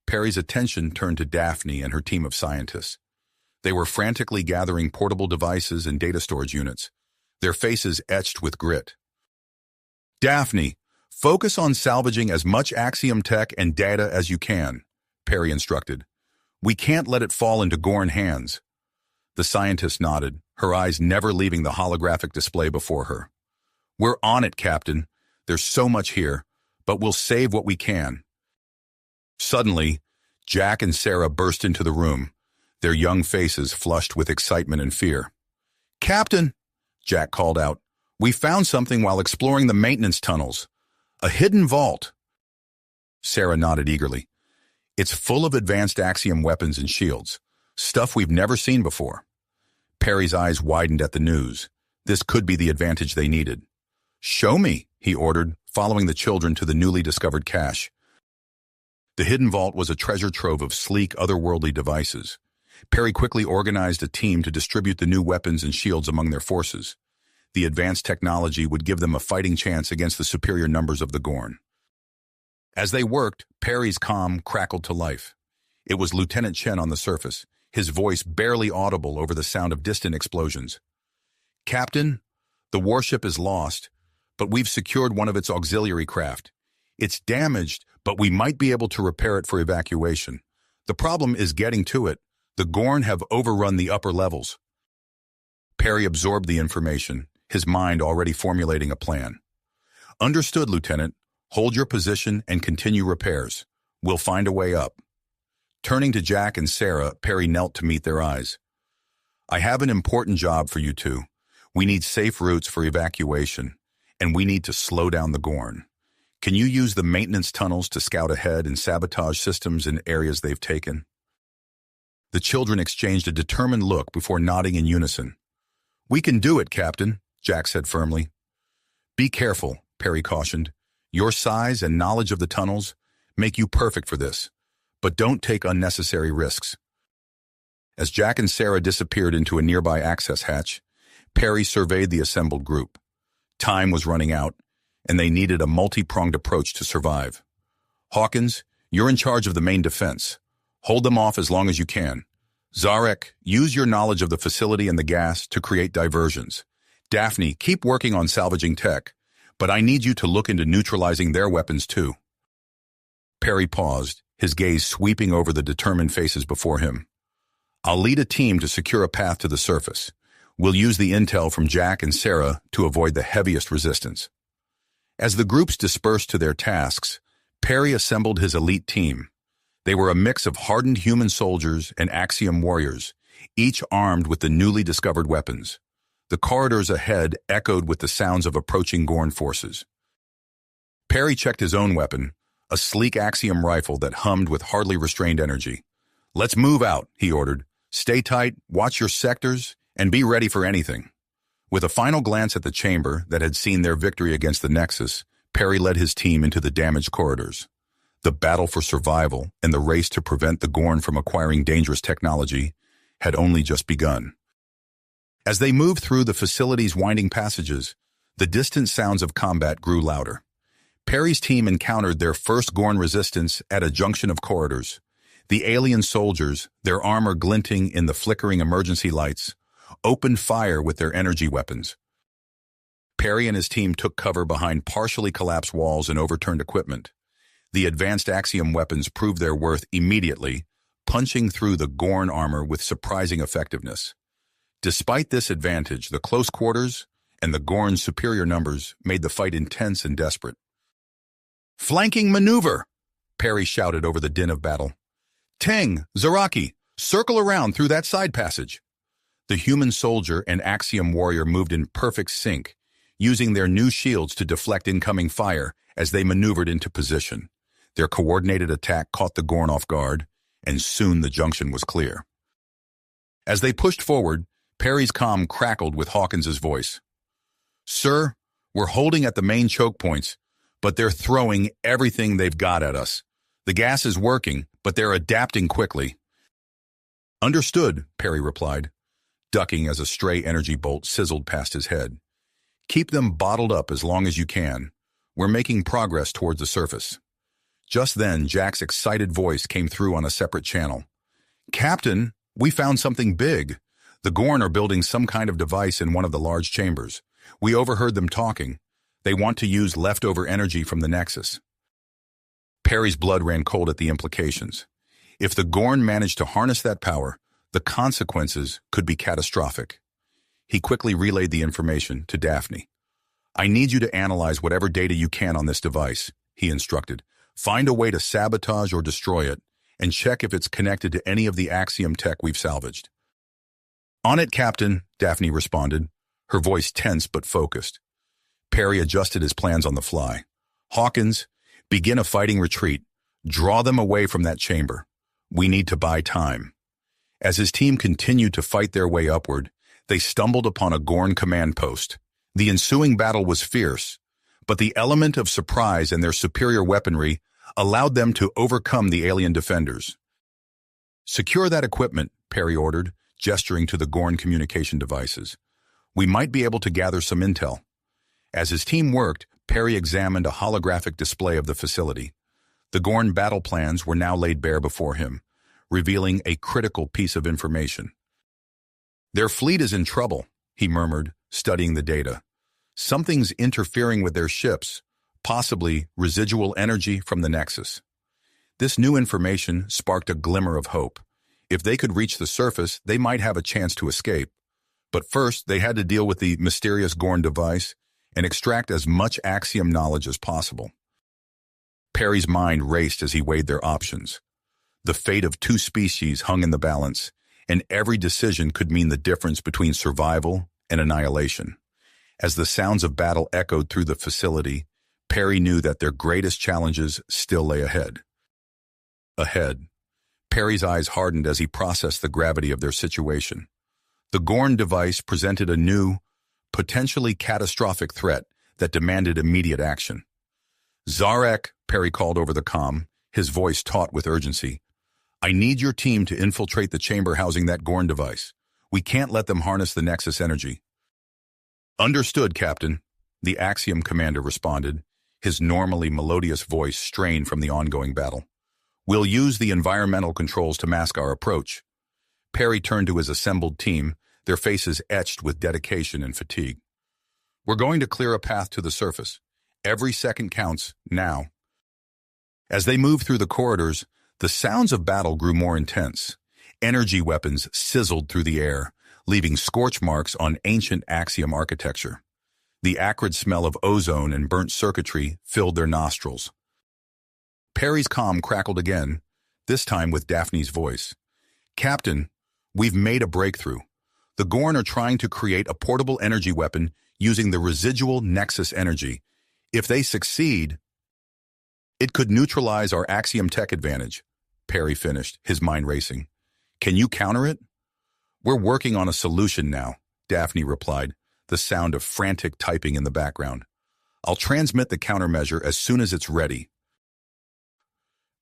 Perry's attention turned to Daphne and her team of scientists. They were frantically gathering portable devices and data storage units, their faces etched with grit. Daphne, focus on salvaging as much Axiom tech and data as you can, Perry instructed. We can't let it fall into Gorn hands. The scientist nodded, her eyes never leaving the holographic display before her. We're on it, Captain. There's so much here, but we'll save what we can. Suddenly, Jack and Sarah burst into the room, their young faces flushed with excitement and fear. Captain, Jack called out, we found something while exploring the maintenance tunnels. A hidden vault. Sarah nodded eagerly. It's full of advanced Axiom weapons and shields, stuff we've never seen before. Perry's eyes widened at the news. This could be the advantage they needed. Show me, he ordered, following the children to the newly discovered cache. The hidden vault was a treasure trove of sleek, otherworldly devices. Perry quickly organized a team to distribute the new weapons and shields among their forces. The advanced technology would give them a fighting chance against the superior numbers of the Gorn. As they worked, Perry's comm crackled to life. It was Lieutenant Chen on the surface, his voice barely audible over the sound of distant explosions. Captain, the warship is lost, but we've secured one of its auxiliary craft. It's damaged, but we might be able to repair it for evacuation. The problem is getting to it. The Gorn have overrun the upper levels. Perry absorbed the information, his mind already formulating a plan. Understood, Lieutenant. Hold your position and continue repairs. We'll find a way up. Turning to Jack and Sarah, Perry knelt to meet their eyes. I have an important job for you two. We need safe routes for evacuation, and we need to slow down the Gorn. Can you use the maintenance tunnels to scout ahead and sabotage systems in areas they've taken? The children exchanged a determined look before nodding in unison. We can do it, Captain, Jack said firmly. Be careful, Perry cautioned. Your size and knowledge of the tunnels make you perfect for this, but don't take unnecessary risks. As Jack and Sarah disappeared into a nearby access hatch, Perry surveyed the assembled group. Time was running out, and they needed a multi-pronged approach to survive. Hawkins, you're in charge of the main defense. Hold them off as long as you can. Zarek, use your knowledge of the facility and the gas to create diversions. Daphne, keep working on salvaging tech, but I need you to look into neutralizing their weapons too. Perry paused, his gaze sweeping over the determined faces before him. I'll lead a team to secure a path to the surface. We'll use the intel from Jack and Sarah to avoid the heaviest resistance. As the groups dispersed to their tasks, Perry assembled his elite team. They were a mix of hardened human soldiers and Axiom warriors, each armed with the newly discovered weapons. The corridors ahead echoed with the sounds of approaching Gorn forces. Perry checked his own weapon, a sleek Axiom rifle that hummed with hardly restrained energy. Let's move out, he ordered. Stay tight, watch your sectors, and be ready for anything. With a final glance at the chamber that had seen their victory against the Nexus, Perry led his team into the damaged corridors. The battle for survival and the race to prevent the Gorn from acquiring dangerous technology had only just begun. As they moved through the facility's winding passages, the distant sounds of combat grew louder. Perry's team encountered their first Gorn resistance at a junction of corridors. The alien soldiers, their armor glinting in the flickering emergency lights, opened fire with their energy weapons. Perry and his team took cover behind partially collapsed walls and overturned equipment. The advanced Axiom weapons proved their worth immediately, punching through the Gorn armor with surprising effectiveness. Despite this advantage, the close quarters and the Gorn's superior numbers made the fight intense and desperate. Flanking maneuver! Perry shouted over the din of battle. Teng, Zaraki, circle around through that side passage. The human soldier and Axiom warrior moved in perfect sync, using their new shields to deflect incoming fire as they maneuvered into position. Their coordinated attack caught the Gorn off guard, and soon the junction was clear. As they pushed forward, Perry's comm crackled with Hawkins's voice. Sir, we're holding at the main choke points, but they're throwing everything they've got at us. The gas is working, but they're adapting quickly. Understood, Perry replied, ducking as a stray energy bolt sizzled past his head. Keep them bottled up as long as you can. We're making progress towards the surface. Just then, Jack's excited voice came through on a separate channel. Captain, we found something big. The Gorn are building some kind of device in one of the large chambers. We overheard them talking. They want to use leftover energy from the Nexus. Perry's blood ran cold at the implications. If the Gorn managed to harness that power, the consequences could be catastrophic. He quickly relayed the information to Daphne. I need you to analyze whatever data you can on this device, he instructed. Find a way to sabotage or destroy it, and check if it's connected to any of the Axiom tech we've salvaged. On it, Captain, Daphne responded, her voice tense but focused. Perry adjusted his plans on the fly. Hawkins, begin a fighting retreat. Draw them away from that chamber. We need to buy time. As his team continued to fight their way upward, they stumbled upon a Gorn command post. The ensuing battle was fierce, but the element of surprise and their superior weaponry allowed them to overcome the alien defenders. Secure that equipment, Perry ordered, gesturing to the Gorn communication devices. We might be able to gather some intel. As his team worked, Perry examined a holographic display of the facility. The Gorn battle plans were now laid bare before him, revealing a critical piece of information. Their fleet is in trouble, he murmured, studying the data. Something's interfering with their ships, possibly residual energy from the Nexus. This new information sparked a glimmer of hope. If they could reach the surface, they might have a chance to escape. But first, they had to deal with the mysterious Gorn device and extract as much Axiom knowledge as possible. Perry's mind raced as he weighed their options. The fate of two species hung in the balance, and every decision could mean the difference between survival and annihilation. As the sounds of battle echoed through the facility, Perry knew that their greatest challenges still lay ahead. Perry's eyes hardened as he processed the gravity of their situation. The Gorn device presented a new, potentially catastrophic threat that demanded immediate action. Zarek, Perry called over the comm, his voice taut with urgency. I need your team to infiltrate the chamber housing that Gorn device. We can't let them harness the Nexus energy. Understood, Captain, the Axiom commander responded, his normally melodious voice strained from the ongoing battle. We'll use the environmental controls to mask our approach. Perry turned to his assembled team, their faces etched with dedication and fatigue. We're going to clear a path to the surface. Every second counts, now. As they moved through the corridors, the sounds of battle grew more intense. Energy weapons sizzled through the air, leaving scorch marks on ancient Axiom architecture. The acrid smell of ozone and burnt circuitry filled their nostrils. Perry's comm crackled again, this time with Daphne's voice. Captain, we've made a breakthrough. The Gorn are trying to create a portable energy weapon using the residual Nexus energy. If they succeed, it could neutralize our Axiom tech advantage, Perry finished, his mind racing. Can you counter it? We're working on a solution now, Daphne replied, the sound of frantic typing in the background. I'll transmit the countermeasure as soon as it's ready.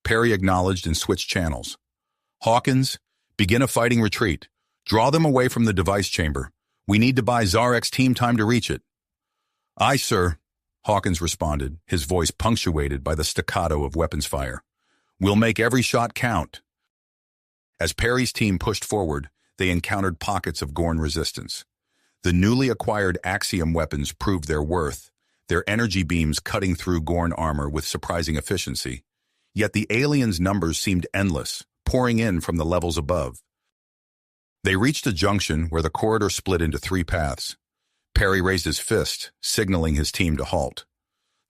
Perry acknowledged and switched channels. Hawkins, begin a fighting retreat. Draw them away from the device chamber. We need to buy Zarek's team time to reach it. Aye, sir, Hawkins responded, his voice punctuated by the staccato of weapons fire. We'll make every shot count. As Perry's team pushed forward, they encountered pockets of Gorn resistance. The newly acquired Axiom weapons proved their worth, their energy beams cutting through Gorn armor with surprising efficiency. Yet the aliens' numbers seemed endless, pouring in from the levels above. They reached a junction where the corridor split into three paths. Perry raised his fist, signaling his team to halt.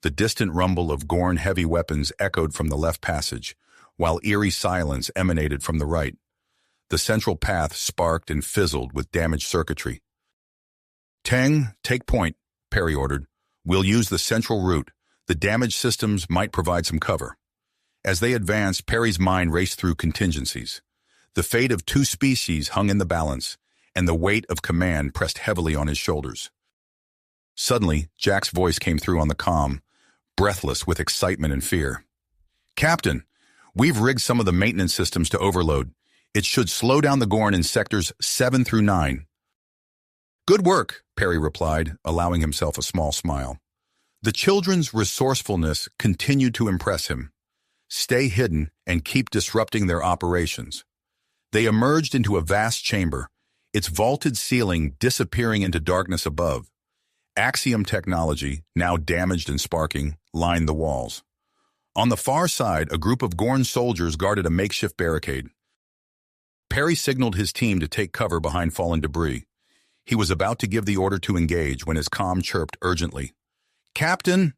The distant rumble of Gorn heavy weapons echoed from the left passage, while eerie silence emanated from the right. The central path sparked and fizzled with damaged circuitry. "Teng, take point," Perry ordered. "We'll use the central route. The damaged systems might provide some cover." As they advanced, Perry's mind raced through contingencies. The fate of 2 species hung in the balance, and the weight of command pressed heavily on his shoulders. Suddenly, Jack's voice came through on the comm, breathless with excitement and fear. "Captain, we've rigged some of the maintenance systems to overload. It should slow down the Gorn in sectors 7 through 9. "Good work," Perry replied, allowing himself a small smile. The children's resourcefulness continued to impress him. Stay hidden and keep disrupting their operations. They emerged into a vast chamber, its vaulted ceiling disappearing into darkness above. Axiom technology, now damaged and sparking, lined the walls. On the far side, a group of Gorn soldiers guarded a makeshift barricade. Perry signaled his team to take cover behind fallen debris. He was about to give the order to engage when his comm chirped urgently. "Captain!"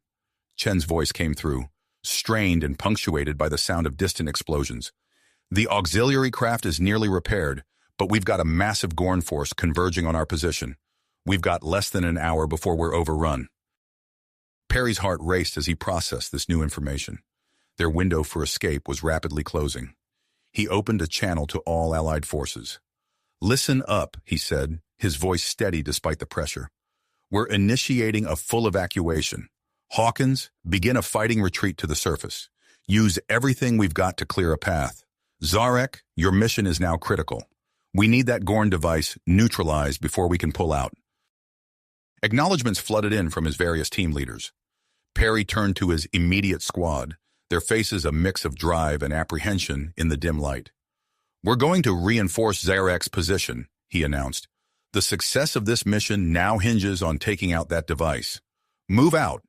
Chen's voice came through, strained and punctuated by the sound of distant explosions. "The auxiliary craft is nearly repaired, but we've got a massive Gorn force converging on our position. We've got less than an hour before we're overrun." Perry's heart raced as he processed this new information. Their window for escape was rapidly closing. He opened a channel to all Allied forces. "Listen up," he said, his voice steady despite the pressure. "We're initiating a full evacuation. Hawkins, begin a fighting retreat to the surface. Use everything we've got to clear a path. Zarek, your mission is now critical. We need that Gorn device neutralized before we can pull out." Acknowledgements flooded in from his various team leaders. Perry turned to his immediate squad, their faces a mix of drive and apprehension in the dim light. "We're going to reinforce Zarek's position," he announced. "The success of this mission now hinges on taking out that device. Move out."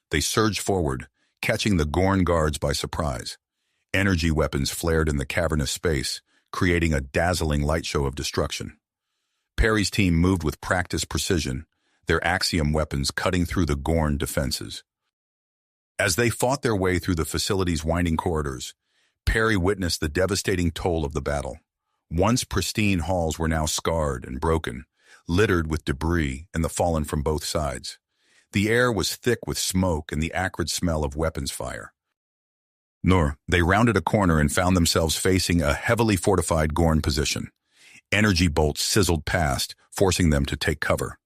They surged forward, catching the Gorn guards by surprise. Energy weapons flared in the cavernous space, creating a dazzling light show of destruction. Perry's team moved with practiced precision, their Axiom weapons cutting through the Gorn defenses. As they fought their way through the facility's winding corridors, Perry witnessed the devastating toll of the battle. Once pristine halls were now scarred and broken, littered with debris and the fallen from both sides. The air was thick with smoke and the acrid smell of weapons fire. They rounded a corner and found themselves facing a heavily fortified Gorn position. Energy bolts sizzled past, forcing them to take cover.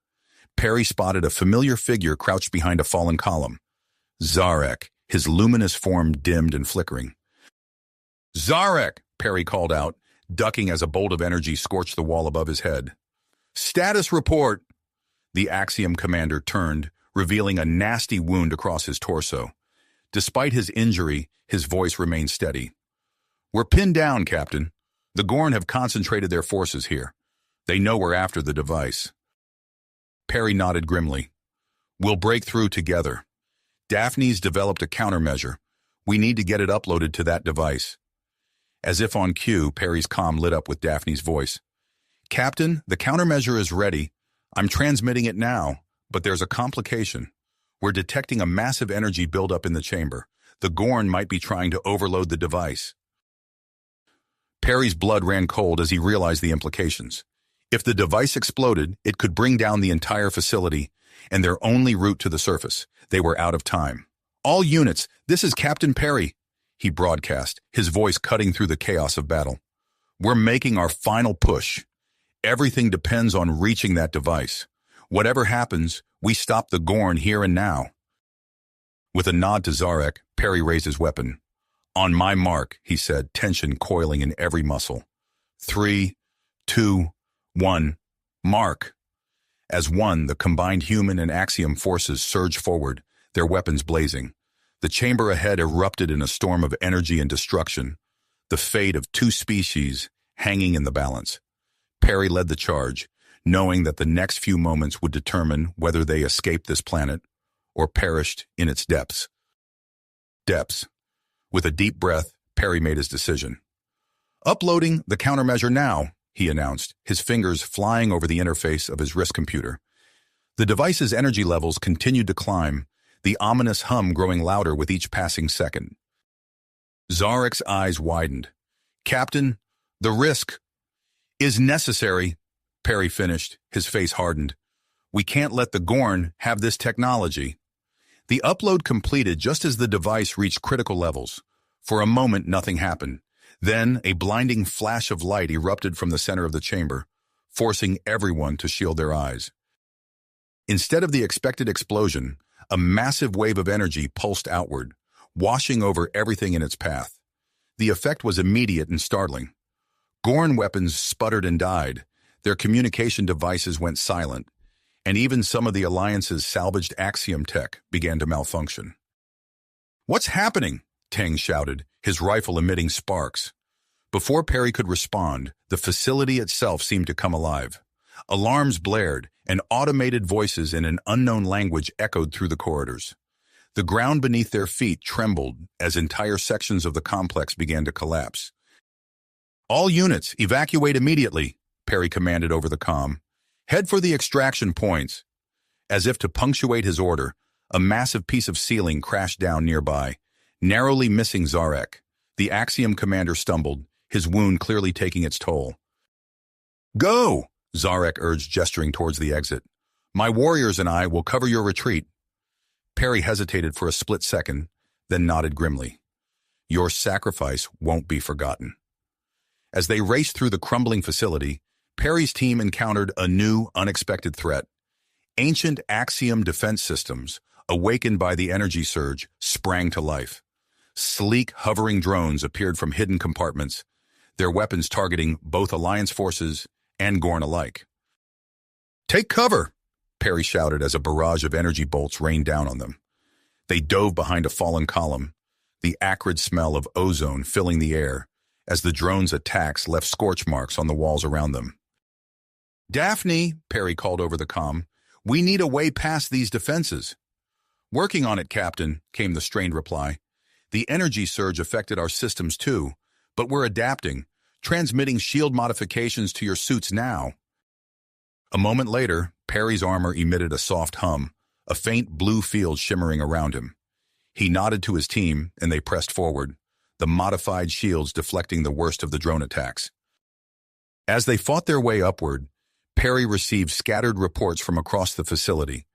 Perry spotted a familiar figure crouched behind a fallen column. Zarek, his luminous form dimmed and flickering. "Zarek!" Perry called out, ducking as a bolt of energy scorched the wall above his head. "Status report!" The Axiom commander turned, revealing a nasty wound across his torso. Despite his injury, his voice remained steady. "We're pinned down, Captain. The Gorn have concentrated their forces here. They know we're after the device." Perry nodded grimly. "We'll break through together. Daphne's developed a countermeasure. We need to get it uploaded to that device." As if on cue, Perry's comm lit up with Daphne's voice. "Captain, the countermeasure is ready. I'm transmitting it now, but there's a complication. We're detecting a massive energy buildup in the chamber. The Gorn might be trying to overload the device." Perry's blood ran cold as he realized the implications. If the device exploded, it could bring down the entire facility, and their only route to the surface. They were out of time. "All units, this is Captain Perry," he broadcast, his voice cutting through the chaos of battle. "We're making our final push. Everything depends on reaching that device. Whatever happens, we stop the Gorn here and now." With a nod to Zarek, Perry raised his weapon. "On my mark," he said, tension coiling in every muscle. 3, 2, 1, mark. As one, the combined human and Axiom forces surged forward, their weapons blazing. The chamber ahead erupted in a storm of energy and destruction, the fate of 2 species hanging in the balance. Perry led the charge, knowing that the next few moments would determine whether they escaped this planet or perished in its depths. With a deep breath, Perry made his decision. "Uploading the countermeasure now," he announced, his fingers flying over the interface of his wrist computer. The device's energy levels continued to climb, the ominous hum growing louder with each passing second. Zarek's eyes widened. "Captain, the risk is necessary," Perry finished, his face hardened. "We can't let the Gorn have this technology." The upload completed just as the device reached critical levels. For a moment, nothing happened. Then, a blinding flash of light erupted from the center of the chamber, forcing everyone to shield their eyes. Instead of the expected explosion, a massive wave of energy pulsed outward, washing over everything in its path. The effect was immediate and startling. Gorn weapons sputtered and died, their communication devices went silent, and even some of the Alliance's salvaged Axiom tech began to malfunction. "What's happening?" Tang shouted, his rifle emitting sparks. Before Perry could respond, the facility itself seemed to come alive. Alarms blared, and automated voices in an unknown language echoed through the corridors. The ground beneath their feet trembled as entire sections of the complex began to collapse. "All units, evacuate immediately," Perry commanded over the comm. "Head for the extraction points." As if to punctuate his order, a massive piece of ceiling crashed down nearby, narrowly missing Zarek. The Axiom commander stumbled, his wound clearly taking its toll. "Go!" Zarek urged, gesturing towards the exit. "My warriors and I will cover your retreat." Perry hesitated for a split second, then nodded grimly. "Your sacrifice won't be forgotten." As they raced through the crumbling facility, Perry's team encountered a new, unexpected threat. Ancient Axiom defense systems, awakened by the energy surge, sprang to life. Sleek, hovering drones appeared from hidden compartments, their weapons targeting both Alliance forces and Gorn alike. "Take cover!" Perry shouted as a barrage of energy bolts rained down on them. They dove behind a fallen column, the acrid smell of ozone filling the air as the drone's attacks left scorch marks on the walls around them. "Daphne," Perry called over the comm, "we need a way past these defenses." "Working on it, Captain," came the strained reply. "The energy surge affected our systems too, but we're adapting, transmitting shield modifications to your suits now." A moment later, Perry's armor emitted a soft hum, a faint blue field shimmering around him. He nodded to his team, and they pressed forward, the modified shields deflecting the worst of the drone attacks. As they fought their way upward, Perry received scattered reports from across the facility.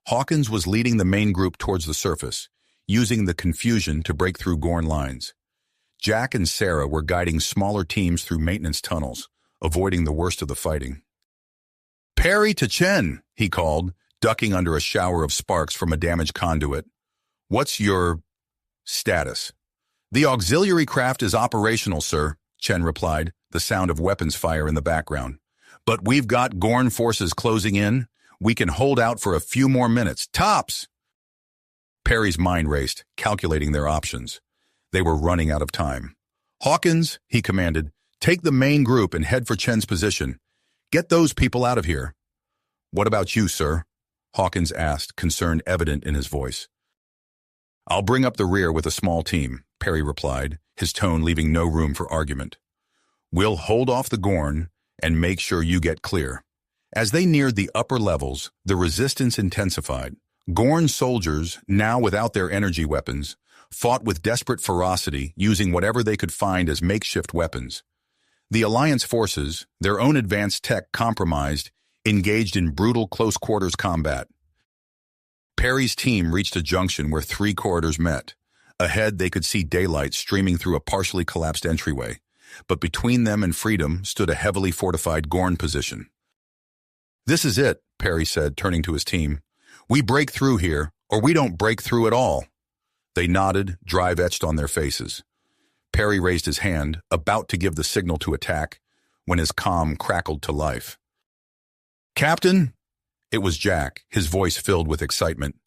Hawkins was leading the main group towards the surface, using the confusion to break through Gorn lines. Jack and Sarah were guiding smaller teams through maintenance tunnels, avoiding the worst of the fighting. "Perry to Chen," he called, ducking under a shower of sparks from a damaged conduit. "What's your status?" "The auxiliary craft is operational, sir," Chen replied, the sound of weapons fire in the background. "But we've got Gorn forces closing in. We can hold out for a few more minutes, tops." Perry's mind raced, calculating their options. They were running out of time. "Hawkins," he commanded, "take the main group and head for Chen's position. Get those people out of here." "What about you, sir?" Hawkins asked, concern evident in his voice. "I'll bring up the rear with a small team," Perry replied, his tone leaving no room for argument. "We'll hold off the Gorn and make sure you get clear." As they neared the upper levels, the resistance intensified. Gorn soldiers, now without their energy weapons, fought with desperate ferocity, using whatever they could find as makeshift weapons. The Alliance forces, their own advanced tech compromised, engaged in brutal close-quarters combat. Perry's team reached a junction where three corridors met. Ahead, they could see daylight streaming through a partially collapsed entryway, but between them and freedom stood a heavily fortified Gorn position. "This is it," Perry said, turning to his team. "We break through here, or we don't break through at all." They nodded, drive etched on their faces. Perry raised his hand, about to give the signal to attack, when his comm crackled to life. "Captain?" It was Jack, his voice filled with excitement.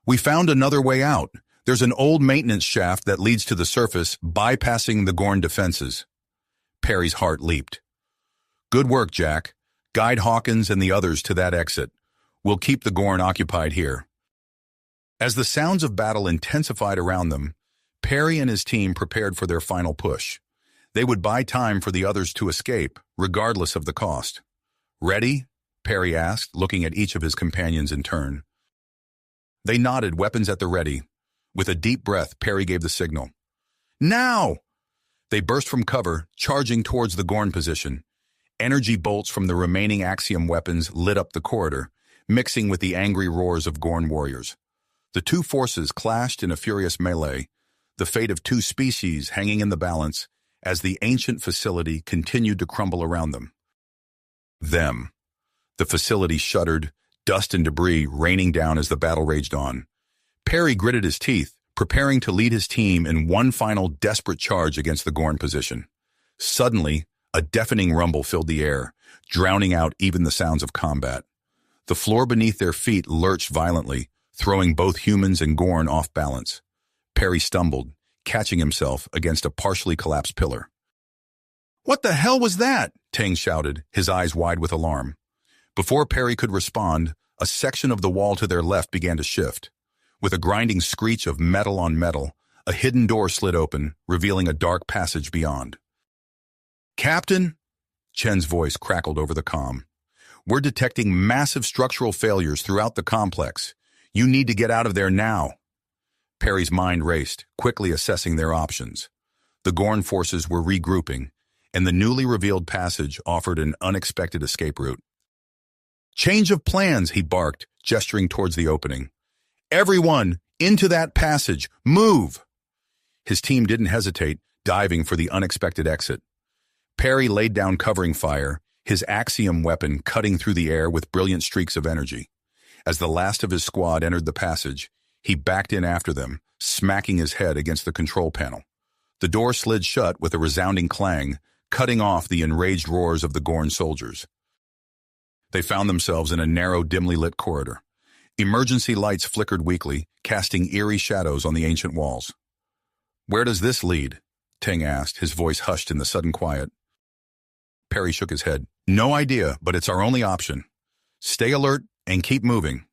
"We found another way out. There's an old maintenance shaft that leads to the surface, bypassing the Gorn defenses." Perry's heart leaped. "Good work, Jack. Guide Hawkins and the others to that exit. We'll keep the Gorn occupied here." As the sounds of battle intensified around them, Perry and his team prepared for their final push. They would buy time for the others to escape, regardless of the cost. "Ready?" Perry asked, looking at each of his companions in turn. They nodded, weapons at the ready. With a deep breath, Perry gave the signal. Now! They burst from cover, charging towards the Gorn position. Energy bolts from the remaining Axiom weapons lit up the corridor, mixing with the angry roars of Gorn warriors. The two forces clashed in a furious melee, the fate of two species hanging in the balance as the ancient facility continued to crumble around them. The facility shuddered, dust and debris raining down as the battle raged on. Perry gritted his teeth, preparing to lead his team in one final desperate charge against the Gorn position. Suddenly, a deafening rumble filled the air, drowning out even the sounds of combat. The floor beneath their feet lurched violently, throwing both humans and Gorn off balance. Perry stumbled, catching himself against a partially collapsed pillar. "What the hell was that?" Tang shouted, his eyes wide with alarm. Before Perry could respond, a section of the wall to their left began to shift. With a grinding screech of metal on metal, a hidden door slid open, revealing a dark passage beyond. "Captain?" Chen's voice crackled over the comm. "We're detecting massive structural failures throughout the complex. You need to get out of there now." Perry's mind raced, quickly assessing their options. The Gorn forces were regrouping, and the newly revealed passage offered an unexpected escape route. "Change of plans," he barked, gesturing towards the opening. "Everyone, into that passage! Move!" His team didn't hesitate, diving for the unexpected exit. Perry laid down covering fire, his Axiom weapon cutting through the air with brilliant streaks of energy. As the last of his squad entered the passage, he backed in after them, smacking his head against the control panel. The door slid shut with a resounding clang, cutting off the enraged roars of the Gorn soldiers. They found themselves in a narrow, dimly lit corridor. Emergency lights flickered weakly, casting eerie shadows on the ancient walls. "Where does this lead?" Tang asked, his voice hushed in the sudden quiet. Perry shook his head. "No idea, but it's our only option. Stay alert and keep moving."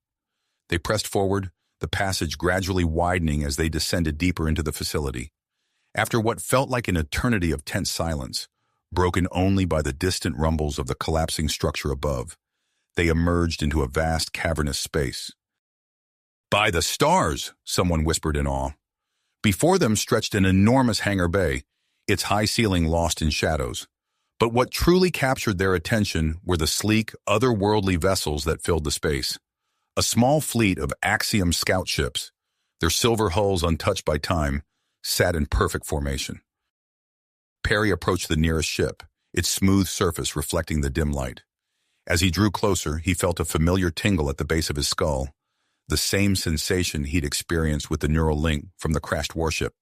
They pressed forward, the passage gradually widening as they descended deeper into the facility. After what felt like an eternity of tense silence, broken only by the distant rumbles of the collapsing structure above, they emerged into a vast cavernous space. "By the stars!" someone whispered in awe. Before them stretched an enormous hangar bay, its high ceiling lost in shadows. But what truly captured their attention were the sleek, otherworldly vessels that filled the space. A small fleet of Axiom scout ships, their silver hulls untouched by time, sat in perfect formation. Perry approached the nearest ship, its smooth surface reflecting the dim light. As he drew closer, he felt a familiar tingle at the base of his skull, the same sensation he'd experienced with the neural link from the crashed warship.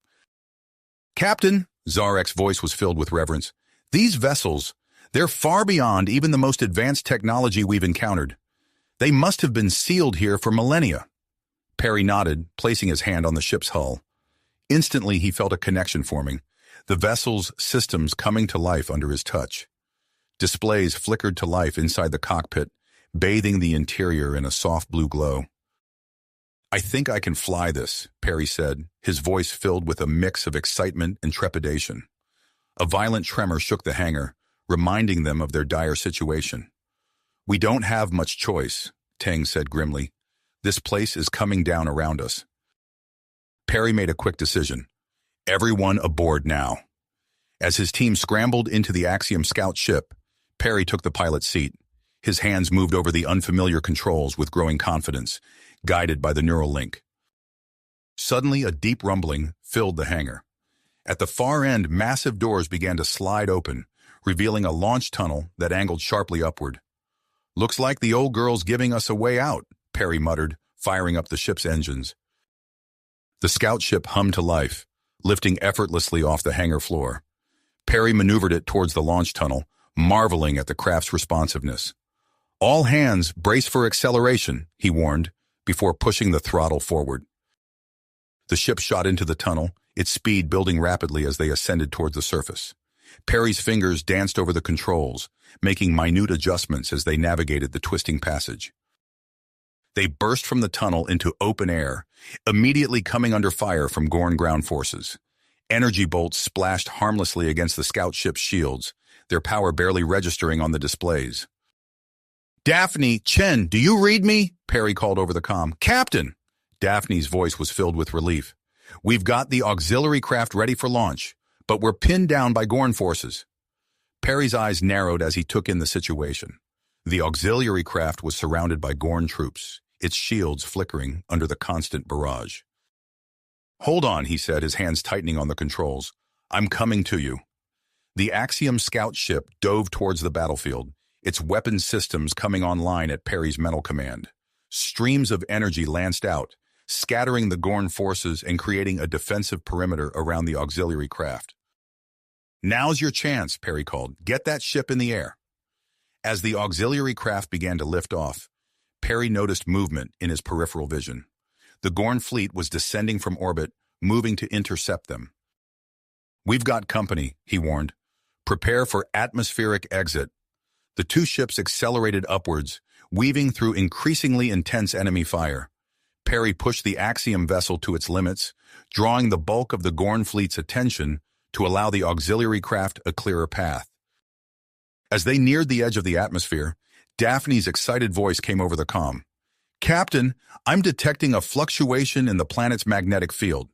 "Captain," Zarek's voice was filled with reverence, "these vessels, they're far beyond even the most advanced technology we've encountered. They must have been sealed here for millennia." Perry nodded, placing his hand on the ship's hull. Instantly, he felt a connection forming, the vessel's systems coming to life under his touch. Displays flickered to life inside the cockpit, bathing the interior in a soft blue glow. "I think I can fly this," Perry said, his voice filled with a mix of excitement and trepidation. A violent tremor shook the hangar, reminding them of their dire situation. "We don't have much choice," Tang said grimly. "This place is coming down around us." Perry made a quick decision. Everyone aboard now. As his team scrambled into the Axiom scout ship, Perry took the pilot's seat. His hands moved over the unfamiliar controls with growing confidence, guided by the neural link. Suddenly, a deep rumbling filled the hangar. At the far end, massive doors began to slide open, revealing a launch tunnel that angled sharply upward. "Looks like the old girl's giving us a way out," Perry muttered, firing up the ship's engines. The scout ship hummed to life, lifting effortlessly off the hangar floor. Perry maneuvered it towards the launch tunnel, marveling at the craft's responsiveness. "All hands, brace for acceleration," he warned, before pushing the throttle forward. The ship shot into the tunnel, its speed building rapidly as they ascended towards the surface. Perry's fingers danced over the controls, making minute adjustments as they navigated the twisting passage. They burst from the tunnel into open air, immediately coming under fire from Gorn ground forces. Energy bolts splashed harmlessly against the scout ship's shields, their power barely registering on the displays. Daphne, Chen, do you read me? Perry called over the comm. Captain! Daphne's voice was filled with relief. We've got the auxiliary craft ready for launch, but we're pinned down by Gorn forces. Perry's eyes narrowed as he took in the situation. The auxiliary craft was surrounded by Gorn troops, its shields flickering under the constant barrage. Hold on, he said, his hands tightening on the controls. I'm coming to you. The Axiom scout ship dove towards the battlefield, its weapon systems coming online at Perry's mental command. Streams of energy lanced out, scattering the Gorn forces and creating a defensive perimeter around the auxiliary craft. Now's your chance, Perry called. Get that ship in the air. As the auxiliary craft began to lift off, Perry noticed movement in his peripheral vision. The Gorn fleet was descending from orbit, moving to intercept them. We've got company, he warned. Prepare for atmospheric exit. The two ships accelerated upwards, weaving through increasingly intense enemy fire. Perry pushed the Axiom vessel to its limits, drawing the bulk of the Gorn fleet's attention to allow the auxiliary craft a clearer path. As they neared the edge of the atmosphere, Daphne's excited voice came over the comm. Captain, I'm detecting a fluctuation in the planet's magnetic field.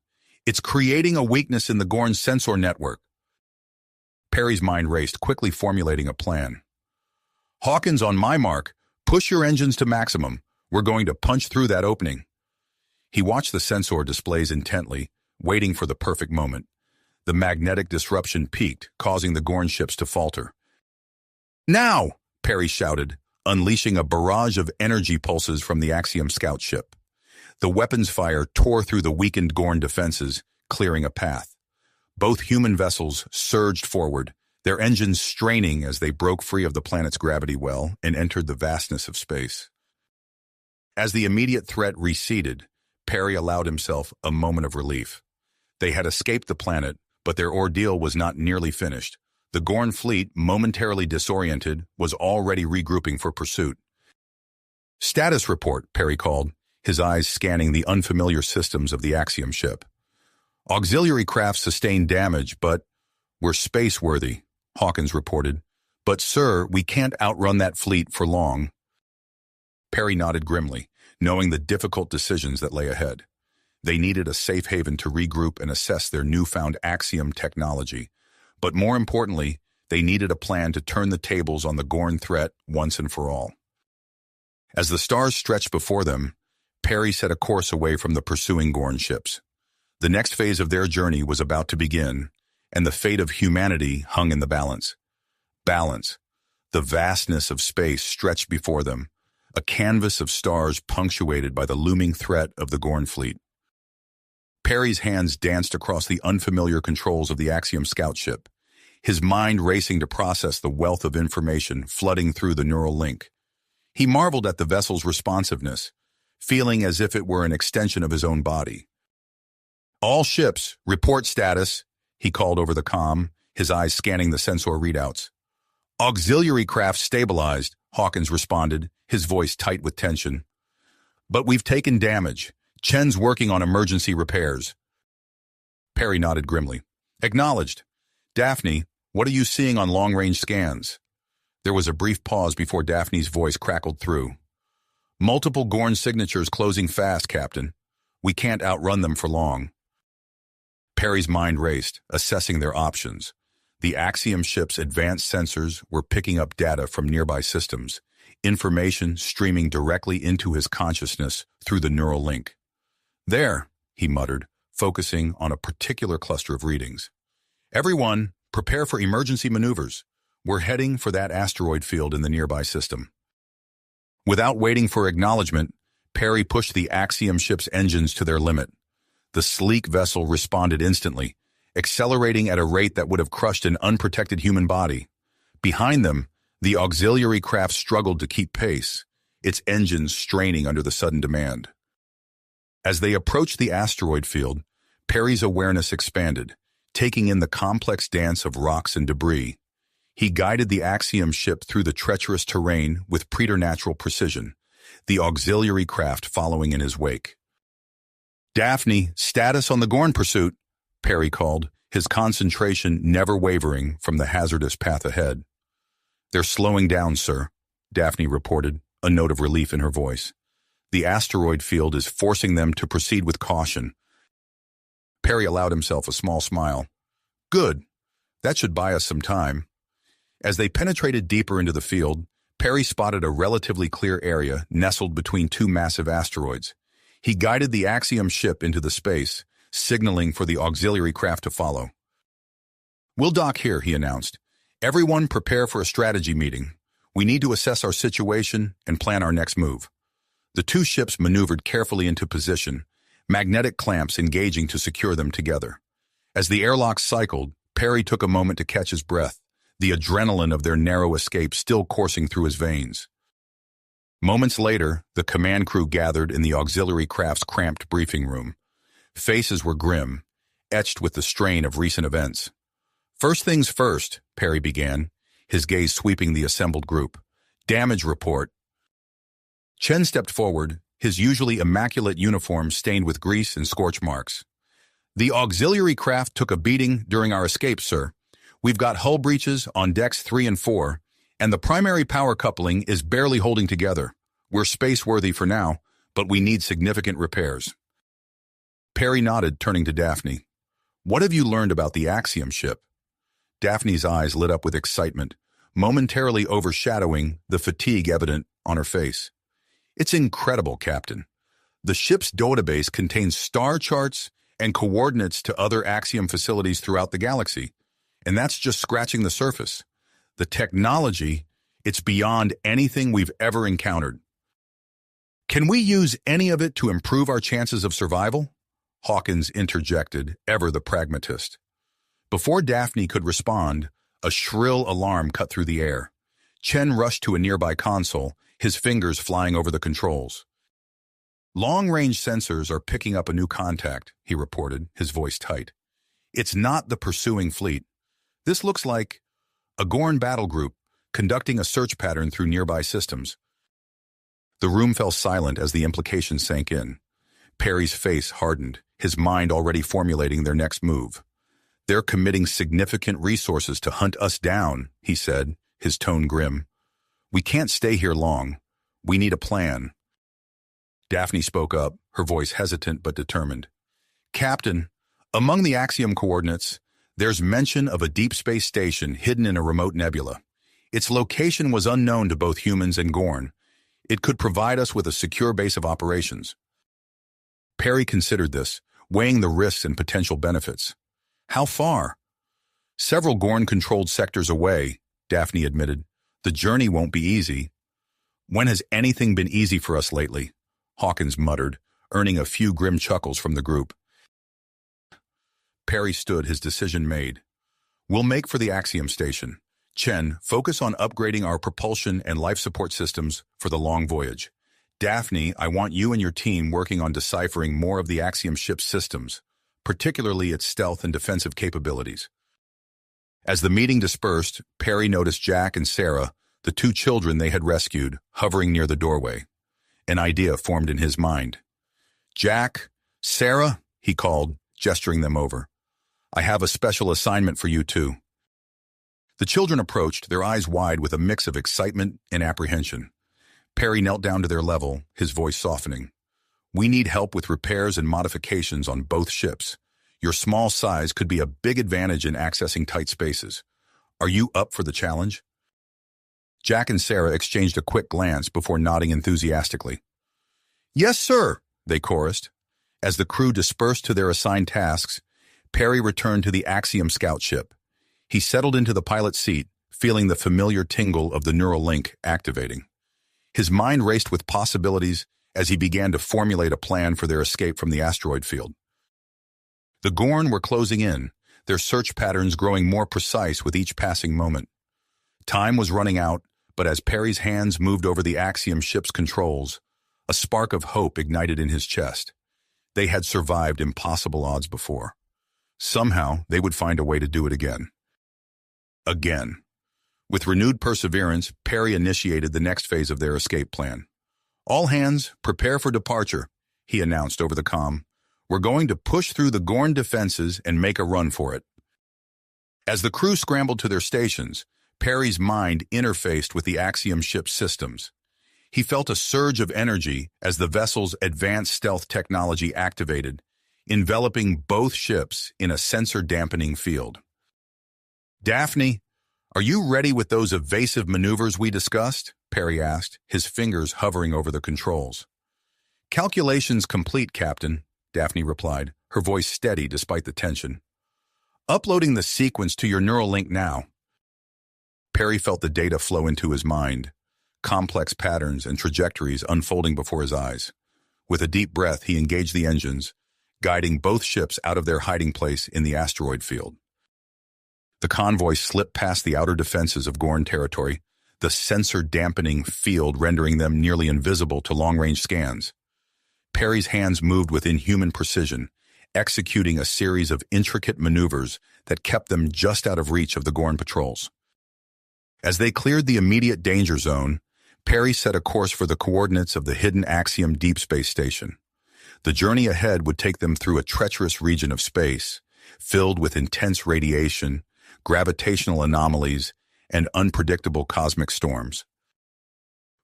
It's creating a weakness in the Gorn sensor network. Perry's mind raced, quickly formulating a plan. Hawkins, on my mark, push your engines to maximum. We're going to punch through that opening. He watched the sensor displays intently, waiting for the perfect moment. The magnetic disruption peaked, causing the Gorn ships to falter. Now! Perry shouted, unleashing a barrage of energy pulses from the Axiom scout ship. The weapons fire tore through the weakened Gorn defenses, clearing a path. Both human vessels surged forward, their engines straining as they broke free of the planet's gravity well and entered the vastness of space. As the immediate threat receded, Perry allowed himself a moment of relief. They had escaped the planet, but their ordeal was not nearly finished. The Gorn fleet, momentarily disoriented, was already regrouping for pursuit. Status report, Perry called, his eyes scanning the unfamiliar systems of the Axiom ship. Auxiliary craft sustained damage, but we're space-worthy, Hawkins reported. But, sir, we can't outrun that fleet for long. Perry nodded grimly, knowing the difficult decisions that lay ahead. They needed a safe haven to regroup and assess their newfound Axiom technology. But more importantly, they needed a plan to turn the tables on the Gorn threat once and for all. As the stars stretched before them, Perry set a course away from the pursuing Gorn ships. The next phase of their journey was about to begin, and the fate of humanity hung in the balance. Balance. The vastness of space stretched before them, a canvas of stars punctuated by the looming threat of the Gorn fleet. Perry's hands danced across the unfamiliar controls of the Axiom scout ship, his mind racing to process the wealth of information flooding through the neural link. He marveled at the vessel's responsiveness, feeling as if it were an extension of his own body. All ships, report status, he called over the comm, his eyes scanning the sensor readouts. Auxiliary craft stabilized, Hawkins responded, his voice tight with tension. But we've taken damage. Chen's working on emergency repairs. Perry nodded grimly. Acknowledged. Daphne, what are you seeing on long-range scans? There was a brief pause before Daphne's voice crackled through. Multiple Gorn signatures closing fast, Captain. We can't outrun them for long. Perry's mind raced, assessing their options. The Axiom ship's advanced sensors were picking up data from nearby systems, information streaming directly into his consciousness through the neural link. There, he muttered, focusing on a particular cluster of readings. Everyone, prepare for emergency maneuvers. We're heading for that asteroid field in the nearby system. Without waiting for acknowledgement, Perry pushed the Axiom ship's engines to their limit. The sleek vessel responded instantly, accelerating at a rate that would have crushed an unprotected human body. Behind them, the auxiliary craft struggled to keep pace, its engines straining under the sudden demand. As they approached the asteroid field, Perry's awareness expanded, taking in the complex dance of rocks and debris. He guided the Axiom ship through the treacherous terrain with preternatural precision, the auxiliary craft following in his wake. Daphne, status on the Gorn pursuit, Perry called, his concentration never wavering from the hazardous path ahead. They're slowing down, sir. Daphne reported, a note of relief in her voice. The asteroid field is forcing them to proceed with caution. Perry allowed himself a small smile. Good. That should buy us some time. As they penetrated deeper into the field, Perry spotted a relatively clear area nestled between two massive asteroids. He guided the Axiom ship into the space, signaling for the auxiliary craft to follow. We'll dock here, he announced. Everyone prepare for a strategy meeting. We need to assess our situation and plan our next move. The two ships maneuvered carefully into position, magnetic clamps engaging to secure them together. As the airlocks cycled, Perry took a moment to catch his breath, the adrenaline of their narrow escape still coursing through his veins. Moments later, the command crew gathered in the auxiliary craft's cramped briefing room. Faces were grim, etched with the strain of recent events. First things first, Perry began, his gaze sweeping the assembled group. Damage report. Chen stepped forward, his usually immaculate uniform stained with grease and scorch marks. The auxiliary craft took a beating during our escape, sir. We've got hull breaches on decks 3 and 4, and the primary power coupling is barely holding together. We're space-worthy for now, but we need significant repairs. Perry nodded, turning to Daphne. What have you learned about the Axiom ship? Daphne's eyes lit up with excitement, momentarily overshadowing the fatigue evident on her face. It's incredible, Captain. The ship's database contains star charts and coordinates to other Axiom facilities throughout the galaxy, and that's just scratching the surface. The technology, it's beyond anything we've ever encountered. Can we use any of it to improve our chances of survival? Hawkins interjected, ever the pragmatist. Before Daphne could respond, a shrill alarm cut through the air. Chen rushed to a nearby console, his fingers flying over the controls. Long-range sensors are picking up a new contact, he reported, his voice tight. It's not the pursuing fleet. This looks like a Gorn battle group conducting a search pattern through nearby systems. The room fell silent as the implication sank in. Perry's face hardened, his mind already formulating their next move. They're committing significant resources to hunt us down, he said, his tone grim. We can't stay here long. We need a plan. Daphne spoke up, her voice hesitant but determined. Captain, among the Axiom coordinates, there's mention of a deep space station hidden in a remote nebula. Its location was unknown to both humans and Gorn. It could provide us with a secure base of operations. Perry considered this, weighing the risks and potential benefits. How far? Several Gorn-controlled sectors away, Daphne admitted. The journey won't be easy. When has anything been easy for us lately? Hawkins muttered, earning a few grim chuckles from the group. Perry stood, his decision made. We'll make for the Axiom station. Chen, focus on upgrading our propulsion and life support systems for the long voyage. Daphne, I want you and your team working on deciphering more of the Axiom ship's systems, particularly its stealth and defensive capabilities. As the meeting dispersed, Perry noticed Jack and Sarah, the two children they had rescued, hovering near the doorway. An idea formed in his mind. Jack, Sarah, he called, gesturing them over. I have a special assignment for you two. The children approached, their eyes wide with a mix of excitement and apprehension. Perry knelt down to their level, his voice softening. We need help with repairs and modifications on both ships. Your small size could be a big advantage in accessing tight spaces. Are you up for the challenge? Jack and Sarah exchanged a quick glance before nodding enthusiastically. Yes, sir, they chorused. As the crew dispersed to their assigned tasks, Perry returned to the Axiom scout ship. He settled into the pilot's seat, feeling the familiar tingle of the neural link activating. His mind raced with possibilities as he began to formulate a plan for their escape from the asteroid field. The Gorn were closing in, their search patterns growing more precise with each passing moment. Time was running out, but as Perry's hands moved over the Axiom ship's controls, a spark of hope ignited in his chest. They had survived impossible odds before. Somehow, they would find a way to do it again. Again. With renewed perseverance, Perry initiated the next phase of their escape plan. All hands, prepare for departure, he announced over the comm. We're going to push through the Gorn defenses and make a run for it. As the crew scrambled to their stations, Perry's mind interfaced with the Axiom ship's systems. He felt a surge of energy as the vessel's advanced stealth technology activated, enveloping both ships in a sensor-dampening field. "Daphne, are you ready with those evasive maneuvers we discussed?" Perry asked, his fingers hovering over the controls. "Calculations complete, Captain," Daphne replied, her voice steady despite the tension. "Uploading the sequence to your neural link now." Perry felt the data flow into his mind, complex patterns and trajectories unfolding before his eyes. With a deep breath, he engaged the engines, guiding both ships out of their hiding place in the asteroid field. The convoy slipped past the outer defenses of Gorn territory, the sensor-dampening field rendering them nearly invisible to long-range scans. Perry's hands moved with inhuman precision, executing a series of intricate maneuvers that kept them just out of reach of the Gorn patrols. As they cleared the immediate danger zone, Perry set a course for the coordinates of the hidden Axiom Deep Space Station. The journey ahead would take them through a treacherous region of space, filled with intense radiation, gravitational anomalies, and unpredictable cosmic storms.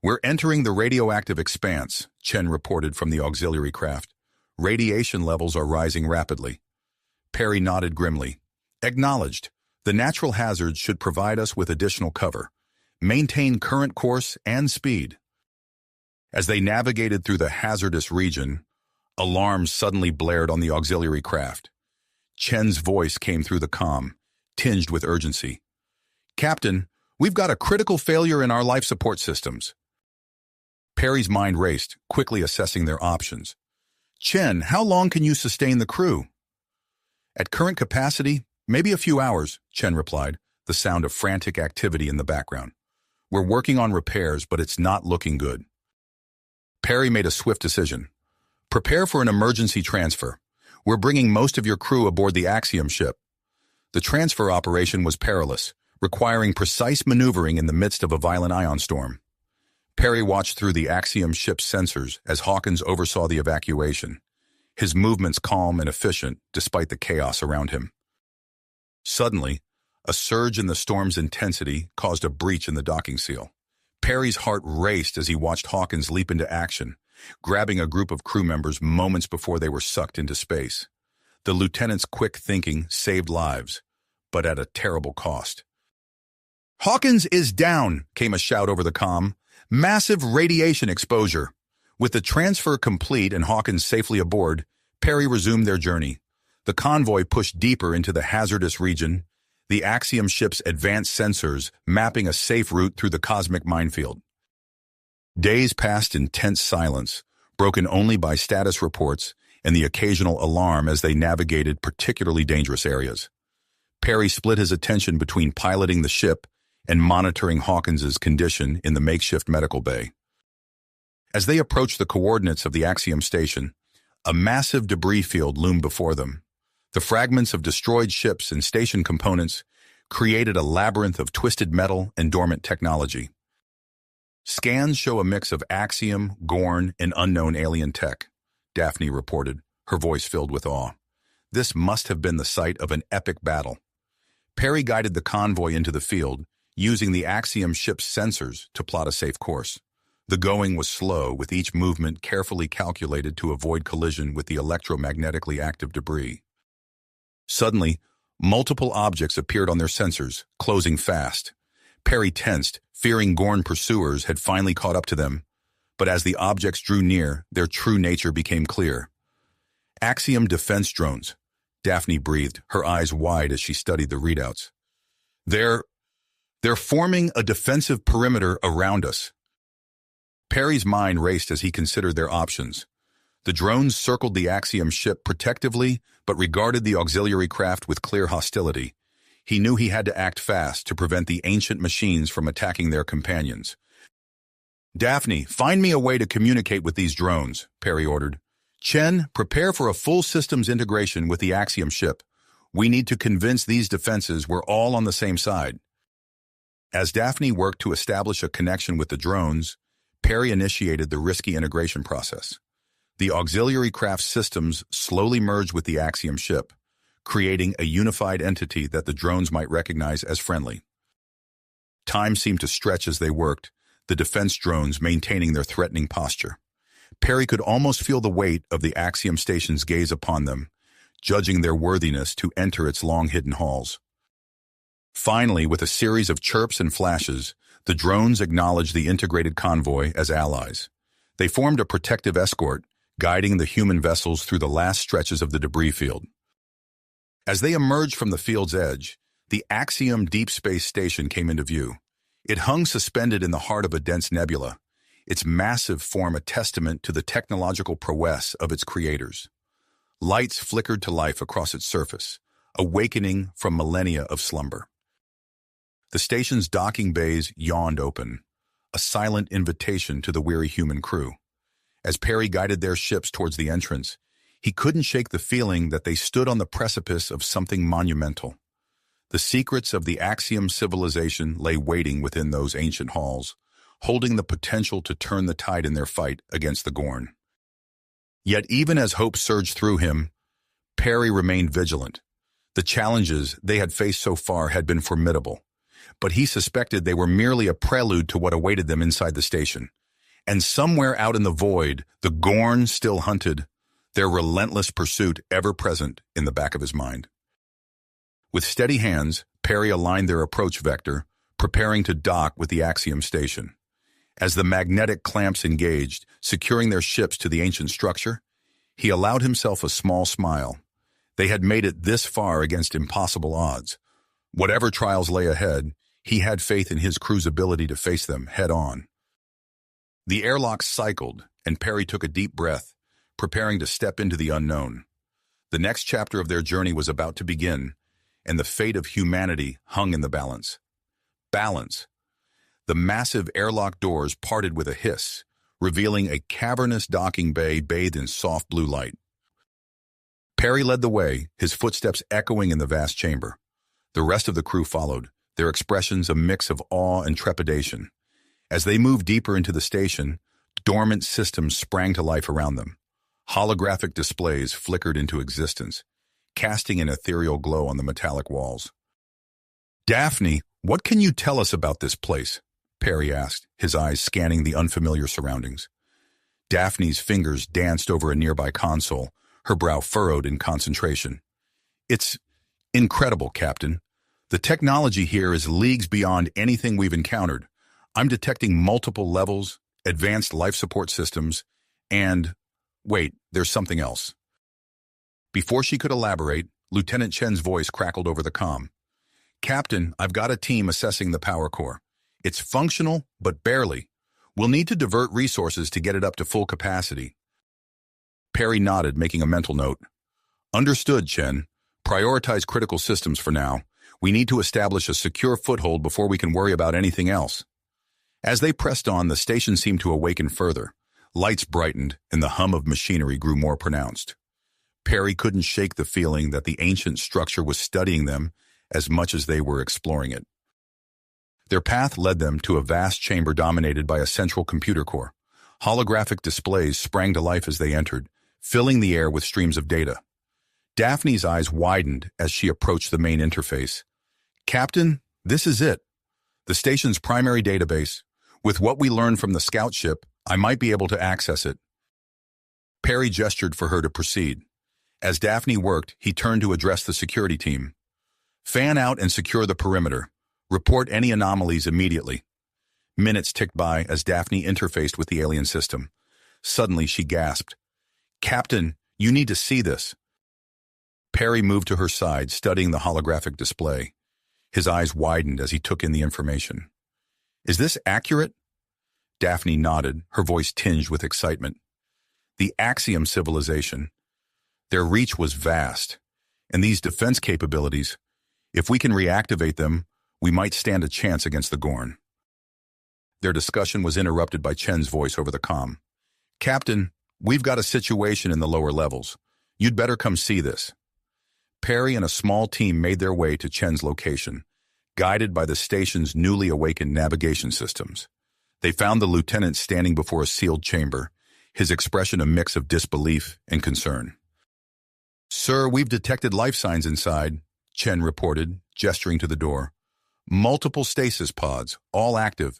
"We're entering the radioactive expanse," Chen reported from the auxiliary craft. "Radiation levels are rising rapidly." Perry nodded grimly. "Acknowledged. The natural hazards should provide us with additional cover. Maintain current course and speed." As they navigated through the hazardous region, alarms suddenly blared on the auxiliary craft. Chen's voice came through the comm, tinged with urgency. "Captain, we've got a critical failure in our life support systems." Perry's mind raced, quickly assessing their options. "Chen, how long can you sustain the crew?" "At current capacity, maybe a few hours," Chen replied, the sound of frantic activity in the background. "We're working on repairs, but it's not looking good." Perry made a swift decision. "Prepare for an emergency transfer. We're bringing most of your crew aboard the Axiom ship." The transfer operation was perilous, requiring precise maneuvering in the midst of a violent ion storm. Perry watched through the Axiom ship's sensors as Hawkins oversaw the evacuation, his movements calm and efficient despite the chaos around him. Suddenly, a surge in the storm's intensity caused a breach in the docking seal. Perry's heart raced as he watched Hawkins leap into action, grabbing a group of crew members moments before they were sucked into space. The lieutenant's quick thinking saved lives, but at a terrible cost. "Hawkins is down," came a shout over the comm. "Massive radiation exposure." With the transfer complete and Hawkins safely aboard, Perry resumed their journey. The convoy pushed deeper into the hazardous region, the Axiom ship's advanced sensors mapping a safe route through the cosmic minefield. Days passed in tense silence, broken only by status reports and the occasional alarm as they navigated particularly dangerous areas. Perry split his attention between piloting the ship and monitoring Hawkins's condition in the makeshift medical bay. As they approached the coordinates of the Axiom station, a massive debris field loomed before them. The fragments of destroyed ships and station components created a labyrinth of twisted metal and dormant technology. "Scans show a mix of Axiom, Gorn, and unknown alien tech," Daphne reported, her voice filled with awe. "This must have been the site of an epic battle." Perry guided the convoy into the field, using the Axiom ship's sensors to plot a safe course. The going was slow, with each movement carefully calculated to avoid collision with the electromagnetically active debris. Suddenly, multiple objects appeared on their sensors, closing fast. Perry tensed, fearing Gorn pursuers had finally caught up to them. But as the objects drew near, their true nature became clear. "Axiom defense drones," Daphne breathed, her eyes wide as she studied the readouts. They're forming a defensive perimeter around us." Perry's mind raced as he considered their options. The drones circled the Axiom ship protectively, but regarded the auxiliary craft with clear hostility. He knew he had to act fast to prevent the ancient machines from attacking their companions. "Daphne, find me a way to communicate with these drones," Perry ordered. "Chen, prepare for a full systems integration with the Axiom ship. We need to convince these defenses we're all on the same side." As Daphne worked to establish a connection with the drones, Perry initiated the risky integration process. The auxiliary craft systems slowly merged with the Axiom ship, creating a unified entity that the drones might recognize as friendly. Time seemed to stretch as they worked, the defense drones maintaining their threatening posture. Perry could almost feel the weight of the Axiom Station's gaze upon them, judging their worthiness to enter its long-hidden halls. Finally, with a series of chirps and flashes, the drones acknowledged the integrated convoy as allies. They formed a protective escort, guiding the human vessels through the last stretches of the debris field. As they emerged from the field's edge, the Axiom Deep Space Station came into view. It hung suspended in the heart of a dense nebula, its massive form a testament to the technological prowess of its creators. Lights flickered to life across its surface, awakening from millennia of slumber. The station's docking bays yawned open, a silent invitation to the weary human crew. As Perry guided their ships towards the entrance, he couldn't shake the feeling that they stood on the precipice of something monumental. The secrets of the Axiom civilization lay waiting within those ancient halls, holding the potential to turn the tide in their fight against the Gorn. Yet even as hope surged through him, Perry remained vigilant. The challenges they had faced so far had been formidable, but he suspected they were merely a prelude to what awaited them inside the station. And somewhere out in the void, the Gorn still hunted, their relentless pursuit ever present in the back of his mind. With steady hands, Perry aligned their approach vector, preparing to dock with the Axiom Station. As the magnetic clamps engaged, securing their ships to the ancient structure, he allowed himself a small smile. They had made it this far against impossible odds. Whatever trials lay ahead, he had faith in his crew's ability to face them head-on. The airlock cycled, and Perry took a deep breath, preparing to step into the unknown. The next chapter of their journey was about to begin, and the fate of humanity hung in the balance. Balance. The massive airlock doors parted with a hiss, revealing a cavernous docking bay bathed in soft blue light. Perry led the way, his footsteps echoing in the vast chamber. The rest of the crew followed, their expressions a mix of awe and trepidation. As they moved deeper into the station, dormant systems sprang to life around them. Holographic displays flickered into existence, casting an ethereal glow on the metallic walls. "Daphne, what can you tell us about this place?" Perry asked, his eyes scanning the unfamiliar surroundings. Daphne's fingers danced over a nearby console, her brow furrowed in concentration. "It's incredible, Captain. The technology here is leagues beyond anything we've encountered. I'm detecting multiple levels, advanced life support systems, and... wait, there's something else." Before she could elaborate, Lieutenant Chen's voice crackled over the comm. "Captain, I've got a team assessing the power core. It's functional, but barely. We'll need to divert resources to get it up to full capacity." Perry nodded, making a mental note. "Understood, Chen. Prioritize critical systems for now. We need to establish a secure foothold before we can worry about anything else." As they pressed on, the station seemed to awaken further. Lights brightened, and the hum of machinery grew more pronounced. Perry couldn't shake the feeling that the ancient structure was studying them as much as they were exploring it. Their path led them to a vast chamber dominated by a central computer core. Holographic displays sprang to life as they entered, filling the air with streams of data. Daphne's eyes widened as she approached the main interface. "Captain, this is it. The station's primary database. With what we learned from the scout ship, I might be able to access it." Perry gestured for her to proceed. As Daphne worked, he turned to address the security team. "Fan out and secure the perimeter. Report any anomalies immediately." Minutes ticked by as Daphne interfaced with the alien system. Suddenly, she gasped. "Captain, you need to see this." Perry moved to her side, studying the holographic display. His eyes widened as he took in the information. "Is this accurate?" Daphne nodded, her voice tinged with excitement. The Axiom civilization. Their reach was vast, and these defense capabilities, if we can reactivate them, we might stand a chance against the Gorn. Their discussion was interrupted by Chen's voice over the comm. "Captain, we've got a situation in the lower levels. You'd better come see this." Perry and a small team made their way to Chen's location, guided by the station's newly awakened navigation systems. They found the lieutenant standing before a sealed chamber, his expression a mix of disbelief and concern. "Sir, we've detected life signs inside," Chen reported, gesturing to the door. Multiple stasis pods, all active.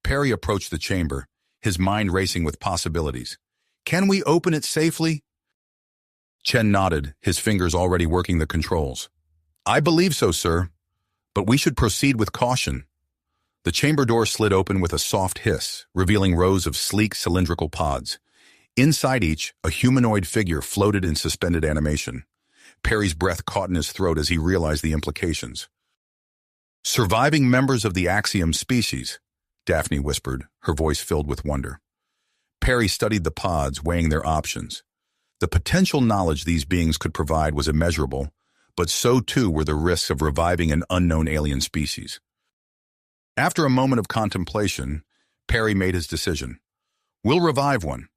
Perry approached the chamber, his mind racing with possibilities. Can we open it safely? Chen nodded, his fingers already working the controls. I believe so, sir, but we should proceed with caution. The chamber door slid open with a soft hiss, revealing rows of sleek cylindrical pods. Inside each, a humanoid figure floated in suspended animation. Perry's breath caught in his throat as he realized the implications. Surviving members of the Axiom species, Daphne whispered, her voice filled with wonder. Perry studied the pods, weighing their options. The potential knowledge these beings could provide was immeasurable, but so too were the risks of reviving an unknown alien species. After a moment of contemplation, Perry made his decision. We'll revive one.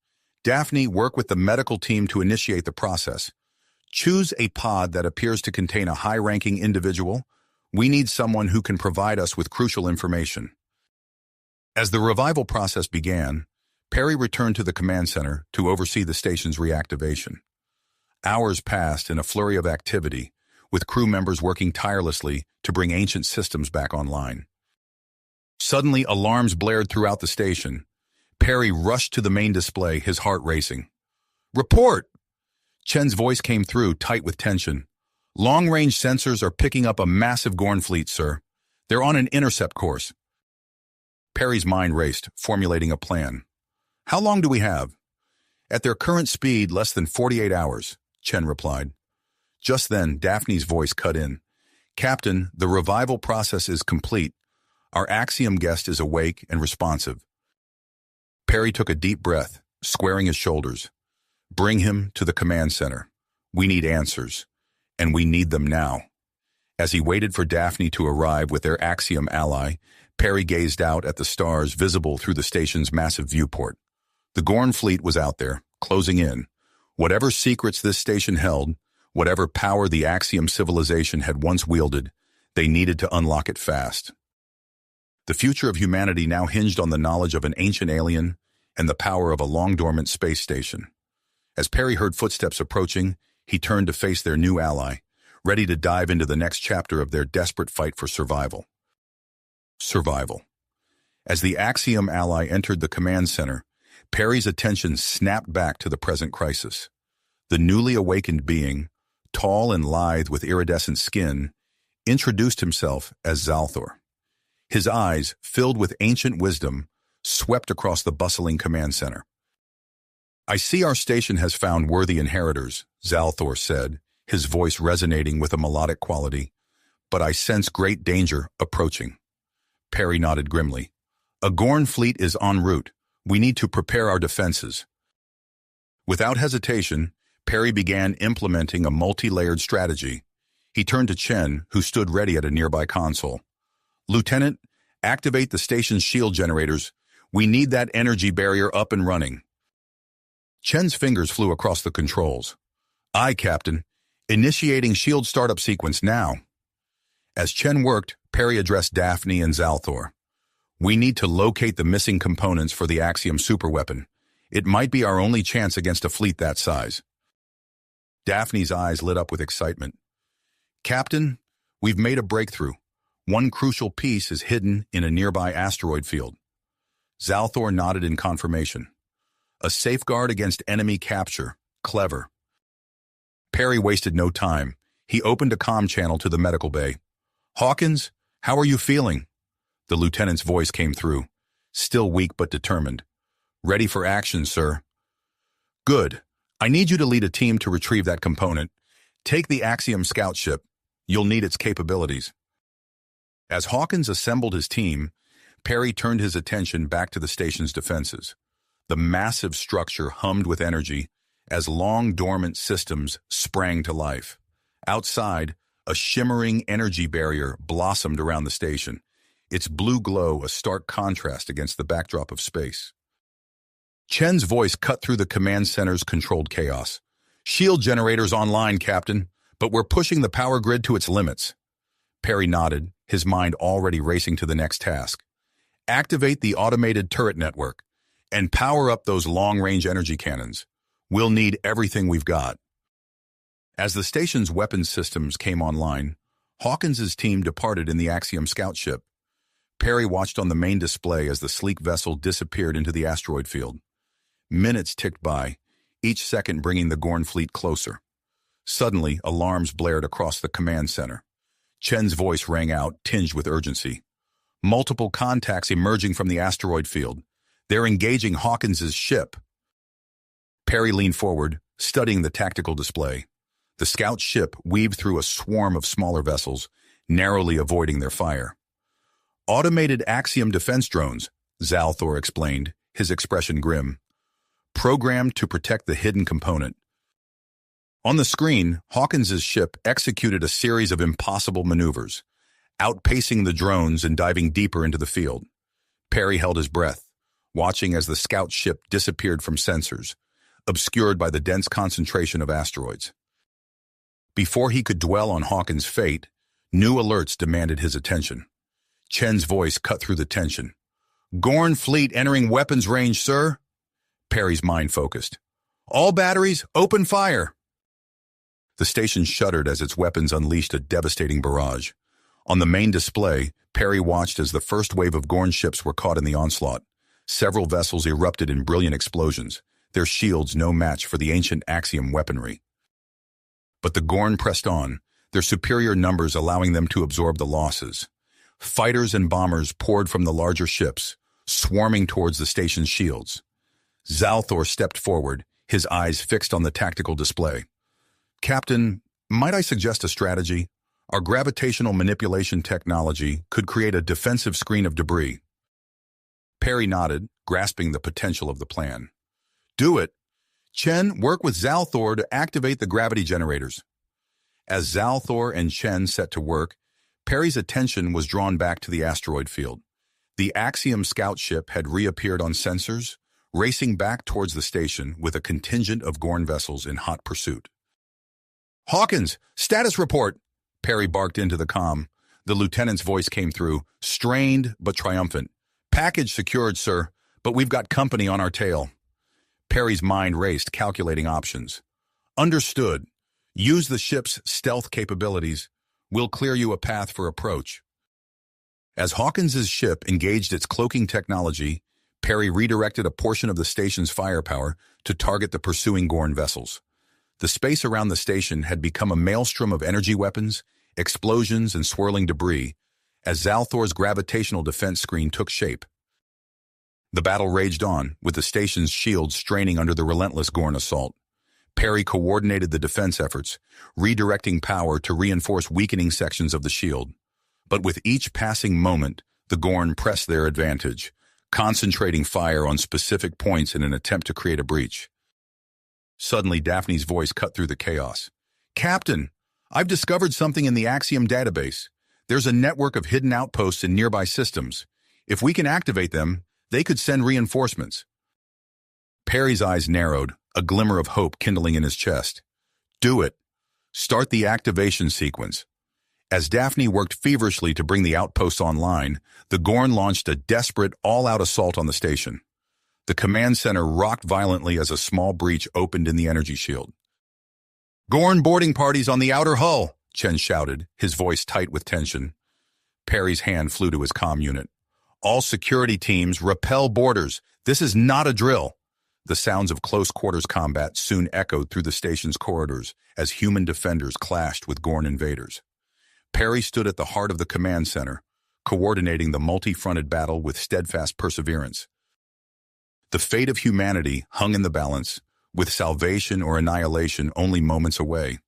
Daphne, work with the medical team to initiate the process. Choose a pod that appears to contain a high-ranking individual. We need someone who can provide us with crucial information. As the revival process began, Perry returned to the command center to oversee the station's reactivation. Hours passed in a flurry of activity, with crew members working tirelessly to bring ancient systems back online. Suddenly, alarms blared throughout the station. Perry rushed to the main display, his heart racing. Report! Chen's voice came through, tight with tension. Long-range sensors are picking up a massive Gorn fleet, sir. They're on an intercept course. Perry's mind raced, formulating a plan. How long do we have? At their current speed, less than 48 hours, Chen replied. Just then, Daphne's voice cut in. Captain, the revival process is complete. Our Axiom guest is awake and responsive. Perry took a deep breath, squaring his shoulders. Bring him to the command center. We need answers, and we need them now. As he waited for Daphne to arrive with their Axiom ally, Perry gazed out at the stars visible through the station's massive viewport. The Gorn fleet was out there, closing in. Whatever secrets this station held, whatever power the Axiom civilization had once wielded, they needed to unlock it fast. The future of humanity now hinged on the knowledge of an ancient alien and the power of a long-dormant space station. As Perry heard footsteps approaching, he turned to face their new ally, ready to dive into the next chapter of their desperate fight for survival. Survival. As the Axiom ally entered the command center, Perry's attention snapped back to the present crisis. The newly awakened being, tall and lithe with iridescent skin, introduced himself as Zalthor. His eyes, filled with ancient wisdom, swept across the bustling command center. I see our station has found worthy inheritors, Zalthor said, his voice resonating with a melodic quality. But I sense great danger approaching. Perry nodded grimly. A Gorn fleet is en route. We need to prepare our defenses. Without hesitation, Perry began implementing a multi-layered strategy. He turned to Chen, who stood ready at a nearby console. Lieutenant, activate the station's shield generators. We need that energy barrier up and running. Chen's fingers flew across the controls. Aye, Captain. Initiating shield startup sequence now. As Chen worked, Perry addressed Daphne and Zalthor. We need to locate the missing components for the Axiom superweapon. It might be our only chance against a fleet that size. Daphne's eyes lit up with excitement. Captain, we've made a breakthrough. One crucial piece is hidden in a nearby asteroid field. Zalthor nodded in confirmation. A safeguard against enemy capture. Clever. Perry wasted no time. He opened a comm channel to the medical bay. Hawkins, how are you feeling? The lieutenant's voice came through, still weak but determined. Ready for action, sir. Good. I need you to lead a team to retrieve that component. Take the Axiom scout ship. You'll need its capabilities. As Hawkins assembled his team, Perry turned his attention back to the station's defenses. The massive structure hummed with energy as long-dormant systems sprang to life. Outside, a shimmering energy barrier blossomed around the station, its blue glow a stark contrast against the backdrop of space. Chen's voice cut through the command center's controlled chaos. Shield generators online, Captain, but we're pushing the power grid to its limits. Perry nodded, his mind already racing to the next task. Activate the automated turret network and power up those long-range energy cannons. We'll need everything we've got. As the station's weapons systems came online, Hawkins's team departed in the Axiom scout ship. Perry watched on the main display as the sleek vessel disappeared into the asteroid field. Minutes ticked by, each second bringing the Gorn fleet closer. Suddenly, alarms blared across the command center. Chen's voice rang out, tinged with urgency. Multiple contacts emerging from the asteroid field. They're engaging Hawkins's ship. Perry leaned forward, studying the tactical display. The scout ship weaved through a swarm of smaller vessels, narrowly avoiding their fire. Automated Axiom defense drones, Zalthor explained, his expression grim. Programmed to protect the hidden component. On the screen, Hawkins's ship executed a series of impossible maneuvers, outpacing the drones and diving deeper into the field. Perry held his breath, watching as the scout ship disappeared from sensors, obscured by the dense concentration of asteroids. Before he could dwell on Hawkins' fate, new alerts demanded his attention. Chen's voice cut through the tension. "Gorn fleet entering weapons range, sir." Perry's mind focused. "All batteries, open fire." The station shuddered as its weapons unleashed a devastating barrage. On the main display, Perry watched as the first wave of Gorn ships were caught in the onslaught. Several vessels erupted in brilliant explosions, their shields no match for the ancient Axiom weaponry. But the Gorn pressed on, their superior numbers allowing them to absorb the losses. Fighters and bombers poured from the larger ships, swarming towards the station's shields. Zalthor stepped forward, his eyes fixed on the tactical display. "Captain, might I suggest a strategy? Our gravitational manipulation technology could create a defensive screen of debris." Perry nodded, grasping the potential of the plan. "Do it. Chen, work with Zalthor to activate the gravity generators." As Zalthor and Chen set to work, Perry's attention was drawn back to the asteroid field. The Axiom scout ship had reappeared on sensors, racing back towards the station with a contingent of Gorn vessels in hot pursuit. "Hawkins, status report!" Perry barked into the comm. The lieutenant's voice came through, strained but triumphant. "Package secured, sir, but we've got company on our tail." Perry's mind raced, calculating options. "Understood. Use the ship's stealth capabilities. We'll clear you a path for approach." As Hawkins's ship engaged its cloaking technology, Perry redirected a portion of the station's firepower to target the pursuing Gorn vessels. The space around the station had become a maelstrom of energy weapons, explosions, and swirling debris as Zalthor's gravitational defense screen took shape. The battle raged on, with the station's shields straining under the relentless Gorn assault. Perry coordinated the defense efforts, redirecting power to reinforce weakening sections of the shield. But with each passing moment, the Gorn pressed their advantage, concentrating fire on specific points in an attempt to create a breach. Suddenly, Daphne's voice cut through the chaos. "Captain, I've discovered something in the Axiom database. There's a network of hidden outposts in nearby systems. If we can activate them, they could send reinforcements." Perry's eyes narrowed, a glimmer of hope kindling in his chest. "Do it. Start the activation sequence." As Daphne worked feverishly to bring the outposts online, the Gorn launched a desperate, all-out assault on the station. The command center rocked violently as a small breach opened in the energy shield. "Gorn boarding parties on the outer hull," Chen shouted, his voice tight with tension. Perry's hand flew to his comm unit. "All security teams, repel boarders. This is not a drill." The sounds of close-quarters combat soon echoed through the station's corridors as human defenders clashed with Gorn invaders. Perry stood at the heart of the command center, coordinating the multi-fronted battle with steadfast perseverance. The fate of humanity hung in the balance, with salvation or annihilation only moments away.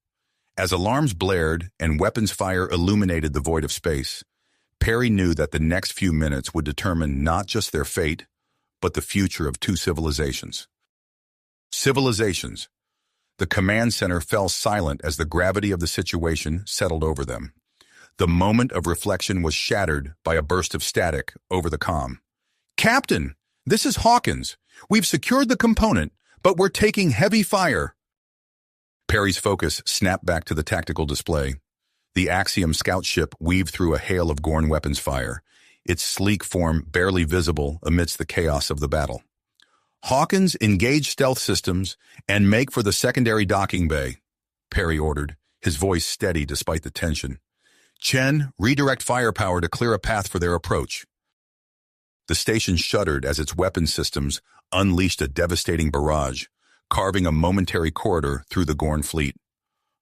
As alarms blared and weapons fire illuminated the void of space, Perry knew that the next few minutes would determine not just their fate, but the future of two civilizations. Civilizations. The command center fell silent as the gravity of the situation settled over them. The moment of reflection was shattered by a burst of static over the comm. "Captain, this is Hawkins. We've secured the component, but we're taking heavy fire." Perry's focus snapped back to the tactical display. The Axiom scout ship weaved through a hail of Gorn weapons fire, its sleek form barely visible amidst the chaos of the battle. "Hawkins, engage stealth systems and make for the secondary docking bay," Perry ordered, his voice steady despite the tension. Chen, redirect firepower to clear a path for their approach. The station shuddered as its weapon systems unleashed a devastating barrage, carving a momentary corridor through the Gorn fleet.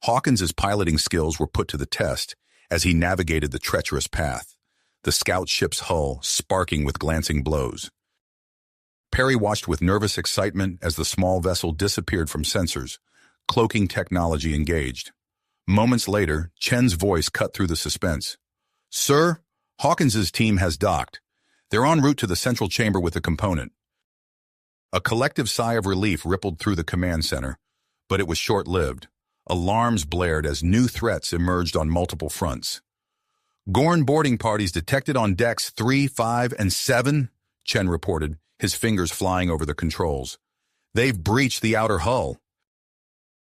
Hawkins's piloting skills were put to the test as he navigated the treacherous path, the scout ship's hull sparking with glancing blows. Perry watched with nervous excitement as the small vessel disappeared from sensors, cloaking technology engaged. Moments later, Chen's voice cut through the suspense. "Sir, Hawkins's team has docked. They're en route to the central chamber with the component." A collective sigh of relief rippled through the command center, but it was short-lived. Alarms blared as new threats emerged on multiple fronts. "Gorn boarding parties detected on decks 3, 5, and 7, Chen reported, his fingers flying over the controls. "They've breached the outer hull."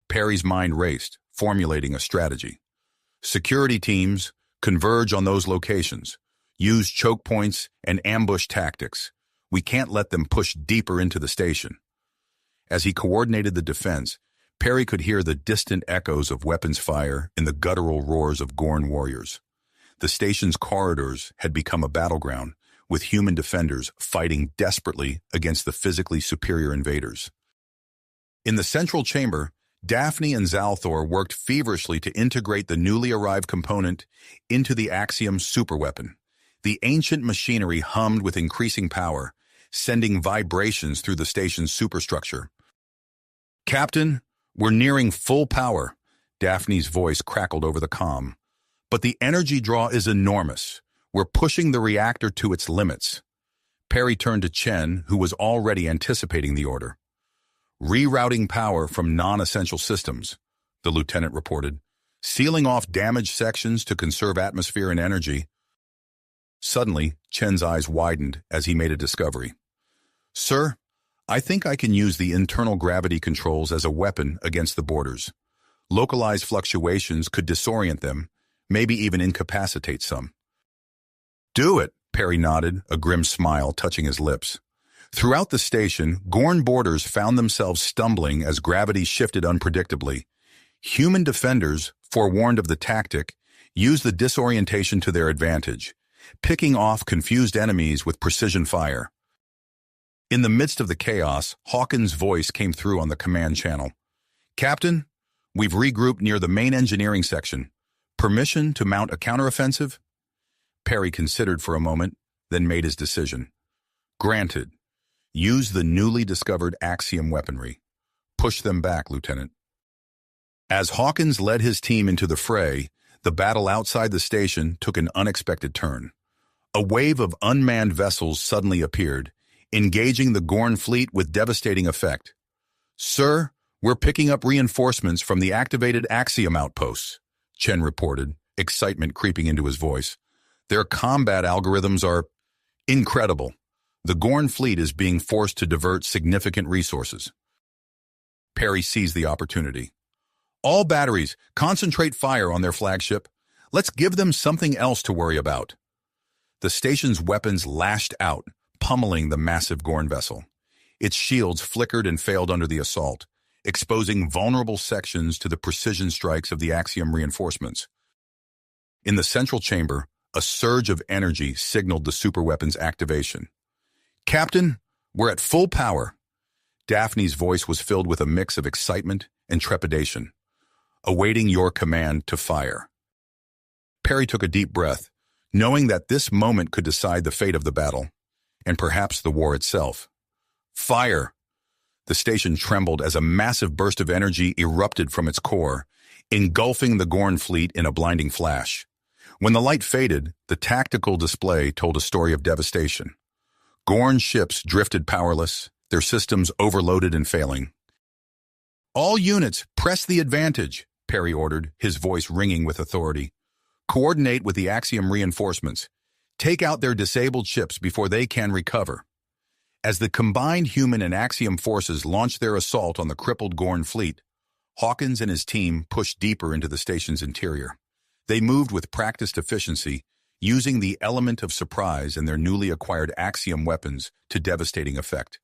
Perry's mind raced, formulating a strategy. "Security teams, converge on those locations. Use choke points and ambush tactics. We can't let them push deeper into the station." As he coordinated the defense, Perry could hear the distant echoes of weapons fire in the guttural roars of Gorn warriors. The station's corridors had become a battleground, with human defenders fighting desperately against the physically superior invaders. In the central chamber, Daphne and Zalthor worked feverishly to integrate the newly arrived component into the Axiom superweapon. The ancient machinery hummed with increasing power, sending vibrations through the station's superstructure. "Captain, we're nearing full power," Daphne's voice crackled over the comm. "But the energy draw is enormous. We're pushing the reactor to its limits." Perry turned to Chen, who was already anticipating the order. "Rerouting power from non-essential systems," the lieutenant reported, "sealing off damaged sections to conserve atmosphere and energy." Suddenly, Chen's eyes widened as he made a discovery. "Sir, I think I can use the internal gravity controls as a weapon against the boarders. Localized fluctuations could disorient them, maybe even incapacitate some." "Do it," Perry nodded, a grim smile touching his lips. Throughout the station, Gorn boarders found themselves stumbling as gravity shifted unpredictably. Human defenders, forewarned of the tactic, used the disorientation to their advantage, picking off confused enemies with precision fire. In the midst of the chaos, Hawkins' voice came through on the command channel. "Captain, we've regrouped near the main engineering section. Permission to mount a counteroffensive?" Perry considered for a moment, then made his decision. "Granted. Use the newly discovered Axiom weaponry. Push them back, Lieutenant." As Hawkins led his team into the fray, the battle outside the station took an unexpected turn. A wave of unmanned vessels suddenly appeared, engaging the Gorn fleet with devastating effect. "Sir, we're picking up reinforcements from the activated Axiom outposts," Chen reported, excitement creeping into his voice. "Their combat algorithms are incredible. The Gorn fleet is being forced to divert significant resources." Perry seized the opportunity. "All batteries, concentrate fire on their flagship. Let's give them something else to worry about." The station's weapons lashed out, pummeling the massive Gorn vessel. Its shields flickered and failed under the assault, exposing vulnerable sections to the precision strikes of the Axiom reinforcements. In the central chamber, a surge of energy signaled the superweapon's activation. "Captain, we're at full power." Daphne's voice was filled with a mix of excitement and trepidation. "Awaiting your command to fire." Perry took a deep breath, knowing that this moment could decide the fate of the battle, and perhaps the war itself. "Fire!" The station trembled as a massive burst of energy erupted from its core, engulfing the Gorn fleet in a blinding flash. When the light faded, the tactical display told a story of devastation. Gorn ships drifted powerless, their systems overloaded and failing. "All units, press the advantage," Perry ordered, his voice ringing with authority. "Coordinate with the Axiom reinforcements. Take out their disabled ships before they can recover." As the combined human and Axiom forces launched their assault on the crippled Gorn fleet, Hawkins and his team pushed deeper into the station's interior. They moved with practiced efficiency, using the element of surprise in their newly acquired Axiom weapons to devastating effect.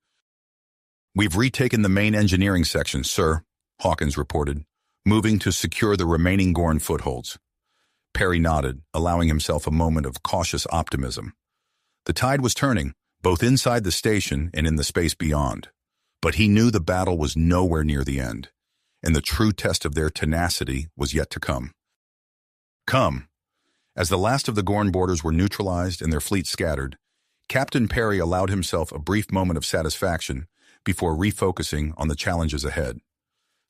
"We've retaken the main engineering section, sir," Hawkins reported, moving to secure the remaining Gorn footholds. Perry nodded, allowing himself a moment of cautious optimism. The tide was turning, both inside the station and in the space beyond. But he knew the battle was nowhere near the end, and the true test of their tenacity was yet to come. Come. As the last of the Gorn boarders were neutralized and their fleet scattered, Captain Perry allowed himself a brief moment of satisfaction before refocusing on the challenges ahead.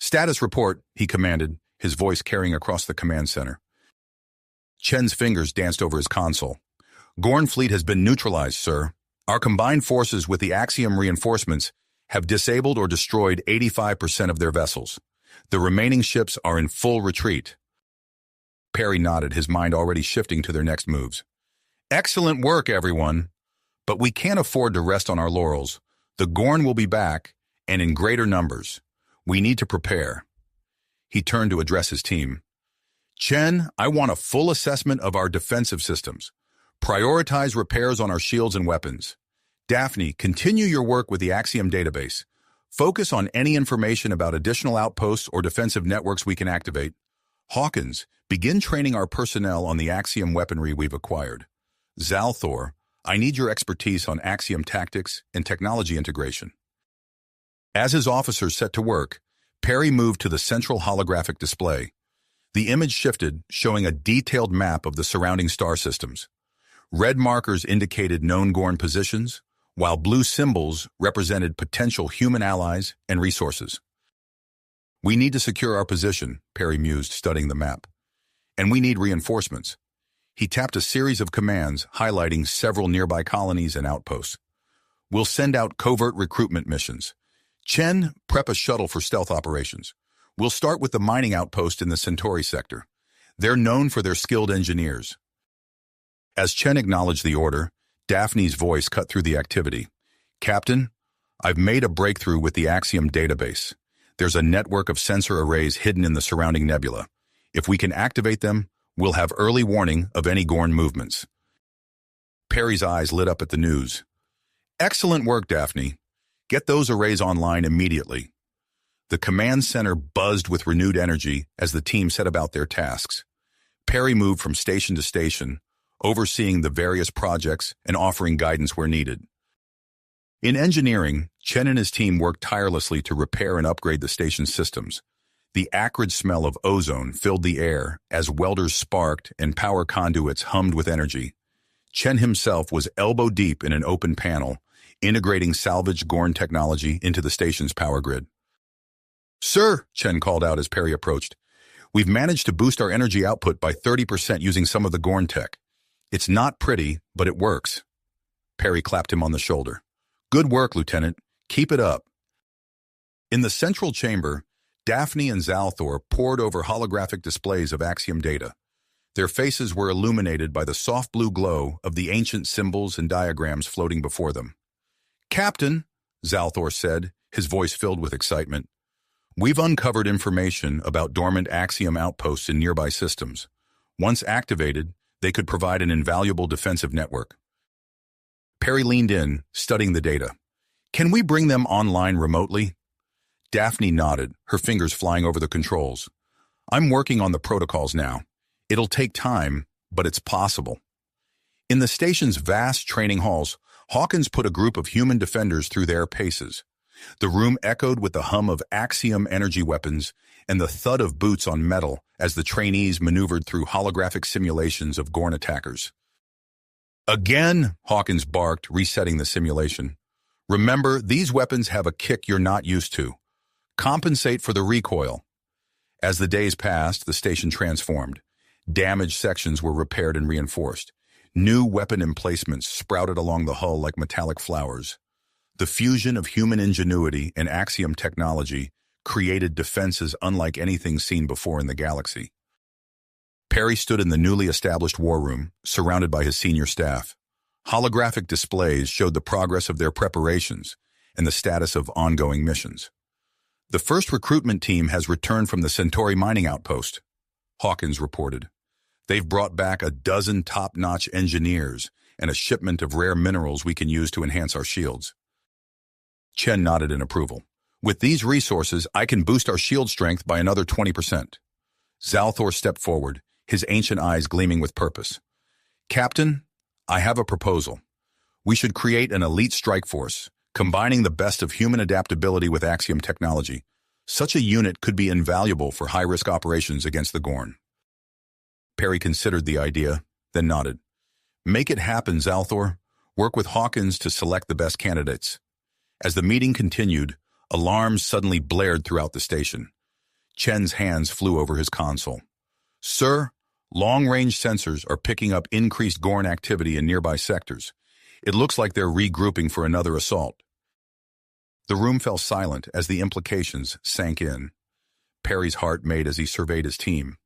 "Status report," he commanded, his voice carrying across the command center. Chen's fingers danced over his console. "Gorn fleet has been neutralized, sir. Our combined forces with the Axiom reinforcements have disabled or destroyed 85% of their vessels. The remaining ships are in full retreat." Perry nodded, his mind already shifting to their next moves. "Excellent work, everyone. But we can't afford to rest on our laurels. The Gorn will be back, and in greater numbers. We need to prepare." He turned to address his team. "Chen, I want a full assessment of our defensive systems. Prioritize repairs on our shields and weapons. Daphne, continue your work with the Axiom database. Focus on any information about additional outposts or defensive networks we can activate. Hawkins, begin training our personnel on the Axiom weaponry we've acquired. Zalthor, I need your expertise on Axiom tactics and technology integration." As his officers set to work, Perry moved to the central holographic display. The image shifted, showing a detailed map of the surrounding star systems. Red markers indicated known Gorn positions, while blue symbols represented potential human allies and resources. "We need to secure our position," Perry mused, studying the map. "And we need reinforcements." He tapped a series of commands, highlighting several nearby colonies and outposts. "We'll send out covert recruitment missions. Chen, prep a shuttle for stealth operations. We'll start with the mining outpost in the Centauri sector. They're known for their skilled engineers." As Chen acknowledged the order, Daphne's voice cut through the activity. "Captain, I've made a breakthrough with the Axiom database. There's a network of sensor arrays hidden in the surrounding nebula. If we can activate them, we'll have early warning of any Gorn movements." Perry's eyes lit up at the news. "Excellent work, Daphne. Get those arrays online immediately." The command center buzzed with renewed energy as the team set about their tasks. Perry moved from station to station, overseeing the various projects and offering guidance where needed. In engineering, Chen and his team worked tirelessly to repair and upgrade the station's systems. The acrid smell of ozone filled the air as welders sparked and power conduits hummed with energy. Chen himself was elbow-deep in an open panel, integrating salvaged Gorn technology into the station's power grid. "Sir," Chen called out as Perry approached, "we've managed to boost our energy output by 30% using some of the Gorn tech. It's not pretty, but it works." Perry clapped him on the shoulder. "Good work, Lieutenant. Keep it up." In the central chamber, Daphne and Zalthor pored over holographic displays of Axiom data. Their faces were illuminated by the soft blue glow of the ancient symbols and diagrams floating before them. "Captain," Zalthor said, his voice filled with excitement, "we've uncovered information about dormant Axiom outposts in nearby systems. Once activated, they could provide an invaluable defensive network." Perry leaned in, studying the data. "Can we bring them online remotely?" Daphne nodded, her fingers flying over the controls. "I'm working on the protocols now. It'll take time, but it's possible." In the station's vast training halls, Hawkins put a group of human defenders through their paces. The room echoed with the hum of Axiom energy weapons and the thud of boots on metal as the trainees maneuvered through holographic simulations of Gorn attackers. "Again," Hawkins barked, resetting the simulation. "Remember, these weapons have a kick you're not used to. Compensate for the recoil." As the days passed, the station transformed. Damaged sections were repaired and reinforced. New weapon emplacements sprouted along the hull like metallic flowers. The fusion of human ingenuity and Axiom technology created defenses unlike anything seen before in the galaxy. Perry stood in the newly established war room, surrounded by his senior staff. Holographic displays showed the progress of their preparations and the status of ongoing missions. "The first recruitment team has returned from the Centauri mining outpost," Hawkins reported. "They've brought back a dozen top-notch engineers and a shipment of rare minerals we can use to enhance our shields." Chen nodded in approval. "With these resources, I can boost our shield strength by another 20%. Zalthor stepped forward, his ancient eyes gleaming with purpose. "Captain, I have a proposal. We should create an elite strike force, combining the best of human adaptability with Axiom technology. Such a unit could be invaluable for high-risk operations against the Gorn." Perry considered the idea, then nodded. "Make it happen, Zalthor. Work with Hawkins to select the best candidates." As the meeting continued, alarms suddenly blared throughout the station. Chen's hands flew over his console. "Sir, long-range sensors are picking up increased Gorn activity in nearby sectors. It looks like they're regrouping for another assault." The room fell silent as the implications sank in. Perry's heart made as he surveyed his team.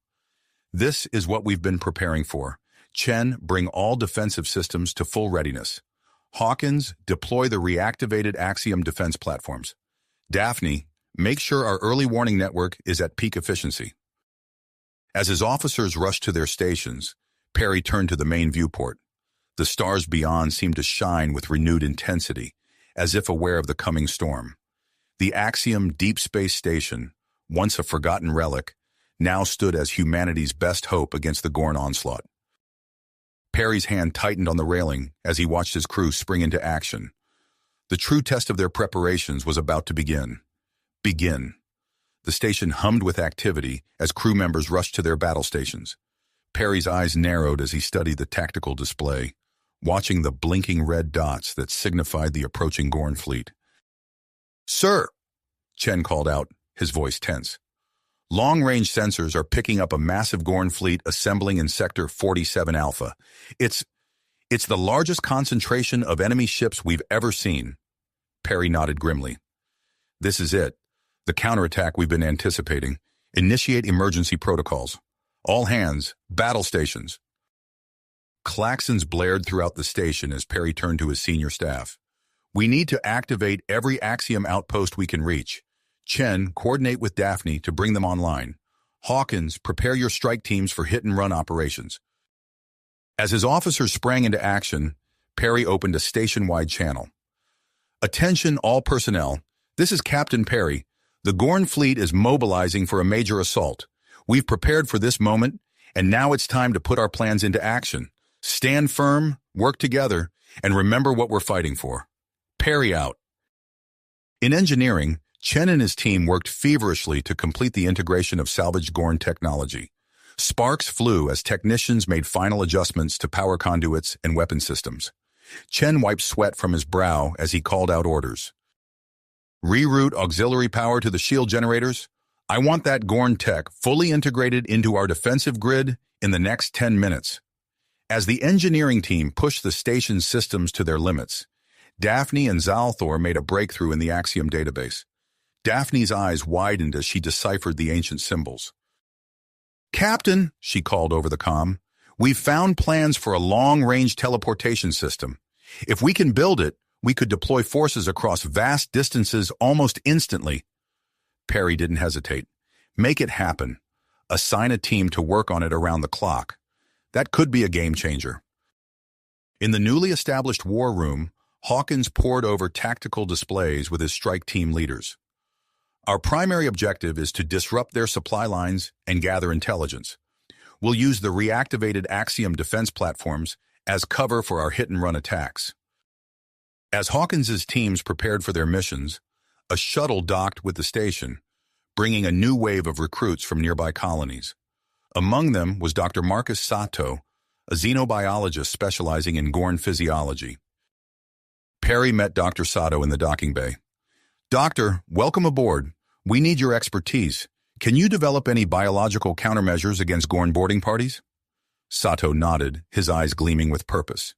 "This is what we've been preparing for. Chen, bring all defensive systems to full readiness. Hawkins, deploy the reactivated Axiom defense platforms. Daphne, make sure our early warning network is at peak efficiency." As his officers rushed to their stations, Perry turned to the main viewport. The stars beyond seemed to shine with renewed intensity, as if aware of the coming storm. The Axiom Deep Space Station, once a forgotten relic, now stood as humanity's best hope against the Gorn onslaught. Perry's hand tightened on the railing as he watched his crew spring into action. The true test of their preparations was about to begin. The station hummed with activity as crew members rushed to their battle stations. Perry's eyes narrowed as he studied the tactical display, watching the blinking red dots that signified the approaching Gorn fleet. "Sir," Chen called out, his voice tense. "Long-range sensors are picking up a massive Gorn fleet assembling in Sector 47 Alpha. It's the largest concentration of enemy ships we've ever seen." Perry nodded grimly. "This is it. The counterattack we've been anticipating. Initiate emergency protocols. All hands, battle stations." Klaxons blared throughout the station as Perry turned to his senior staff. "We need to activate every Axiom outpost we can reach. Chen, coordinate with Daphne to bring them online. Hawkins, prepare your strike teams for hit-and-run operations." As his officers sprang into action, Perry opened a station-wide channel. "Attention all personnel. This is Captain Perry. The Gorn fleet is mobilizing for a major assault. We've prepared for this moment, and now it's time to put our plans into action. Stand firm, work together, and remember what we're fighting for. Perry out." In engineering, Chen and his team worked feverishly to complete the integration of salvaged Gorn technology. Sparks flew as technicians made final adjustments to power conduits and weapon systems. Chen wiped sweat from his brow as he called out orders. "Reroute auxiliary power to the shield generators. I want that Gorn tech fully integrated into our defensive grid in the next 10 minutes. As the engineering team pushed the station's systems to their limits, Daphne and Zalthor made a breakthrough in the Axiom database. Daphne's eyes widened as she deciphered the ancient symbols. "Captain," she called over the comm, "we've found plans for a long-range teleportation system. If we can build it, we could deploy forces across vast distances almost instantly." Perry didn't hesitate. "Make it happen. Assign a team to work on it around the clock. That could be a game changer." In the newly established war room, Hawkins pored over tactical displays with his strike team leaders. "Our primary objective is to disrupt their supply lines and gather intelligence. We'll use the reactivated Axiom defense platforms as cover for our hit-and-run attacks." As Hawkins's teams prepared for their missions, a shuttle docked with the station, bringing a new wave of recruits from nearby colonies. Among them was Dr. Marcus Sato, a xenobiologist specializing in Gorn physiology. Perry met Dr. Sato in the docking bay. "Doctor, welcome aboard. We need your expertise. Can you develop any biological countermeasures against Gorn boarding parties?" Sato nodded, his eyes gleaming with purpose.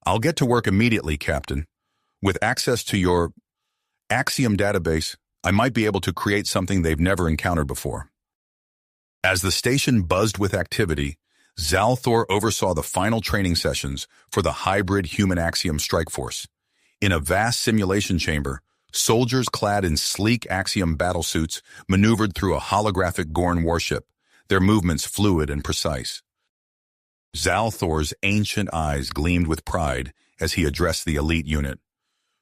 "I'll get to work immediately, Captain. With access to your Axiom database, I might be able to create something they've never encountered before." As the station buzzed with activity, Zalthor oversaw the final training sessions for the hybrid human Axiom strike force. In a vast simulation chamber, soldiers clad in sleek Axiom battlesuits maneuvered through a holographic Gorn warship, their movements fluid and precise. Zalthor's ancient eyes gleamed with pride as he addressed the elite unit.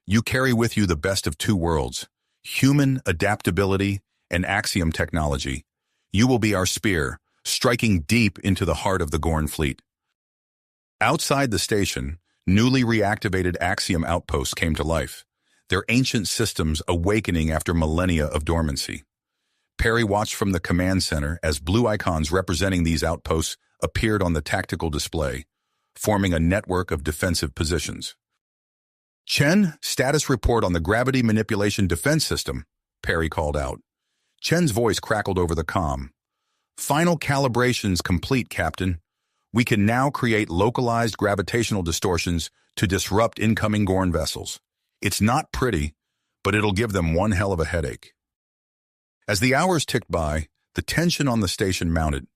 "You carry with you the best of two worlds, human adaptability and Axiom technology. You will be our spear, striking deep into the heart of the Gorn fleet. Outside the station, newly reactivated Axiom outposts came to life, their ancient systems awakening after millennia of dormancy. Perry watched from the command center as blue icons representing these outposts appeared on the tactical display, forming a network of defensive positions. "Chen, status report on the gravity manipulation defense system," Perry called out. Chen's voice crackled over the comm. "Final calibrations complete, Captain. We can now create localized gravitational distortions to disrupt incoming Gorn vessels. It's not pretty, but it'll give them one hell of a headache." As the hours ticked by, the tension on the station mounted.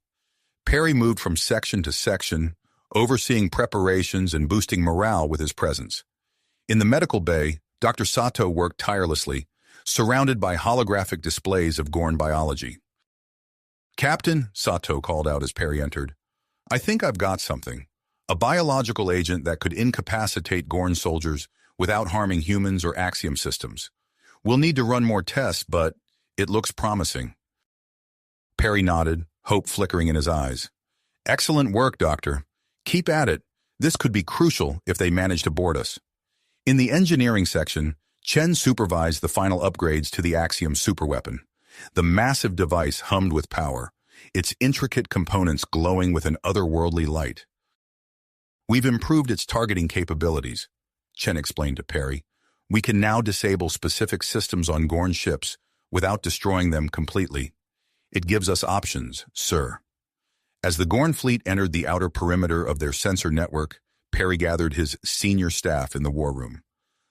Perry moved from section to section, overseeing preparations and boosting morale with his presence. In the medical bay, Dr. Sato worked tirelessly, surrounded by holographic displays of Gorn biology. "Captain," Sato called out as Perry entered, "I think I've got something. A biological agent that could incapacitate Gorn soldiers without harming humans or Axiom systems. We'll need to run more tests, but it looks promising." Perry nodded, hope flickering in his eyes. "Excellent work, Doctor. Keep at it. This could be crucial if they manage to board us." In the engineering section, Chen supervised the final upgrades to the Axiom superweapon. The massive device hummed with power, its intricate components glowing with an otherworldly light. "We've improved its targeting capabilities," Chen explained to Perry. "We can now disable specific systems on Gorn ships without destroying them completely. It gives us options, sir." As the Gorn fleet entered the outer perimeter of their sensor network, Perry gathered his senior staff in the war room.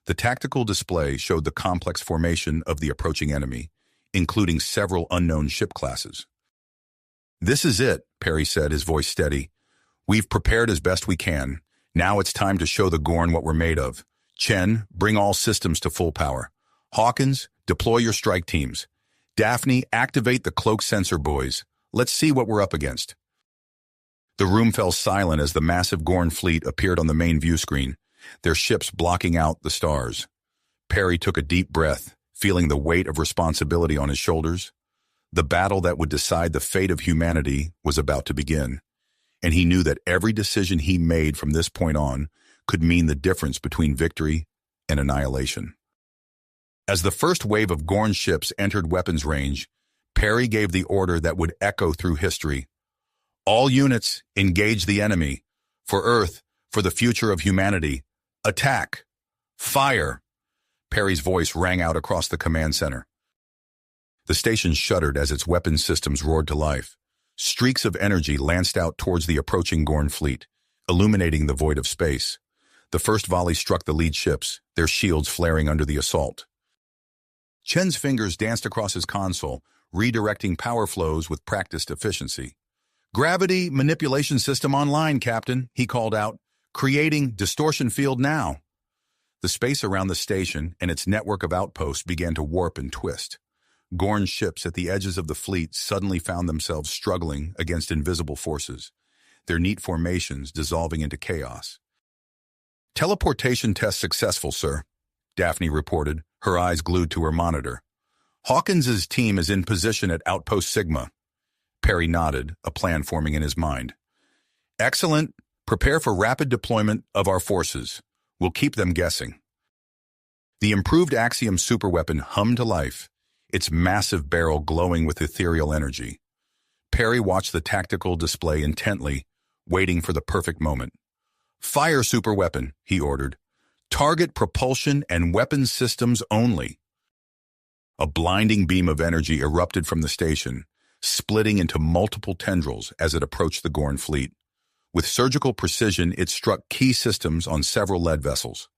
The tactical display showed the complex formation of the approaching enemy, including several unknown ship classes. "This is it," Perry said, his voice steady. "We've prepared as best we can. Now it's time to show the Gorn what we're made of. Chen, bring all systems to full power. Hawkins, deploy your strike teams. Daphne, activate the cloak sensor buoys. Let's see what we're up against." The room fell silent as the massive Gorn fleet appeared on the main view screen, their ships blocking out the stars. Perry took a deep breath, feeling the weight of responsibility on his shoulders. The battle that would decide the fate of humanity was about to begin, and he knew that every decision he made from this point on could mean the difference between victory and annihilation. As the first wave of Gorn ships entered weapons range, Perry gave the order that would echo through history. "All units, engage the enemy. For Earth, for the future of humanity. Attack! Fire!" Perry's voice rang out across the command center. The station shuddered as its weapons systems roared to life. Streaks of energy lanced out towards the approaching Gorn fleet, illuminating the void of space. The first volley struck the lead ships, their shields flaring under the assault. Chen's fingers danced across his console, redirecting power flows with practiced efficiency. "Gravity manipulation system online, Captain," he called out, "creating distortion field now." The space around the station and its network of outposts began to warp and twist. Gorn ships at the edges of the fleet suddenly found themselves struggling against invisible forces, their neat formations dissolving into chaos. "Teleportation test successful, sir," Daphne reported, her eyes glued to her monitor. "Hawkins's team is in position at Outpost Sigma." Perry nodded, a plan forming in his mind. "Excellent. Prepare for rapid deployment of our forces. We'll keep them guessing." The improved Axiom superweapon hummed to life, its massive barrel glowing with ethereal energy. Perry watched the tactical display intently, waiting for the perfect moment. "Fire superweapon," he ordered. "Target propulsion and weapons systems only." A blinding beam of energy erupted from the station, splitting into multiple tendrils as it approached the Gorn fleet. With surgical precision, it struck key systems on several lead vessels.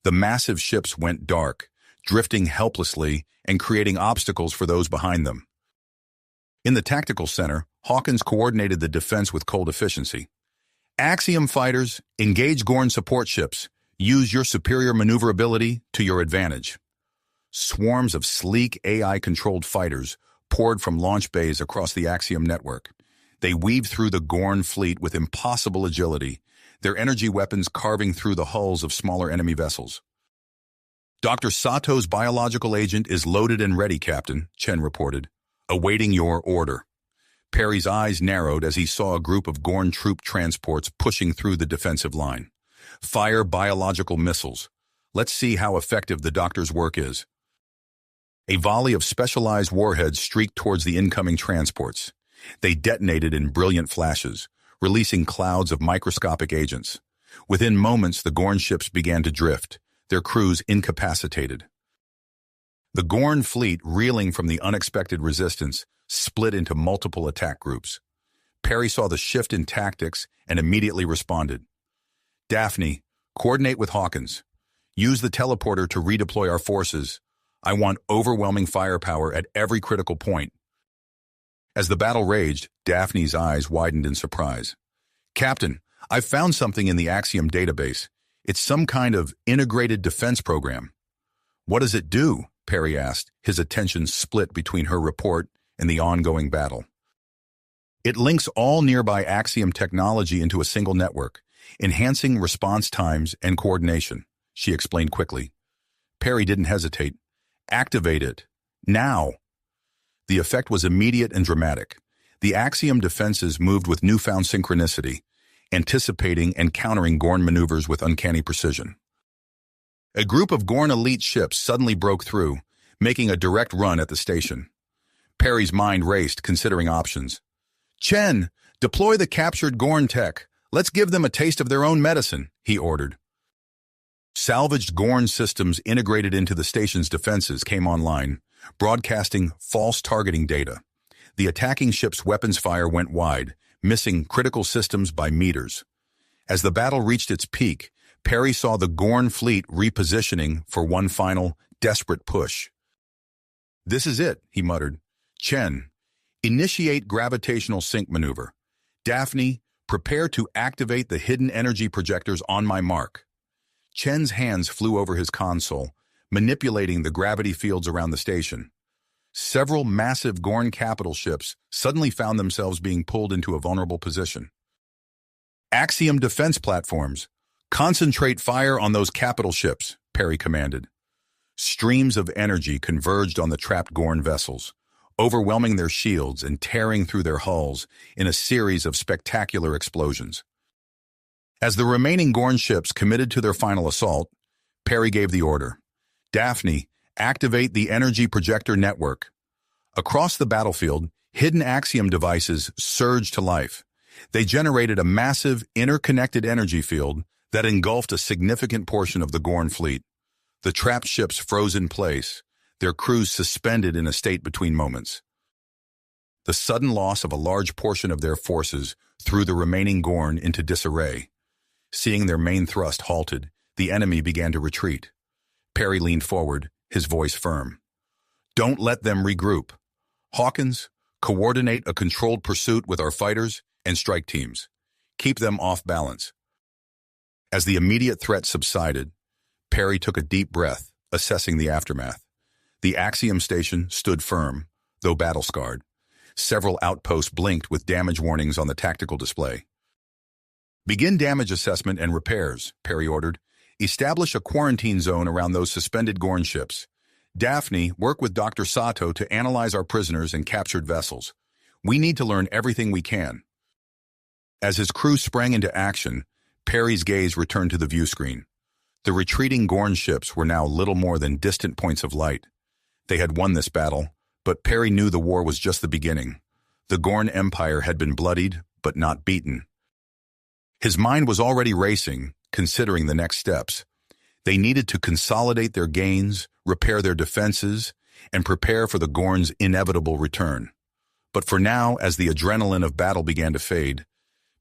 The massive ships went dark, drifting helplessly and creating obstacles for those behind them. In the tactical center, Hawkins coordinated the defense with cold efficiency. "Axiom fighters, engage Gorn support ships. Use your superior maneuverability to your advantage." Swarms of sleek AI-controlled fighters poured from launch bays across the Axiom network. They weaved through the Gorn fleet with impossible agility, their energy weapons carving through the hulls of smaller enemy vessels. "Dr. Sato's biological agent is loaded and ready, Captain," Chen reported, "awaiting your order." Perry's eyes narrowed as he saw a group of Gorn troop transports pushing through the defensive line. Fire biological missiles. Let's see how effective the doctor's work is. A volley of specialized warheads streaked towards the incoming transports. They detonated in brilliant flashes, releasing clouds of microscopic agents. Within moments, the Gorn ships began to drift, their crews incapacitated. The Gorn fleet, reeling from the unexpected resistance, split into multiple attack groups. Perry saw the shift in tactics and immediately responded. Daphne, coordinate with Hawkins. Use the teleporter to redeploy our forces. I want overwhelming firepower at every critical point. As the battle raged, Daphne's eyes widened in surprise. Captain, I've found something in the Axiom database. It's some kind of integrated defense program. What does it do? Perry asked, his attention split between her report and the ongoing battle. It links all nearby Axiom technology into a single network, enhancing response times and coordination, she explained quickly. Perry didn't hesitate. Activate it. Now. The effect was immediate and dramatic. The Axiom defenses moved with newfound synchronicity, anticipating and countering Gorn maneuvers with uncanny precision. A group of Gorn elite ships suddenly broke through, making a direct run at the station. Perry's mind raced, considering options. Chen, deploy the captured Gorn tech. Let's give them a taste of their own medicine, he ordered. Salvaged Gorn systems integrated into the station's defenses came online, broadcasting false targeting data. The attacking ship's weapons fire went wide, missing critical systems by meters. As the battle reached its peak, Perry saw the Gorn fleet repositioning for one final, desperate push. This is it, he muttered. Chen, initiate gravitational sync maneuver. Daphne, prepare to activate the hidden energy projectors on my mark. Chen's hands flew over his console, manipulating the gravity fields around the station. Several massive Gorn capital ships suddenly found themselves being pulled into a vulnerable position. Axiom defense platforms. Concentrate fire on those capital ships, Perry commanded. Streams of energy converged on the trapped Gorn vessels, overwhelming their shields and tearing through their hulls in a series of spectacular explosions. As the remaining Gorn ships committed to their final assault, Perry gave the order. Daphne, activate the energy projector network. Across the battlefield, hidden Axiom devices surged to life. They generated a massive, interconnected energy field that engulfed a significant portion of the Gorn fleet. The trapped ships froze in place, their crews suspended in a state between moments. The sudden loss of a large portion of their forces threw the remaining Gorn into disarray. Seeing their main thrust halted, the enemy began to retreat. Perry leaned forward, his voice firm. Don't let them regroup. Hawkins, coordinate a controlled pursuit with our fighters and strike teams. Keep them off balance. As the immediate threat subsided, Perry took a deep breath, assessing the aftermath. The Axiom station stood firm, though battle-scarred. Several outposts blinked with damage warnings on the tactical display. Begin damage assessment and repairs, Perry ordered. Establish a quarantine zone around those suspended Gorn ships. Daphne, work with Dr. Sato to analyze our prisoners and captured vessels. We need to learn everything we can. As his crew sprang into action, Perry's gaze returned to the view screen. The retreating Gorn ships were now little more than distant points of light. They had won this battle, but Perry knew the war was just the beginning. The Gorn Empire had been bloodied, but not beaten. His mind was already racing, considering the next steps. They needed to consolidate their gains, repair their defenses, and prepare for the Gorn's inevitable return. But for now, as the adrenaline of battle began to fade,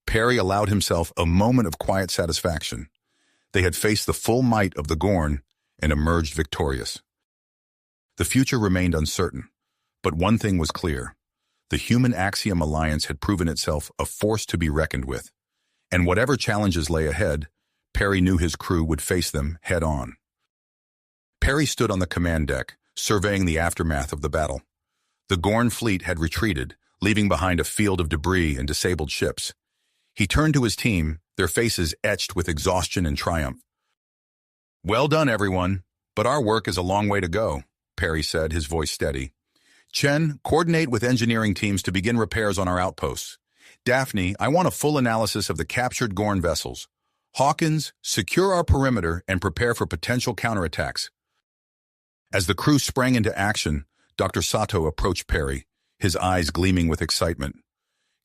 Perry allowed himself a moment of quiet satisfaction. They had faced the full might of the Gorn and emerged victorious. The future remained uncertain, but one thing was clear. The human Axiom alliance had proven itself a force to be reckoned with, and whatever challenges lay ahead, Perry knew his crew would face them head-on. Perry stood on the command deck, surveying the aftermath of the battle. The Gorn fleet had retreated, leaving behind a field of debris and disabled ships. He turned to his team, their faces etched with exhaustion and triumph. Well done, everyone, but our work is a long way to go, Perry said, his voice steady. Chen, coordinate with engineering teams to begin repairs on our outposts. Daphne, I want a full analysis of the captured Gorn vessels. Hawkins, secure our perimeter and prepare for potential counterattacks. As the crew sprang into action, Dr. Sato approached Perry, his eyes gleaming with excitement.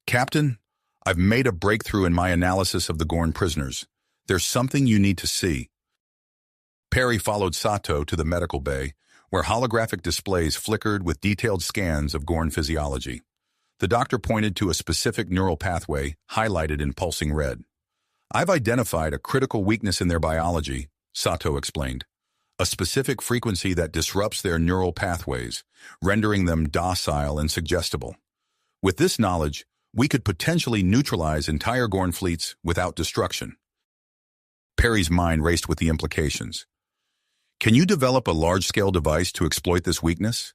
Captain, I've made a breakthrough in my analysis of the Gorn prisoners. There's something you need to see. Perry followed Sato to the medical bay, where holographic displays flickered with detailed scans of Gorn physiology. The doctor pointed to a specific neural pathway, highlighted in pulsing red. I've identified a critical weakness in their biology, Sato explained. A specific frequency that disrupts their neural pathways, rendering them docile and suggestible. With this knowledge, we could potentially neutralize entire Gorn fleets without destruction. Perry's mind raced with the implications. Can you develop a large-scale device to exploit this weakness?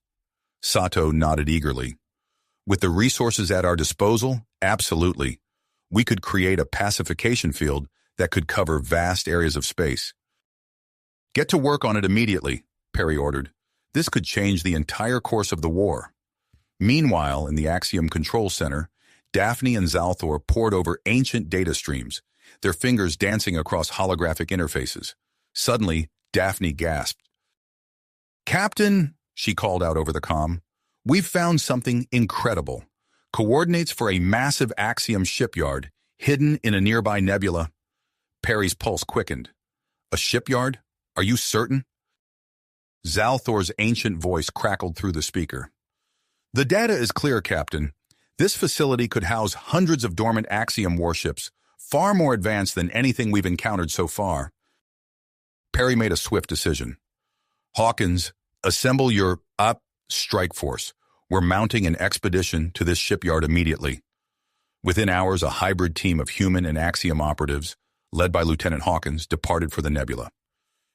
Sato nodded eagerly. With the resources at our disposal, absolutely. We could create a pacification field that could cover vast areas of space. Get to work on it immediately, Perry ordered. This could change the entire course of the war. Meanwhile, in the Axiom Control Center, Daphne and Zalthor pored over ancient data streams, their fingers dancing across holographic interfaces. Suddenly, Daphne gasped. Captain, she called out over the comm, we've found something incredible. Coordinates for a massive Axiom shipyard, hidden in a nearby nebula. Perry's pulse quickened. A shipyard? Are you certain? Zalthor's ancient voice crackled through the speaker. The data is clear, Captain. This facility could house hundreds of dormant Axiom warships, far more advanced than anything we've encountered so far. Perry made a swift decision. Hawkins, assemble your strike force. We're mounting an expedition to this shipyard immediately. Within hours, a hybrid team of human and Axiom operatives, led by Lieutenant Hawkins, departed for the nebula.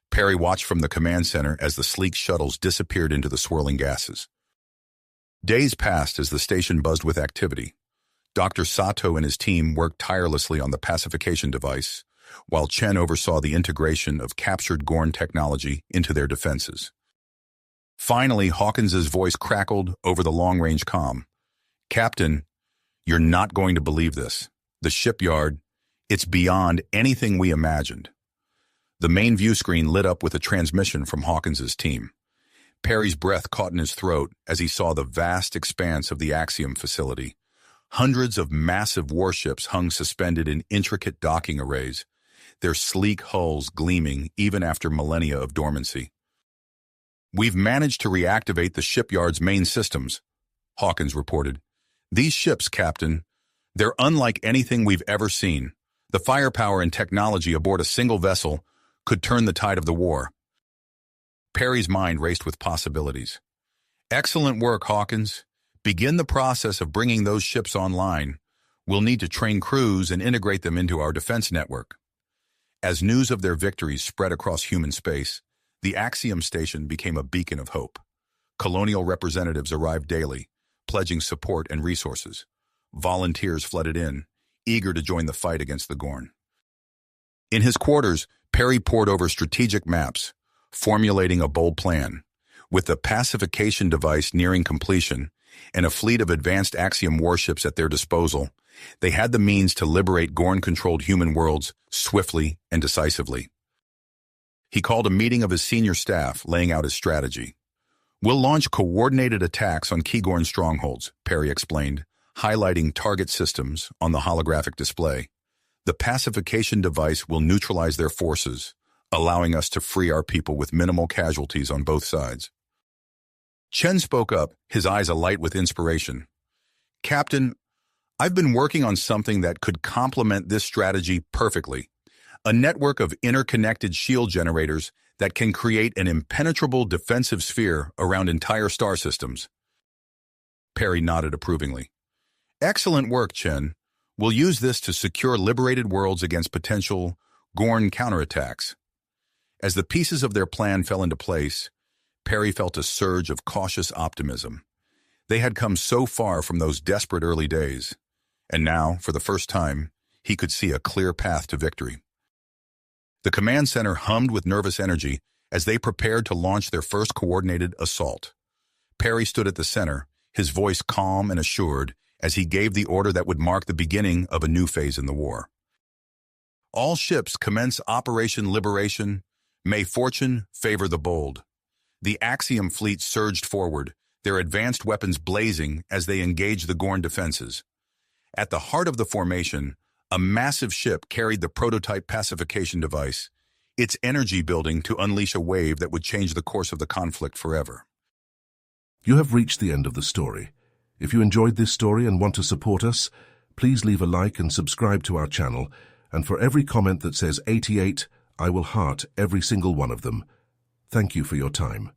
Perry watched from the command center as the sleek shuttles disappeared into the swirling gases. Days passed as the station buzzed with activity. Dr. Sato and his team worked tirelessly on the pacification device, while Chen oversaw the integration of captured Gorn technology into their defenses. Finally, Hawkins's voice crackled over the long-range comm. Captain, you're not going to believe this. The shipyard, it's beyond anything we imagined. The main view screen lit up with a transmission from Hawkins's team. Perry's breath caught in his throat as he saw the vast expanse of the Axiom facility. Hundreds of massive warships hung suspended in intricate docking arrays, their sleek hulls gleaming even after millennia of dormancy. We've managed to reactivate the shipyard's main systems, Hawkins reported. These ships, Captain, they're unlike anything we've ever seen. The firepower and technology aboard a single vessel could turn the tide of the war. Perry's mind raced with possibilities. Excellent work, Hawkins. Begin the process of bringing those ships online. We'll need to train crews and integrate them into our defense network. As news of their victories spread across human space, the Axiom station became a beacon of hope. Colonial representatives arrived daily, pledging support and resources. Volunteers flooded in, eager to join the fight against the Gorn. In his quarters, Perry pored over strategic maps, formulating a bold plan. With the pacification device nearing completion and a fleet of advanced Axiom warships at their disposal, they had the means to liberate Gorn-controlled human worlds swiftly and decisively. He called a meeting of his senior staff, laying out his strategy. We'll launch coordinated attacks on key Gorn strongholds, Perry explained, highlighting target systems on the holographic display. The pacification device will neutralize their forces, allowing us to free our people with minimal casualties on both sides. Chen spoke up, his eyes alight with inspiration. Captain, I've been working on something that could complement this strategy perfectly. A network of interconnected shield generators that can create an impenetrable defensive sphere around entire star systems. Perry nodded approvingly. Excellent work, Chen. We'll use this to secure liberated worlds against potential Gorn counterattacks. As the pieces of their plan fell into place, Perry felt a surge of cautious optimism. They had come so far from those desperate early days, and now, for the first time, he could see a clear path to victory. The command center hummed with nervous energy as they prepared to launch their first coordinated assault. Perry stood at the center, his voice calm and assured, as he gave the order that would mark the beginning of a new phase in the war. All ships commence Operation Liberation. May fortune favor the bold. The Axiom fleet surged forward, their advanced weapons blazing as they engaged the Gorn defenses. At the heart of the formation, a massive ship carried the prototype pacification device, its energy building to unleash a wave that would change the course of the conflict forever. You have reached the end of the story. If you enjoyed this story and want to support us, please leave a like and subscribe to our channel, and for every comment that says 88, I will heart every single one of them. Thank you for your time.